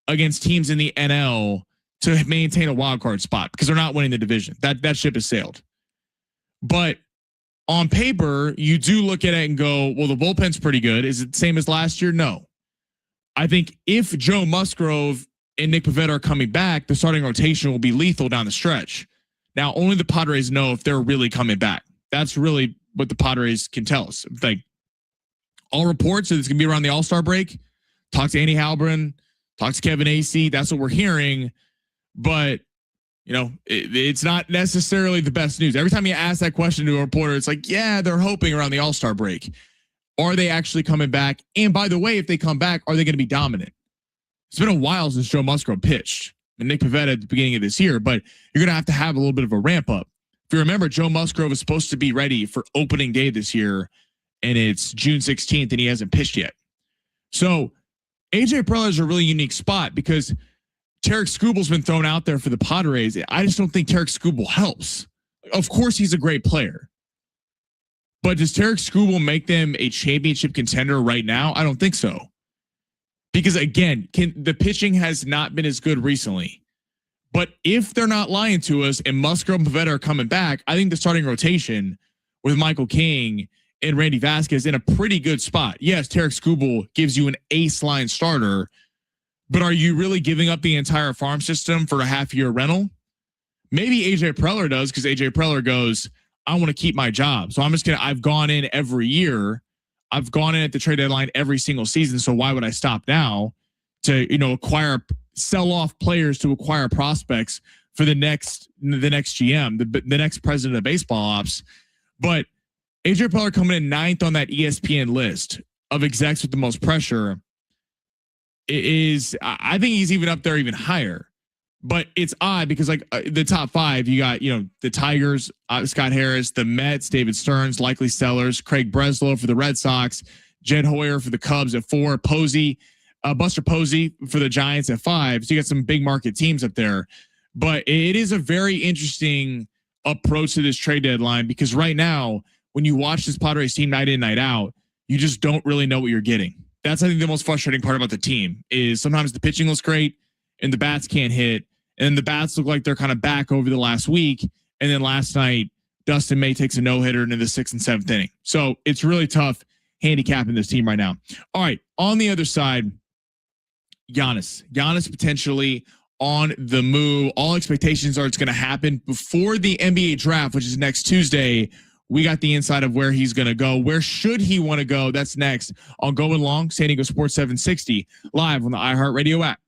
against teams in the NL to maintain a wild card spot because they're not winning the division. That ship has sailed. But on paper, you do look at it and go, well, the bullpen's pretty good. Is it the same as last year? No. I think if Joe Musgrove and Nick Pivetta are coming back, the starting rotation will be lethal down the stretch. Now, only the Padres know if they're really coming back. That's really what the Padres can tell us. Like, all reports that it's going to be around the All-Star break. Talk to Andy Halbrin, talk to Kevin Acee. That's what we're hearing. But it's not necessarily the best news. Every time you ask that question to a reporter, it's like, yeah, they're hoping around the All-Star break. Are they actually coming back? And by the way, if they come back, are they going to be dominant? It's been a while since Joe Musgrove pitched and Nick Pivetta at the beginning of this year, but you're going to have a little bit of a ramp up. If you remember, Joe Musgrove is supposed to be ready for opening day this year, and it's June 16th, and he hasn't pitched yet. So AJ Preller is a really unique spot because Tarek Skubal's been thrown out there for the Padres. I just don't think Tarek Skubal helps. Of course, he's a great player. But does Tarek Skubal make them a championship contender right now? I don't think so. Because again, the pitching has not been as good recently. But if they're not lying to us and Musgrove and Pivetta are coming back, I think the starting rotation with Michael King and Randy Vasquez in a pretty good spot. Yes, Tarek Skubal gives you an ace line starter, but are you really giving up the entire farm system for a half-year rental? Maybe AJ Preller does because AJ Preller goes, I want to keep my job. So I've gone in every year. I've gone in at the trade deadline every single season. So why would I stop now to, sell off players to acquire prospects for the next GM, the next president of baseball ops? But AJ Preller coming in 9th on that ESPN list of execs with the most pressure is, I think he's even up there even higher. But it's odd because like the top 5, you got, the Tigers, Scott Harris, the Mets, David Stearns, likely Sellers, Craig Breslow for the Red Sox, Jed Hoyer for the Cubs at 4, Buster Posey for the Giants at 5. So you got some big market teams up there. But it is a very interesting approach to this trade deadline because right now, when you watch this Padres team night in, night out, you just don't really know what you're getting. That's, I think, the most frustrating part about the team is sometimes the pitching looks great and the bats can't hit. And the bats look like they're kind of back over the last week. And then last night, Dustin May takes a no-hitter into the 6th and 7th inning. So it's really tough handicapping this team right now. All right. On the other side, Giannis potentially on the move. All expectations are it's going to happen before the NBA draft, which is next Tuesday. We got the inside of where he's going to go. Where should he want to go? That's next on Going Long, San Diego Sports 760, live on the iHeartRadio app.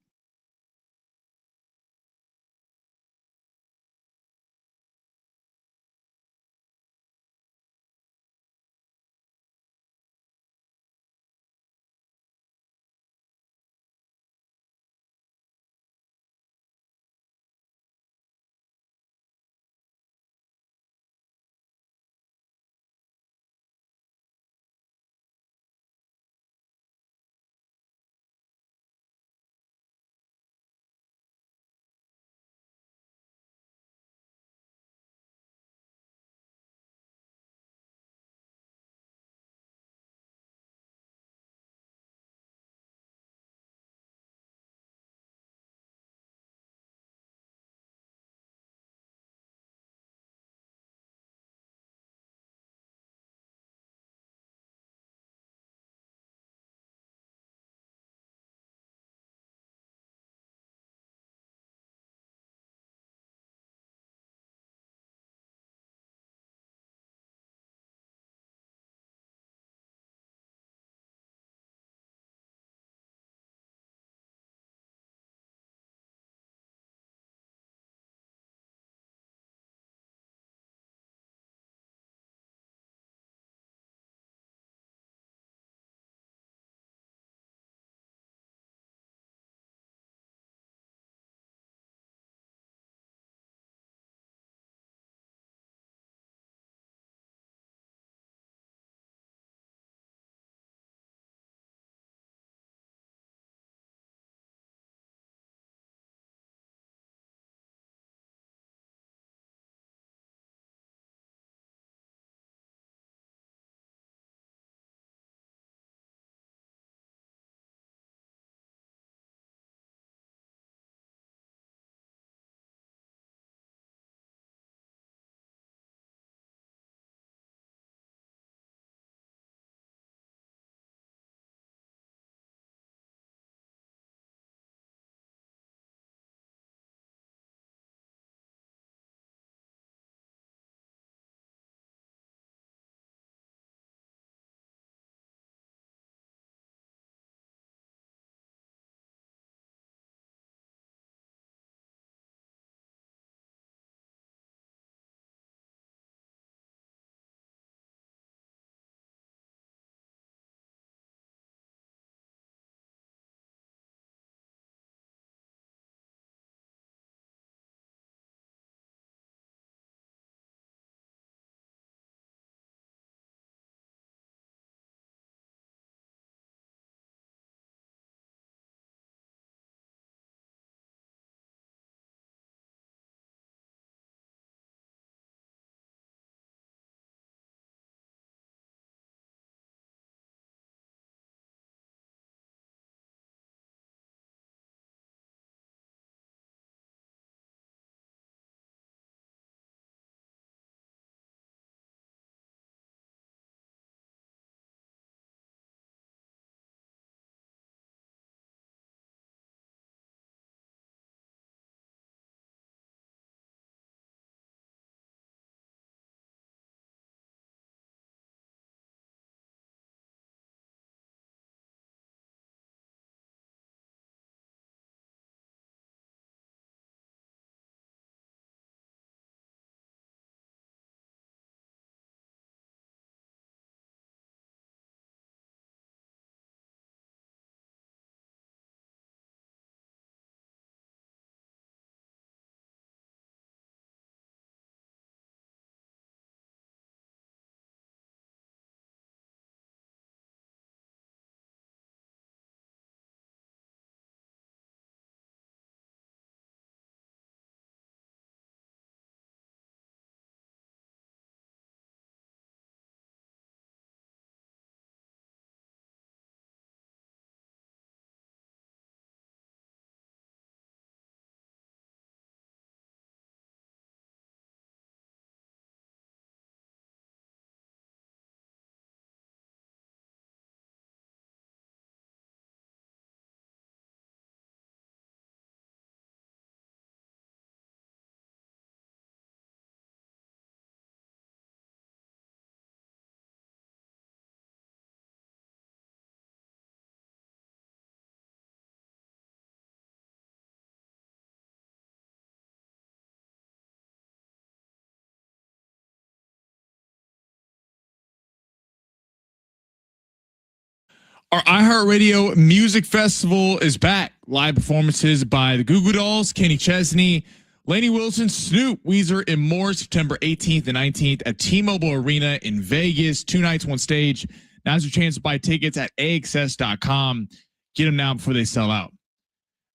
Our iHeartRadio Music Festival is back. Live performances by the Goo Goo Dolls, Kenny Chesney, Lainey Wilson, Snoop, Weezer, and more September 18th and 19th at T-Mobile Arena in Vegas. 2 nights, 1 stage. Now's your chance to buy tickets at AXS.com. Get them now before they sell out.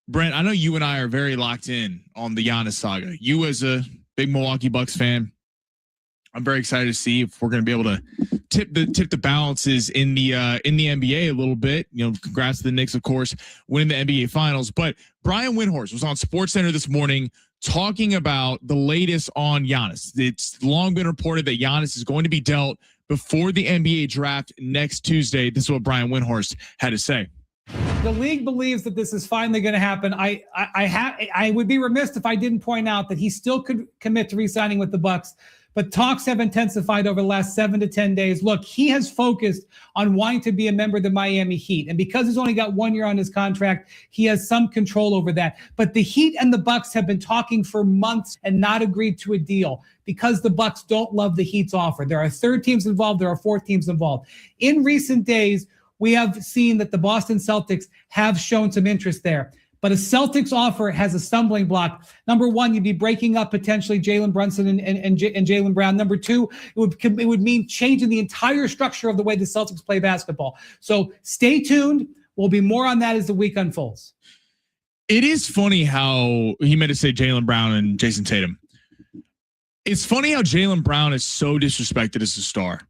Brent, I know you and I are very locked in on the Giannis saga. You as a big Milwaukee Bucks fan, I'm very excited to see if we're going to be able to tip the balances in the NBA a little bit. You know, congrats to the Knicks, of course, winning the NBA Finals. But Brian Windhorst was on SportsCenter this morning talking about the latest on Giannis. It's long been reported that Giannis is going to be dealt before the NBA draft next Tuesday. This is what Brian Windhorst had to say. The league believes that this is finally going to happen. I would be remiss if I didn't point out that he still could commit to re-signing with the Bucks. But talks have intensified over the last 7 to 10 days. Look, he has focused on wanting to be a member of the Miami Heat. And because he's only got 1 year on his contract, he has some control over that. But the Heat and the Bucks have been talking for months and not agreed to a deal because the Bucks don't love the Heat's offer. There are 3rd teams involved. There are 4th teams involved. In recent days, we have seen that the Boston Celtics have shown some interest there. But a Celtics offer has a stumbling block. Number one, you'd be breaking up potentially Jalen Brunson and Jaylen Brown. Number two, it would mean changing the entire structure of the way the Celtics play basketball. So stay tuned. We'll be more on that as the week unfolds. It is funny how he meant to say Jaylen Brown and Jason Tatum. It's funny how Jaylen Brown is so disrespected as a star,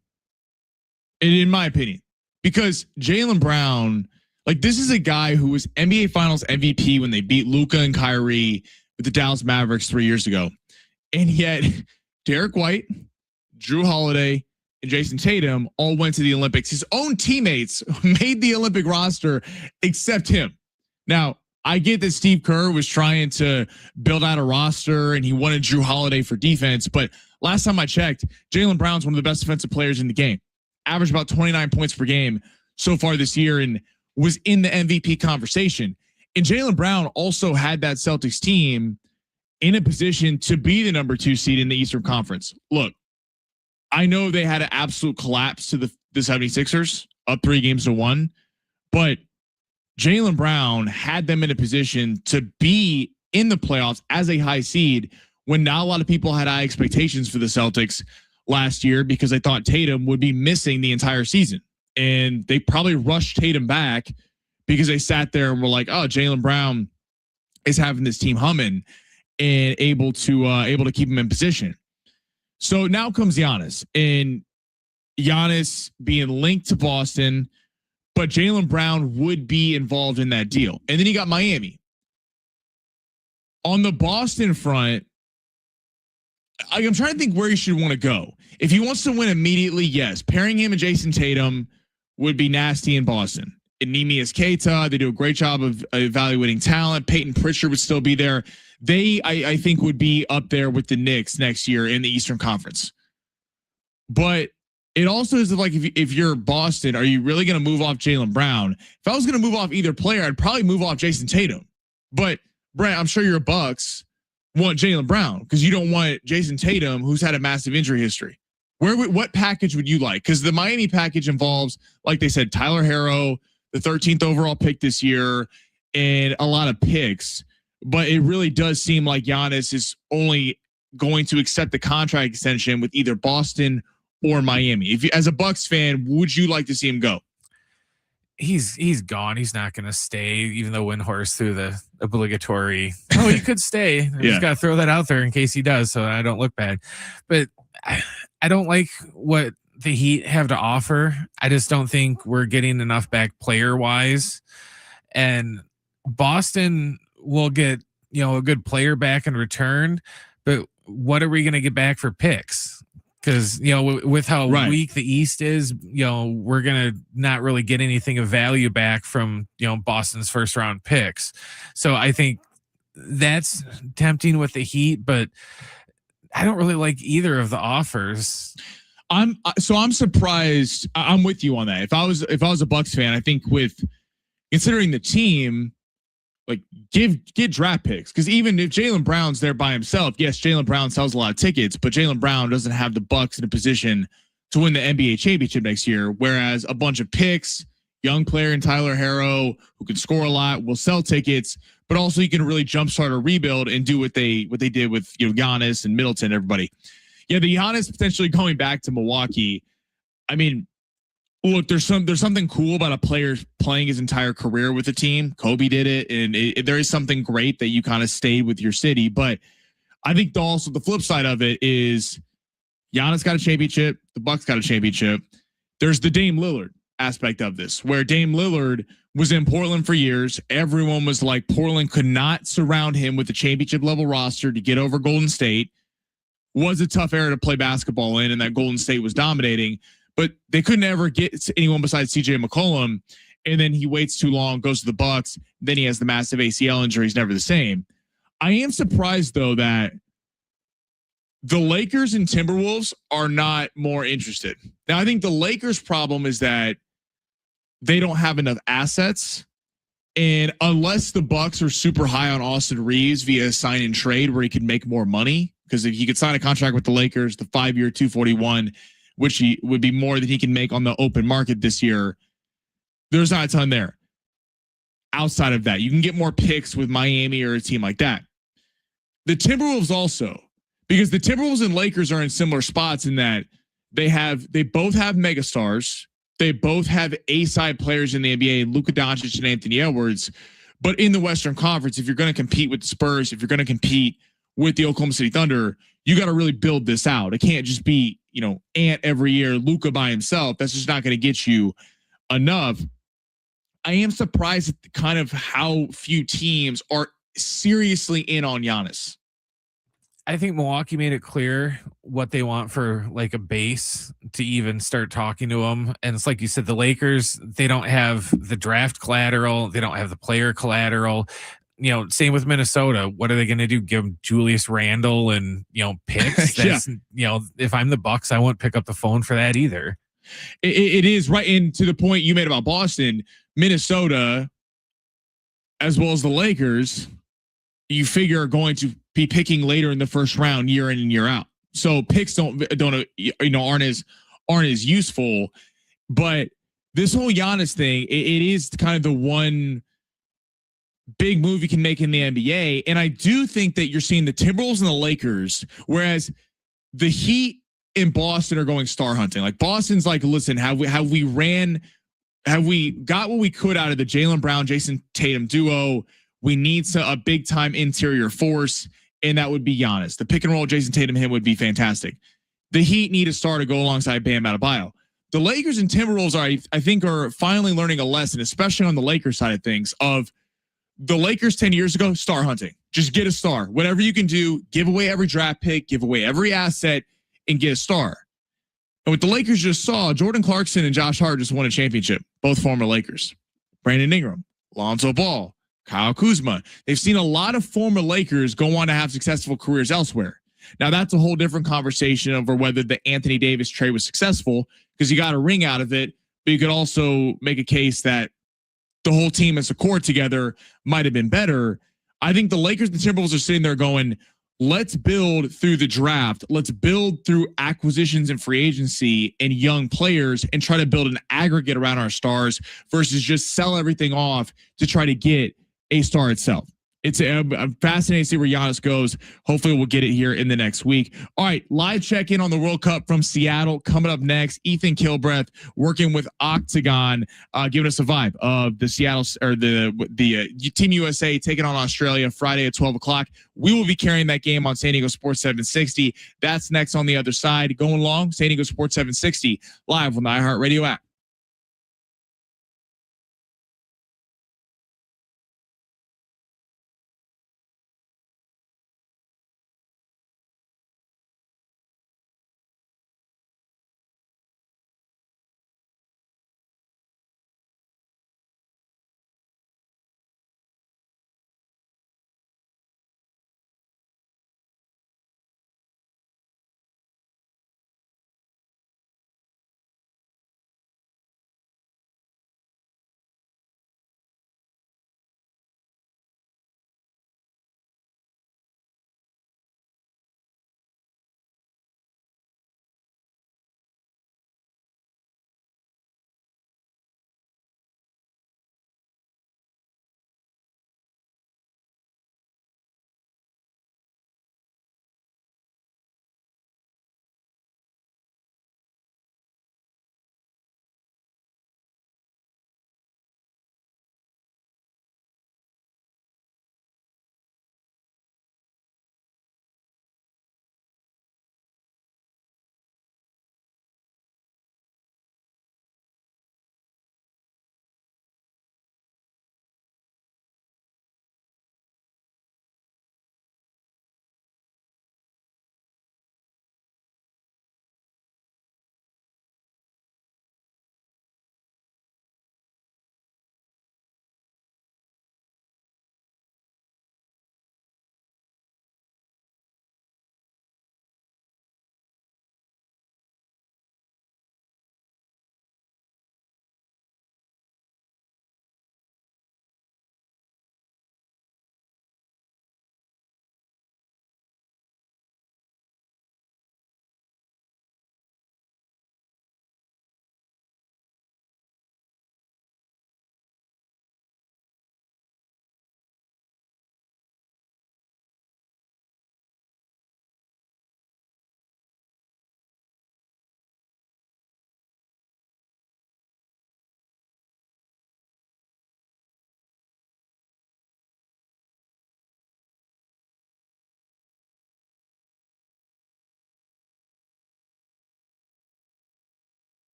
in my opinion, because Jaylen Brown, like, this is a guy who was NBA Finals MVP when they beat Luka and Kyrie with the Dallas Mavericks 3 years ago. And yet Derek White, Drew Holiday, and Jason Tatum all went to the Olympics. His own teammates made the Olympic roster except him. Now, I get that Steve Kerr was trying to build out a roster and he wanted Drew Holiday for defense. But last time I checked, Jaylen Brown's one of the best defensive players in the game. Averaged about 29 points per game so far this year and was in the MVP conversation. And Jaylen Brown also had that Celtics team in a position to be the number 2 seed in the Eastern Conference. Look, I know they had an absolute collapse to the 76ers, up 3-1, but Jaylen Brown had them in a position to be in the playoffs as a high seed when not a lot of people had high expectations for the Celtics last year because they thought Tatum would be missing the entire season. And they probably rushed Tatum back because they sat there and were like, "Oh, Jaylen Brown is having this team humming and able to keep him in position." So now comes Giannis, and Giannis being linked to Boston, but Jaylen Brown would be involved in that deal. And then you got Miami. On the Boston front, I'm trying to think where he should want to go. If he wants to win immediately, yes, pairing him and Jason Tatum would be nasty in Boston. And Nemias Keita, they do a great job of evaluating talent. Peyton Pritchard would still be there. They, I think, would be up there with the Knicks next year in the Eastern Conference. But it also is like, if you're Boston, are you really going to move off Jaylen Brown? If I was going to move off either player, I'd probably move off Jason Tatum. But Brent, I'm sure your Bucks want Jaylen Brown because you don't want Jason Tatum, who's had a massive injury history. What package would you like? Because the Miami package involves, like they said, Tyler Herro, the 13th overall pick this year, and a lot of picks. But it really does seem like Giannis is only going to accept the contract extension with either Boston or Miami. If you, as a Bucks fan, would you like to see him go? He's gone. He's not going to stay, even though Windhorst threw the obligatory, "Oh, he could stay." I just got to throw that out there in case he does, so I don't look bad. But I don't like what the Heat have to offer. I just don't think we're getting enough back player-wise. And Boston will get, a good player back in return, but what are we going to get back for picks? Because, with how weak the East is, we're going to not really get anything of value back from, Boston's first round picks. So I think that's tempting with the Heat, but I don't really like either of the offers. I'm surprised. I'm with you on that. If I was a Bucks fan, I think with considering the team, like get draft picks, because even if Jaylen Brown's there by himself, yes, Jaylen Brown sells a lot of tickets, but Jaylen Brown doesn't have the Bucks in a position to win the NBA championship next year. Whereas a bunch of picks, young player in Tyler Harrow who can score a lot, will sell tickets, but also you can really jumpstart a rebuild and do what they did with Giannis and Middleton, everybody. Yeah, the Giannis potentially going back to Milwaukee. I mean, look, there's something cool about a player playing his entire career with a team. Kobe did it, and there is something great that you kind of stayed with your city. But I think also the flip side of it is Giannis got a championship. The Bucks got a championship. There's the Dame Lillard aspect of this, where Dame Lillard was in Portland for years. Everyone was like, Portland could not surround him with a championship level roster to get over Golden State. Was a tough era to play basketball in, and that Golden State was dominating, but they couldn't ever get anyone besides CJ McCollum. And then he waits too long, goes to the Bucks. Then he has the massive ACL injury. He's never the same. I am surprised though that the Lakers and Timberwolves are not more interested. Now, I think the Lakers' problem is that they don't have enough assets. And unless the Bucks are super high on Austin Reeves via sign and trade where he could make more money, because if he could sign a contract with the Lakers, the 5-year $241, which he would be more than he can make on the open market this year, there's not a ton there. Outside of that, you can get more picks with Miami or a team like that. The Timberwolves also, because the Timberwolves and Lakers are in similar spots in that they both have megastars. They both have A-side players in the NBA, Luka Doncic and Anthony Edwards. But in the Western Conference, if you're going to compete with the Spurs, if you're going to compete with the Oklahoma City Thunder, you got to really build this out. It can't just be, Ant every year, Luka by himself. That's just not going to get you enough. I am surprised at kind of how few teams are seriously in on Giannis. I think Milwaukee made it clear what they want for like a base to even start talking to them. And it's like you said, the Lakers, they don't have the draft collateral. They don't have the player collateral. Same with Minnesota. What are they going to do? Give them Julius Randle and, picks? That's, if I'm the Bucks, I won't pick up the phone for that either. It is right. And to the point you made about Boston, Minnesota, as well as the Lakers, you figure are going to be picking later in the first round, year in and year out. So picks aren't as useful. But this whole Giannis thing, it is kind of the one big move you can make in the NBA. And I do think that you're seeing the Timberwolves and the Lakers, whereas the Heat in Boston are going star hunting. Like Boston's like, listen, have we got what we could out of the Jaylen Brown, Jason Tatum duo? We need a big time interior force, and that would be Giannis. The pick and roll Jason Tatum him would be fantastic. The Heat need a star to go alongside Bam Adebayo. The Lakers and Timberwolves I think are finally learning a lesson, especially on the Lakers side of things, of the Lakers 10 years ago, star hunting. Just get a star. Whatever you can do, give away every draft pick, give away every asset, and get a star. And what the Lakers just saw, Jordan Clarkson and Josh Hart just won a championship, both former Lakers. Brandon Ingram, Lonzo Ball, Kyle Kuzma. They've seen a lot of former Lakers go on to have successful careers elsewhere. Now, that's a whole different conversation over whether the Anthony Davis trade was successful, because you got a ring out of it, but you could also make a case that the whole team as a core together might have been better. I think the Lakers and the Timberwolves are sitting there going, let's build through the draft. Let's build through acquisitions and free agency and young players and try to build an aggregate around our stars versus just sell everything off to try to get a star itself. It's I'm fascinated to see where Giannis goes. Hopefully we'll get it here in the next week. All right, live check-in on the World Cup from Seattle coming up next. Ethan Kilbreth working with Octagon, giving us a vibe of the Seattle or the Team USA taking on Australia Friday at 12 o'clock. We will be carrying that game on San Diego Sports 760. That's next on the other side. Going long, San Diego Sports 760 live on the iHeartRadio app.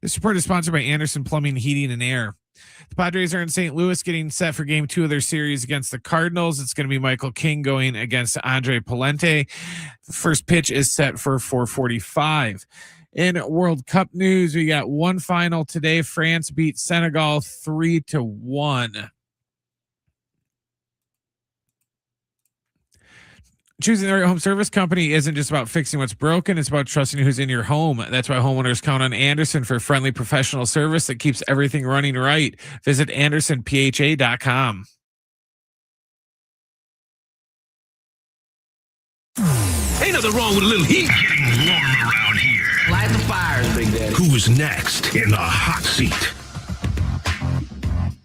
This report is sponsored by Anderson Plumbing, Heating, and Air. The Padres are in St. Louis getting set for game 2 of their series against the Cardinals. It's going to be Michael King going against Andre Palente. The first pitch is set for 4:45. In World Cup news, we got one final today. France beat Senegal 3-1. Choosing the right home service company isn't just about fixing what's broken. It's about trusting who's in your home. That's why homeowners count on Anderson for friendly professional service that keeps everything running right. Visit AndersonPHA.com. Ain't nothing wrong with a little heat. Getting warm around here. Light the fires, Big Daddy. Who's next in the hot seat?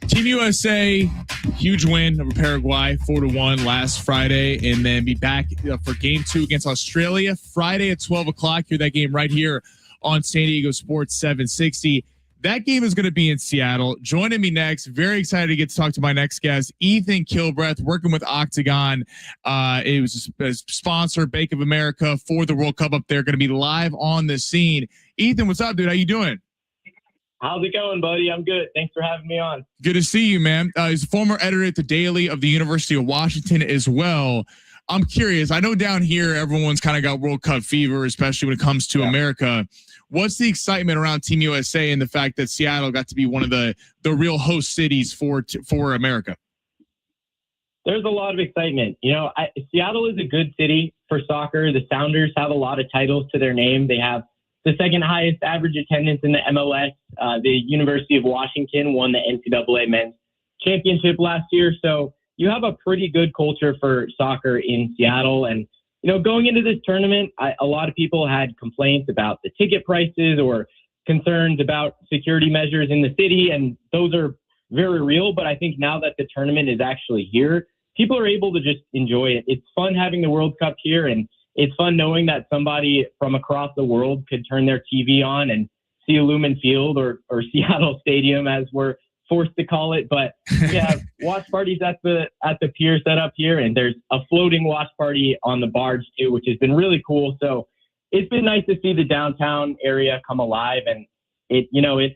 Team USA, huge win over Paraguay, 4-1 last Friday, and then be back for game 2 against Australia Friday at 12 o'clock. Hear that game right here on San Diego Sports 760. That game is going to be in Seattle. Joining me next, very excited to get to talk to my next guest, Ethan Kilbreth, working with Octagon. It was a sponsor, Bank of America, for the World Cup up there. Going to be live on the scene. Ethan, what's up, dude? How you doing? How's it going, buddy? I'm good. Thanks for having me on. Good to see you, man. He's a former editor at the Daily of the University of Washington as well. I'm curious. I know down here, everyone's kind of got World Cup fever, especially when it comes to America. What's the excitement around Team USA and the fact that Seattle got to be one of the real host cities for America? There's a lot of excitement. You know, Seattle is a good city for soccer. The Sounders have a lot of titles to their name. They have the second highest average attendance in the MLS. The University of Washington won the NCAA men's championship last year. So you have a pretty good culture for soccer in Seattle. And, you know, going into this tournament, a lot of people had complaints about the ticket prices or concerns about security measures in the city. And those are very real. But I think now that the tournament is actually here, people are able to just enjoy it. It's fun having the World Cup here, and it's fun knowing that somebody from across the world could turn their TV on and see Lumen Field or Seattle Stadium, as we're forced to call it. But we have watch parties at the pier set up here, and there's a floating watch party on the barge too, which has been really cool. So it's been nice to see the downtown area come alive, and it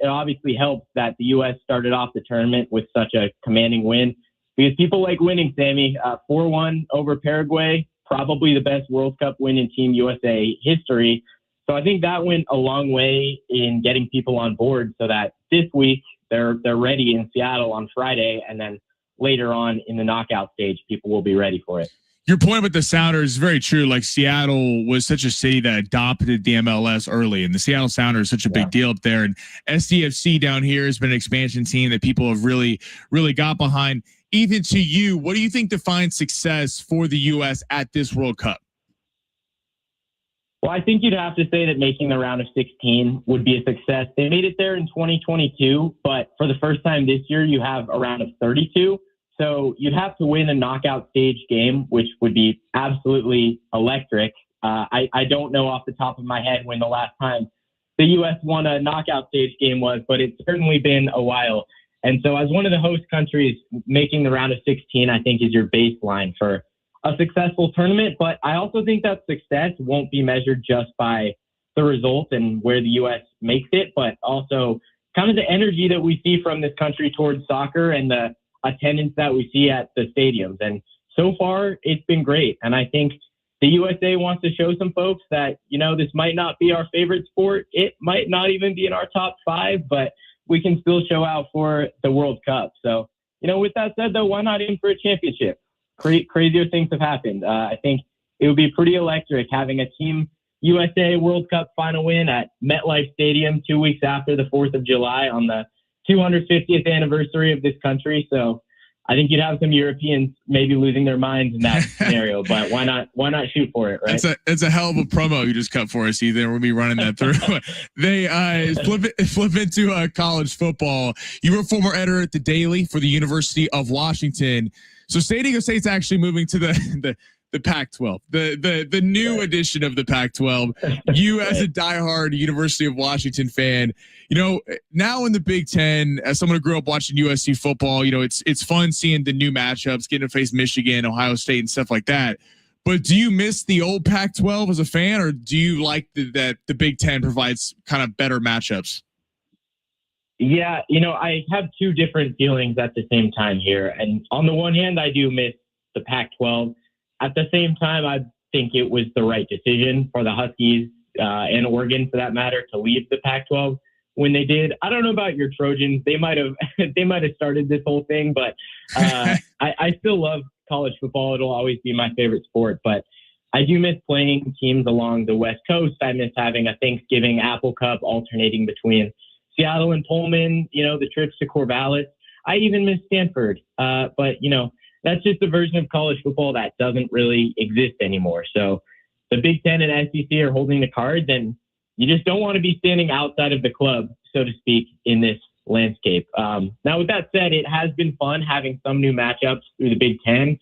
obviously helps that the U.S. started off the tournament with such a commanding win, because people like winning, Sammy. 4-1 over Paraguay, probably the best World Cup win in Team USA history. So I think that went a long way in getting people on board, so that this week they're ready in Seattle on Friday, and then later on in the knockout stage, people will be ready for it. Your point with the Sounders is very true. Like, Seattle was such a city that adopted the MLS early, and the Seattle Sounders is such a big deal up there. And SDFC down here has been an expansion team that people have really, really got behind. Ethan, to you, what do you think defines success for the U.S. at this World Cup? Well, I think you'd have to say that making the round of 16 would be a success. They made it there in 2022, but for the first time this year, you have a round of 32. So you'd have to win a knockout stage game, which would be absolutely electric. I don't know off the top of my head when the last time the U.S. won a knockout stage game was, but it's certainly been a while. And so as one of the host countries, making the round of 16, I think, is your baseline for a successful tournament. But I also think that success won't be measured just by the result and where the U.S. makes it, but also kind of the energy that we see from this country towards soccer and the attendance that we see at the stadiums. And so far, it's been great. And I think the USA wants to show some folks that, you know, this might not be our favorite sport. It might not even be in our top 5, but we can still show out for the World Cup. So, you know, with that said, though, why not aim for a championship? Crazier things have happened. I think it would be pretty electric having a Team USA World Cup final win at MetLife Stadium 2 weeks after the 4th of July on the 250th anniversary of this country. So I think you'd have some Europeans maybe losing their minds in that scenario, but why not shoot for it, right? It's a hell of a promo you just cut for us, Ethan. We'll be running that through. They flip into college football. You were a former editor at the Daily for the University of Washington. So San Diego State's actually moving to the Pac-12, the new edition of the Pac-12. You, as a diehard University of Washington fan, you know, now in the Big Ten, as someone who grew up watching USC football, you know, it's fun seeing the new matchups, getting to face Michigan, Ohio State, and stuff like that. But do you miss the old Pac-12 as a fan, or do you like that the Big Ten provides kind of better matchups? Yeah, I have two different feelings at the same time here. And on the one hand, I do miss the Pac-12. At the same time, I think it was the right decision for the Huskies and Oregon, for that matter, to leave the Pac-12 when they did. I don't know about your Trojans; they might have started this whole thing, but I still love college football. It'll always be my favorite sport, but I do miss playing teams along the West Coast. I miss having a Thanksgiving Apple Cup alternating between Seattle and Pullman, the trips to Corvallis. I even miss Stanford. But, that's just a version of college football that doesn't really exist anymore. So the Big Ten and SEC are holding the cards, and you just don't want to be standing outside of the club, so to speak, in this landscape. Now, with that said, it has been fun having some new matchups through the Big Ten.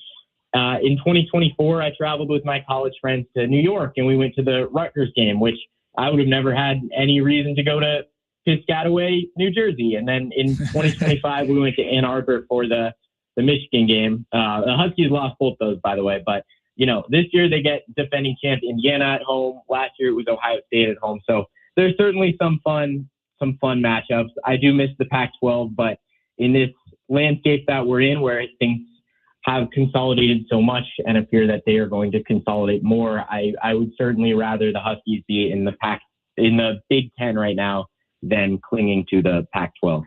In 2024, I traveled with my college friends to New York, and we went to the Rutgers game, which I would have never had any reason to go to Piscataway, New Jersey. And then in 2025, we went to Ann Arbor for the Michigan game. The Huskies lost both those, by the way. But, this year they get defending champ Indiana at home. Last year it was Ohio State at home. So there's certainly some fun matchups. I do miss the Pac-12, but in this landscape that we're in, where things have consolidated so much and appear that they are going to consolidate more, I would certainly rather the Huskies be in the Big Ten right now than clinging to the Pac-12.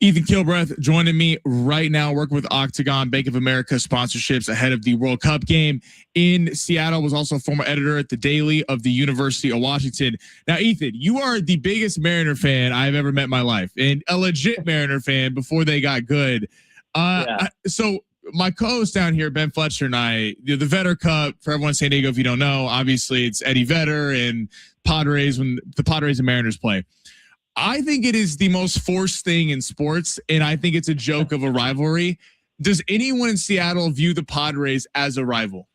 Ethan Kilbreth joining me right now, working with Octagon Bank of America sponsorships ahead of the World Cup game in Seattle. Was also a former editor at the Daily of the University of Washington. Now, Ethan, you are the biggest Mariner fan I've ever met in my life, and a legit Mariner fan before they got good. So my co-host down here, Ben Fletcher, and I, the Vetter Cup, for everyone in San Diego, if you don't know, obviously it's Eddie Vedder and Padres when the Padres and Mariners play. I think it is the most forced thing in sports, and I think it's a joke of a rivalry. Does anyone in Seattle view the Padres as a rival?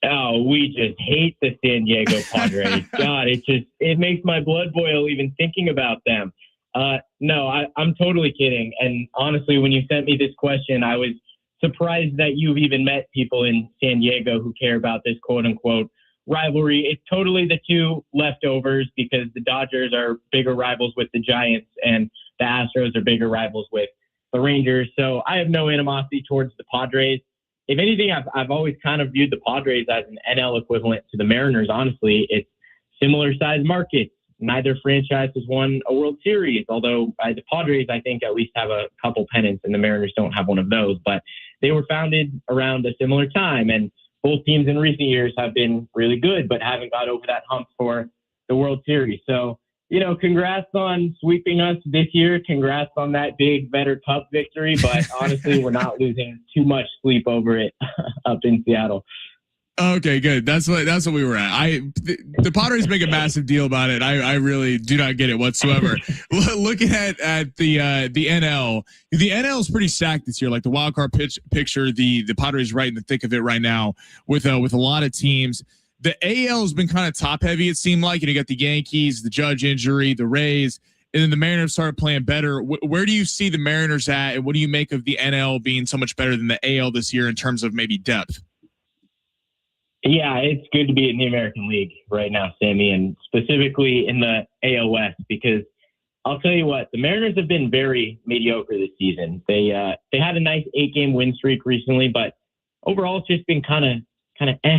Oh, we just hate the San Diego Padres. God, it makes my blood boil even thinking about them. No, I'm totally kidding. And honestly, when you sent me this question, I was surprised that you've even met people in San Diego who care about this quote unquote rivalry. It's totally the two leftovers, because the Dodgers are bigger rivals with the Giants and the Astros are bigger rivals with the Rangers. So I have no animosity towards the Padres. If anything, I've always kind of viewed the Padres as an NL equivalent to the Mariners. Honestly, it's similar size markets. Neither franchise has won a World Series, although the Padres, I think, at least have a couple pennants, and the Mariners don't have one of those. But they were founded around a similar time, and both teams in recent years have been really good, but haven't got over that hump for the World Series. So, congrats on sweeping us this year. Congrats on that big Vetter Cup victory. But honestly, we're not losing too much sleep over it up in Seattle. Okay, good. That's what we were at. The Padres make a massive deal about it. I really do not get it whatsoever. Looking at the NL, the NL is pretty stacked this year. Like the wild card picture, the Padres right in the thick of it right now with a lot of teams. The AL has been kind of top heavy. It seemed like, you got the Yankees, the Judge injury, the Rays, and then the Mariners started playing better. Where do you see the Mariners at, and what do you make of the NL being so much better than the AL this year in terms of maybe depth? Yeah, it's good to be in the American League right now, Sammy, and specifically in the AL West, because I'll tell you what, the Mariners have been very mediocre this season. They had a nice 8-game win streak recently, but overall it's just been kind of eh.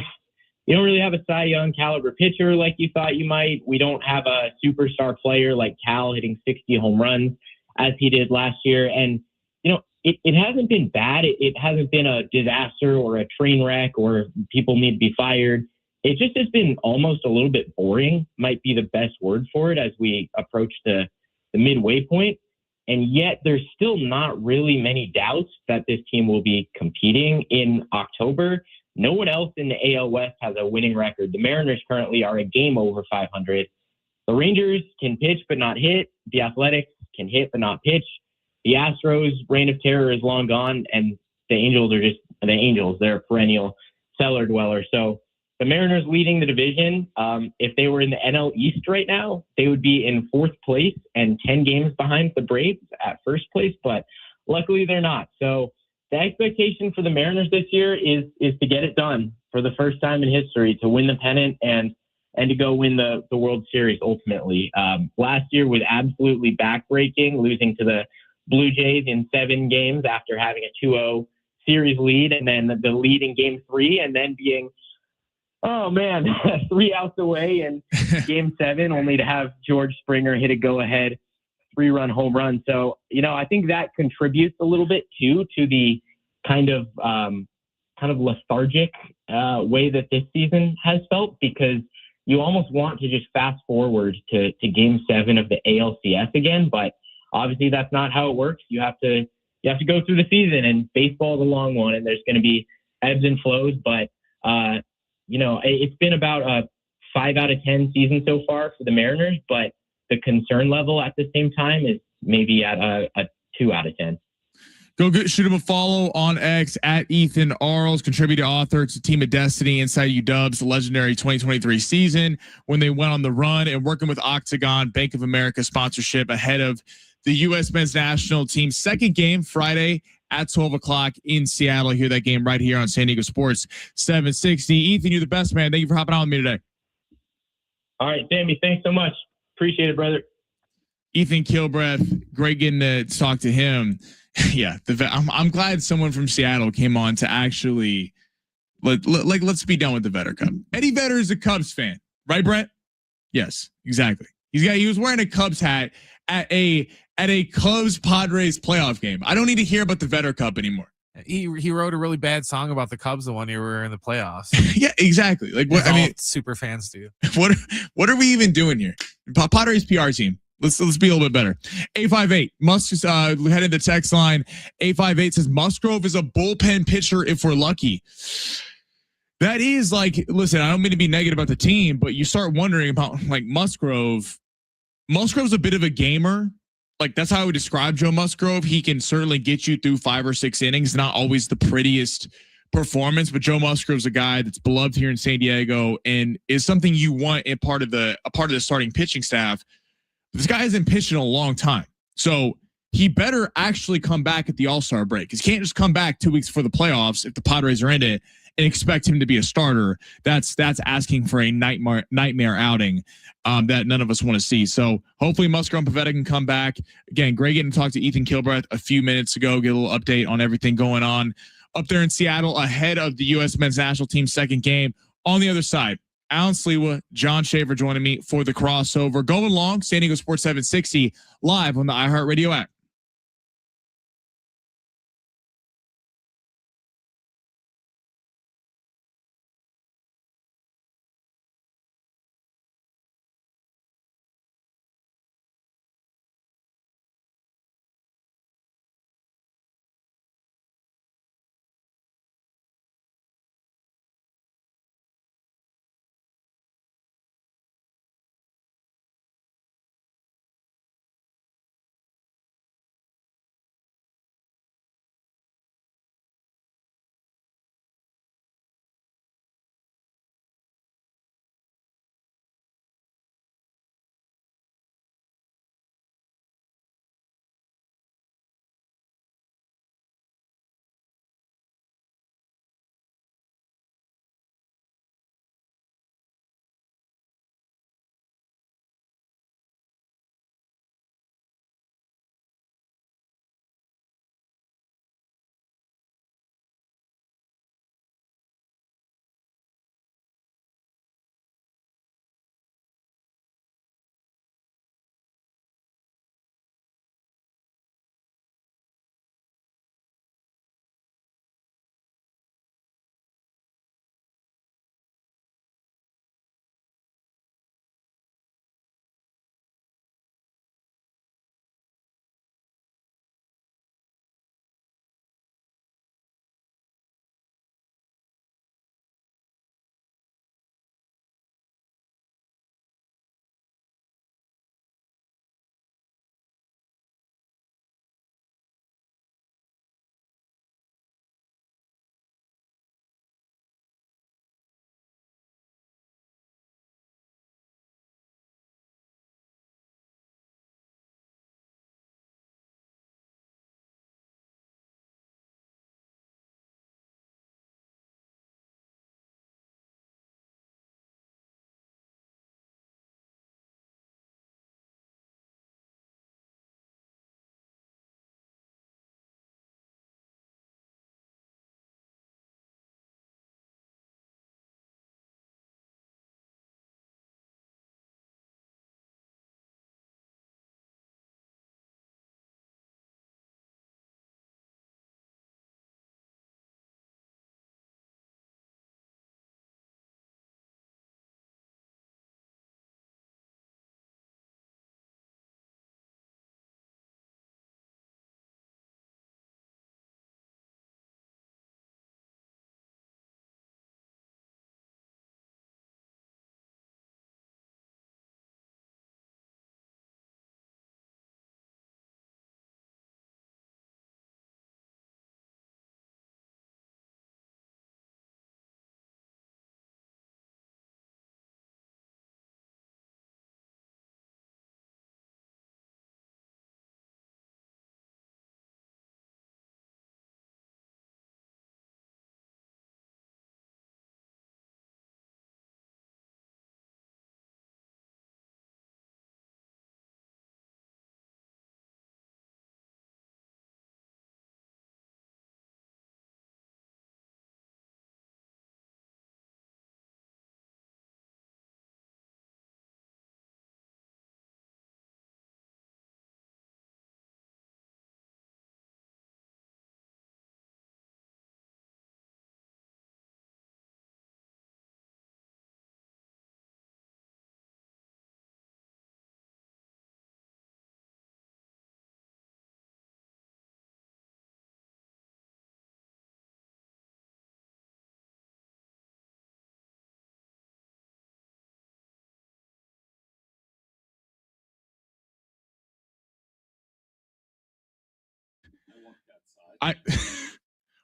You don't really have a Cy Young caliber pitcher like you thought you might. We don't have a superstar player like Cal hitting 60 home runs as he did last year, and it hasn't been bad. It hasn't been a disaster or a train wreck or people need to be fired. It just has been almost a little bit boring, might be the best word for it, as we approach the midway point. And yet there's still not really many doubts that this team will be competing in October. No one else in the AL West has a winning record. The Mariners currently are a game over 500. The Rangers can pitch but not hit. The Athletics can hit but not pitch. The Astros' reign of terror is long gone, and the Angels are just the Angels. They're a perennial cellar dweller. So the Mariners leading the division, if they were in the NL East right now, they would be in 4th place and 10 games behind the Braves at 1st place, but luckily they're not. So the expectation for the Mariners this year is to get it done for the first time in history, to win the pennant and and to go win the World Series ultimately. Last year was absolutely backbreaking, losing to the Blue Jays in 7 games after having a 2-0 series lead, and then the lead in Game 3, and then being, 3 outs away in Game 7, only to have George Springer hit a go-ahead 3-run home run. So, I think that contributes a little bit too to the kind of lethargic way that this season has felt, because you almost want to just fast forward to Game 7 of the ALCS again, but obviously that's not how it works. You have to go through the season, and baseball is a long one, and there's going to be ebbs and flows, but it's been about a 5 out of 10 season so far for the Mariners, but the concern level at the same time is maybe at a 2 out of 10. Shoot him a follow on X at Ethan Arles, contributor author to Team of Destiny, Inside UW's legendary 2023 season when they went on the run, and working with Octagon Bank of America sponsorship ahead of the U.S. men's national team's second game Friday at 12 o'clock in Seattle. Hear that game right here on San Diego Sports 760. Ethan, you're the best, man. Thank you for hopping on with me today. All right, Sammy, thanks so much. Appreciate it, brother. Ethan Kilbreath, great getting to talk to him. Yeah, I'm glad someone from Seattle came on to actually let's be done with the Vetter Cup. Eddie Vedder is a Cubs fan, right, Brett? Yes, exactly. He was wearing a Cubs hat at a Cubs Padres playoff game. I don't need to hear about the Vetter Cup anymore. He wrote a really bad song about the Cubs the one year we were in the playoffs. Yeah, exactly. Like what? I mean, super fans do. What are we even doing here? Padres PR team. Let's be a little bit better. 858 Musk headed the text line. 858 says Musgrove is a bullpen pitcher if we're lucky. That is like, listen, I don't mean to be negative about the team, but you start wondering about like Musgrove. Musgrove's a bit of a gamer. Like that's how I would describe Joe Musgrove. He can certainly get you through 5 or 6 innings. Not always the prettiest performance, but Joe Musgrove's a guy that's beloved here in San Diego and is something you want in part of the starting pitching staff. This guy hasn't pitched in a long time. So he better actually come back at the All-Star break. He can't just come back 2 weeks for the playoffs if the Padres are in it and expect him to be a starter. That's asking for a nightmare outing that none of us want to see. So hopefully Musgrove and Pavetta can come back. Again, great getting to talk to Ethan Kilbreath a few minutes ago, get a little update on everything going on up there in Seattle ahead of the U.S. men's national team's second game. On the other side, Alan Slewa, John Shaver joining me for the crossover. Going long, San Diego Sports 760 live on the iHeartRadio app.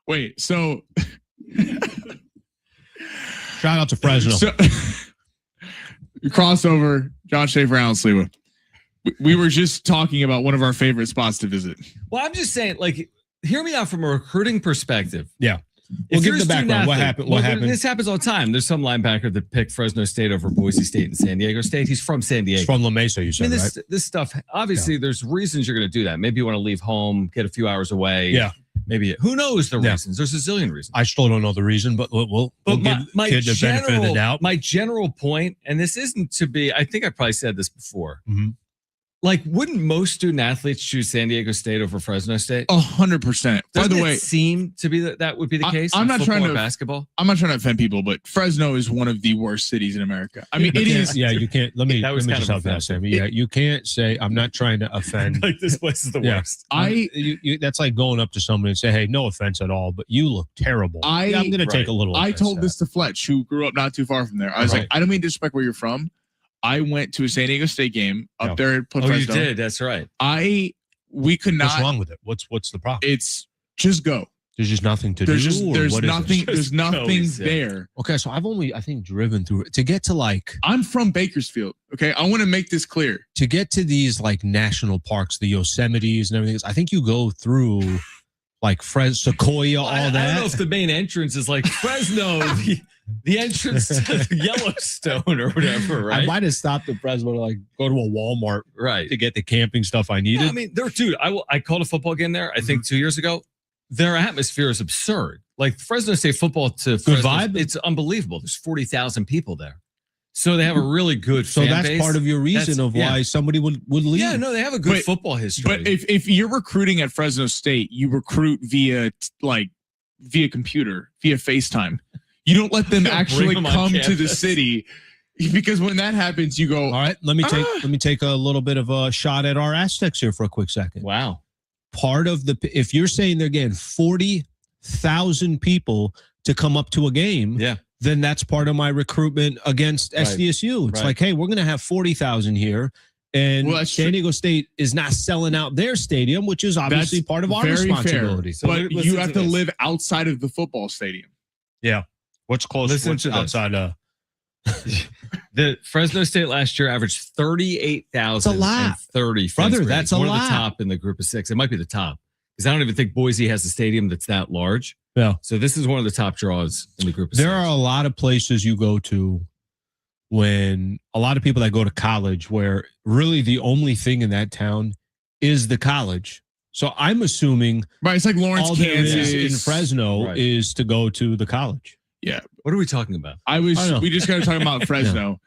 Wait. So shout out to Fresno. Crossover. John Schaefer, Alan Slewa. We were just talking about one of our favorite spots to visit. Well, I'm just saying, like, hear me out from a recruiting perspective. Yeah. We'll give the background. What happened? What happened? This happens all the time. There's some linebacker that picked Fresno State over Boise State and San Diego State. He's from San Diego. He's from La Mesa, you said, right? This stuff, obviously, there's reasons you're going to do that. Maybe you want to leave home, get a few hours away. Yeah. Maybe who knows the reasons? There's a zillion reasons. I still don't know the reason, but we'll give kid the benefit of the doubt. My general point, and this isn't to be, I think I probably said this before. Mm-hmm. Like, wouldn't most student athletes choose San Diego State over Fresno State? 100%. By the way, seem to be that would be the case. I'm not trying to basketball. I'm not trying to offend people, but Fresno is one of the worst cities in America. I mean, it is. Yeah, you can't. Let me just help that, offensive. Sammy. Yeah, you can't say I'm not trying to offend. Like, this place is the worst. That's like going up to somebody and say, "Hey, no offense at all, but you look terrible." I'm going to take a little. I told this to Fletch, who grew up not too far from there. I was like, I don't mean to disrespect where you're from. I went to a San Diego State game up there at Fresno. You did. That's right. We could not. What's wrong with it? What's the problem? It's just go. There's just nothing to do. There's nothing. There's nothing there. Okay, so I've only, I think, driven through it to get to like. I'm from Bakersfield. Okay, I want to make this clear. To get to these like national parks, the Yosemites and everything, I think you go through like Sequoia, all that. I don't know if the main entrance is like Fresno, the entrance to Yellowstone or whatever, right? I might have stopped at Fresno to like go to a Walmart, right, to get the camping stuff I needed. Yeah, I mean, I called a football game there. I think 2 years ago. Their atmosphere is absurd. Like Fresno State football to good Fresno, vibe. It's unbelievable. There's 40,000 people there, so they have a really good. So fan that's base. part of your reason of why somebody would leave. Yeah, no, they have a good football history. But if you're recruiting at Fresno State, you recruit via computer, via FaceTime. You don't let them actually come to the city, because when that happens, you go. All right, let me take a little bit of a shot at our Aztecs here for a quick second. Wow. Part of if you're saying they're getting 40,000 people to come up to a game, then that's part of my recruitment against SDSU. It's like, hey, we're going to have 40,000 here. And San Diego State is not selling out their stadium, which is obviously part of our responsibility. So but you have to live outside of the football stadium. Yeah. What's close outside of the Fresno State last year averaged 38,000. That's a lot. 30. Brother, that's a lot. One of the top in the group of six. It might be the top, because I don't even think Boise has a stadium that's that large. Yeah. So this is one of the top draws in the group of six. There are a lot of places you go to when a lot of people that go to college where really the only thing in that town is the college. So I'm assuming it's like Lawrence, all there Kansas is in Fresno is to go to the college. Yeah. What are we talking about? We just got to talk about Fresno.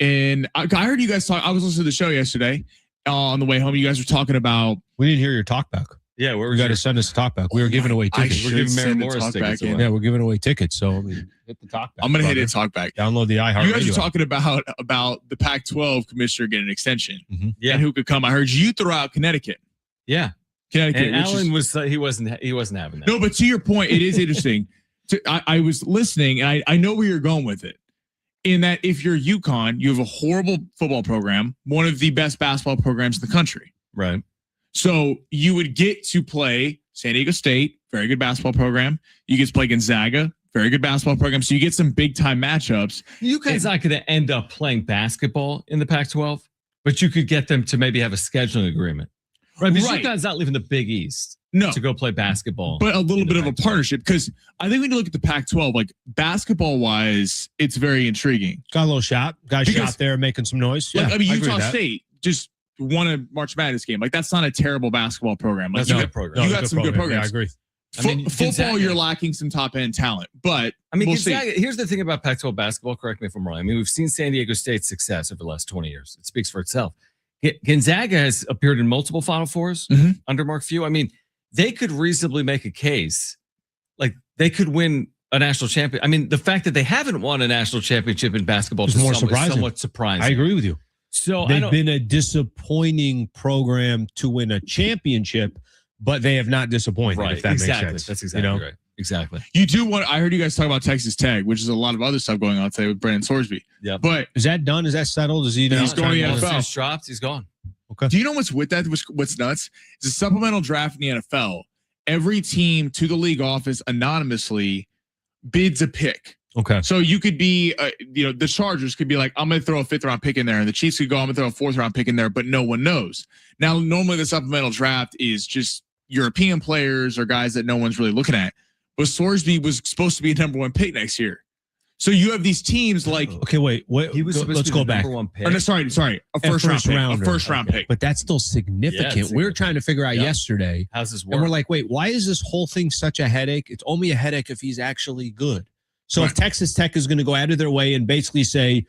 And I heard you guys talk. I was listening to the show yesterday on the way home. You guys were talking about. We didn't hear your talk back. Yeah, we got to send us a talk back. We were giving away tickets. We're giving Mary Morris tickets away. Yeah, we're giving away tickets. So hit the talk back. I'm gonna hit it. Talk back. Download the iHeartRadio. You guys were talking about the Pac-12 commissioner getting an extension. Mm-hmm. Yeah, and who could come? I heard you throw out Connecticut. Yeah, Connecticut. And Allen was he wasn't having that. No, but to your point, it is interesting. I was listening, and I know where you're going with it. In that, if you're UConn, you have a horrible football program, one of the best basketball programs in the country. Right. So you would get to play San Diego State, very good basketball program. You get to play Gonzaga, very good basketball program. So you get some big time matchups. UConn's not going to end up playing basketball in the Pac-12, but you could get them to maybe have a scheduling agreement. Right. Because UConn's not leaving the Big East. No, to go play basketball, but a little bit of a partnership, because I think when you look at the Pac-12, like basketball wise, it's very intriguing. Got a little shot, shot there making some noise. Yeah, I mean, Utah State just won a March Madness game. Like that's not a terrible basketball program. Like that's a good program. You got some good programs. Yeah, I agree. Football, you're lacking some top end talent, but I mean, we'll Gonzaga, here's the thing about Pac-12 basketball. Correct me if I'm wrong. I mean, we've seen San Diego State's success over the last 20 years. It speaks for itself. Gonzaga has appeared in multiple Final Fours under Mark Few. I mean, they could reasonably make a case, like they could win a national champion. I mean, the fact that they haven't won a national championship in basketball is somewhat surprising. I agree with you. So they've been a disappointing program to win a championship, but they have not disappointed. Right. If that makes sense. That's exactly right. Exactly. You do want. I heard you guys talk about Texas Tech, which is a lot of other stuff going on today with Brendan Sorsby. Yeah. But is that done? Is that settled? Is he? He's going to the NFL. He's dropped. He's gone. Okay. Do you know what's with that? What's nuts? It's a supplemental draft in the NFL, every team to the league office anonymously bids a pick. Okay. So you could be, the Chargers could be like, I'm going to throw a 5th round pick in there. And the Chiefs could go, I'm going to throw a 4th round pick in there, but no one knows. Now, normally the supplemental draft is just European players or guys that no one's really looking at. But Sorsby was supposed to be a number 1 pick next year. So you have these teams like. Okay, wait. He was supposed let's to be go the back. number 1 pick. Or no, sorry. A first round pick. But that's still significant. Yeah, We were trying to figure out yesterday. How's this work? And we're like, wait, why is this whole thing such a headache? It's only a headache if he's actually good. So if Texas Tech is going to go out of their way and basically say,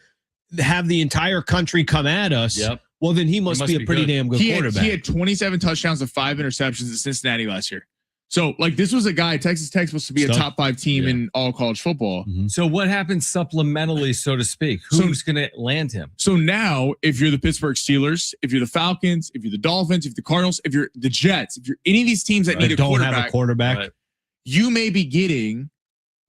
have the entire country come at us, well, then he must be a pretty damn good quarterback. He had 27 touchdowns and 5 interceptions at Cincinnati last year. So, like, this was a guy, Texas Tech supposed to be a top 5 team in all college football. Mm-hmm. So what happens supplementally, so to speak? Who's going to land him? So now, if you're the Pittsburgh Steelers, if you're the Falcons, if you're the Dolphins, if you're the Cardinals, if you're the Jets, if you're any of these teams that need a quarterback, you may be getting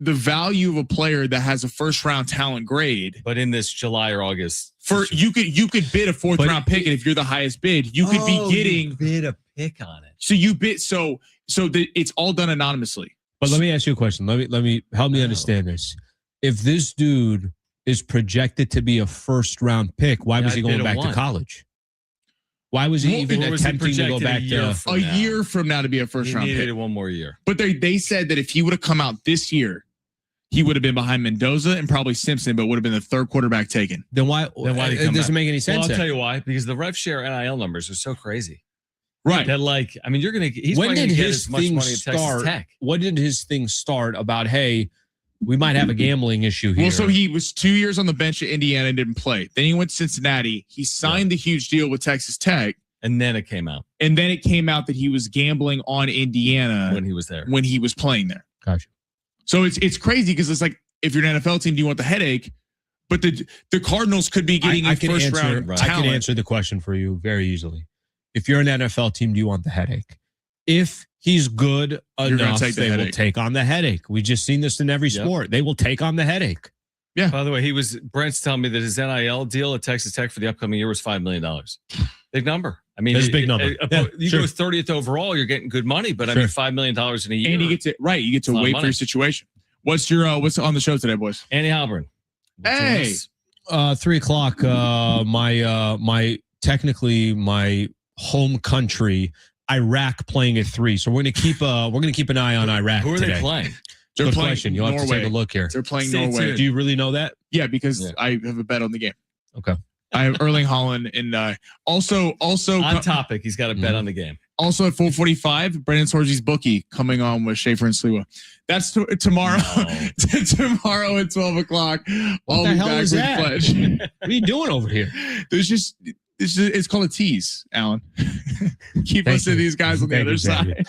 the value of a player that has a first round talent grade. But in this July or August, you could bid a 4th round pick, and if you're the highest bid, you could be getting bid a pick on it. So you bid so it's all done anonymously. But let me ask you a question. Let me help me understand this. If this dude is projected to be a 1st round pick, why was he going back to college? Why was he even attempting to go back a year from now to be a 1st round pick? He needed 1 more year. But they said that if he would have come out this year, he would have been behind Mendoza and probably Simpson, but would have been the 3rd quarterback taken. Then why it doesn't make any sense? Well, I'll tell you why. Because the rev share NIL numbers are so crazy. Right. That he's when going did to get his as much thing money at Texas Tech. When did his thing start about, hey, we might have a gambling issue here? Well, so he was 2 years on the bench at Indiana and didn't play. Then he went to Cincinnati. He signed the huge deal with Texas Tech. And then it came out. And then it came out that he was gambling on Indiana when he was there. When he was playing there. Gotcha. So it's crazy because it's like, if you're an NFL team, do you want the headache? But the Cardinals could be getting a first round talent. I can answer the question for you very easily. If you're an NFL team, do you want the headache? If he's good enough, they will take on the headache. We've just seen this in every sport. They will take on the headache. Yeah. By the way, Brent's telling me that his NIL deal at Texas Tech for the upcoming year was $5 million. Big number. I mean, it's a big number. You go 30th overall, you're getting good money, but I mean, $5 million in a year. And you get to You get to wait for your situation. What's on the show today, boys? Andy Halpern. Hey, 3:00. My home country, Iraq, playing at 3. So we're gonna keep an eye on Iraq. Who are today. they playing? They're Good playing question. You'll have to take a look here. They're playing Norway. Do you really know that? Yeah, because I have a bet on the game. Okay. I have Erling Haaland and also on topic. He's got a bet on the game. Also at 4:45, Brendan Sorsby's bookie coming on with Schaefer and Sliwa. That's tomorrow. Tomorrow at 12:00. What the hell is that? Pledge. What are you doing over here? It's called a tease, Alan. Keep listening to these guys on the other side.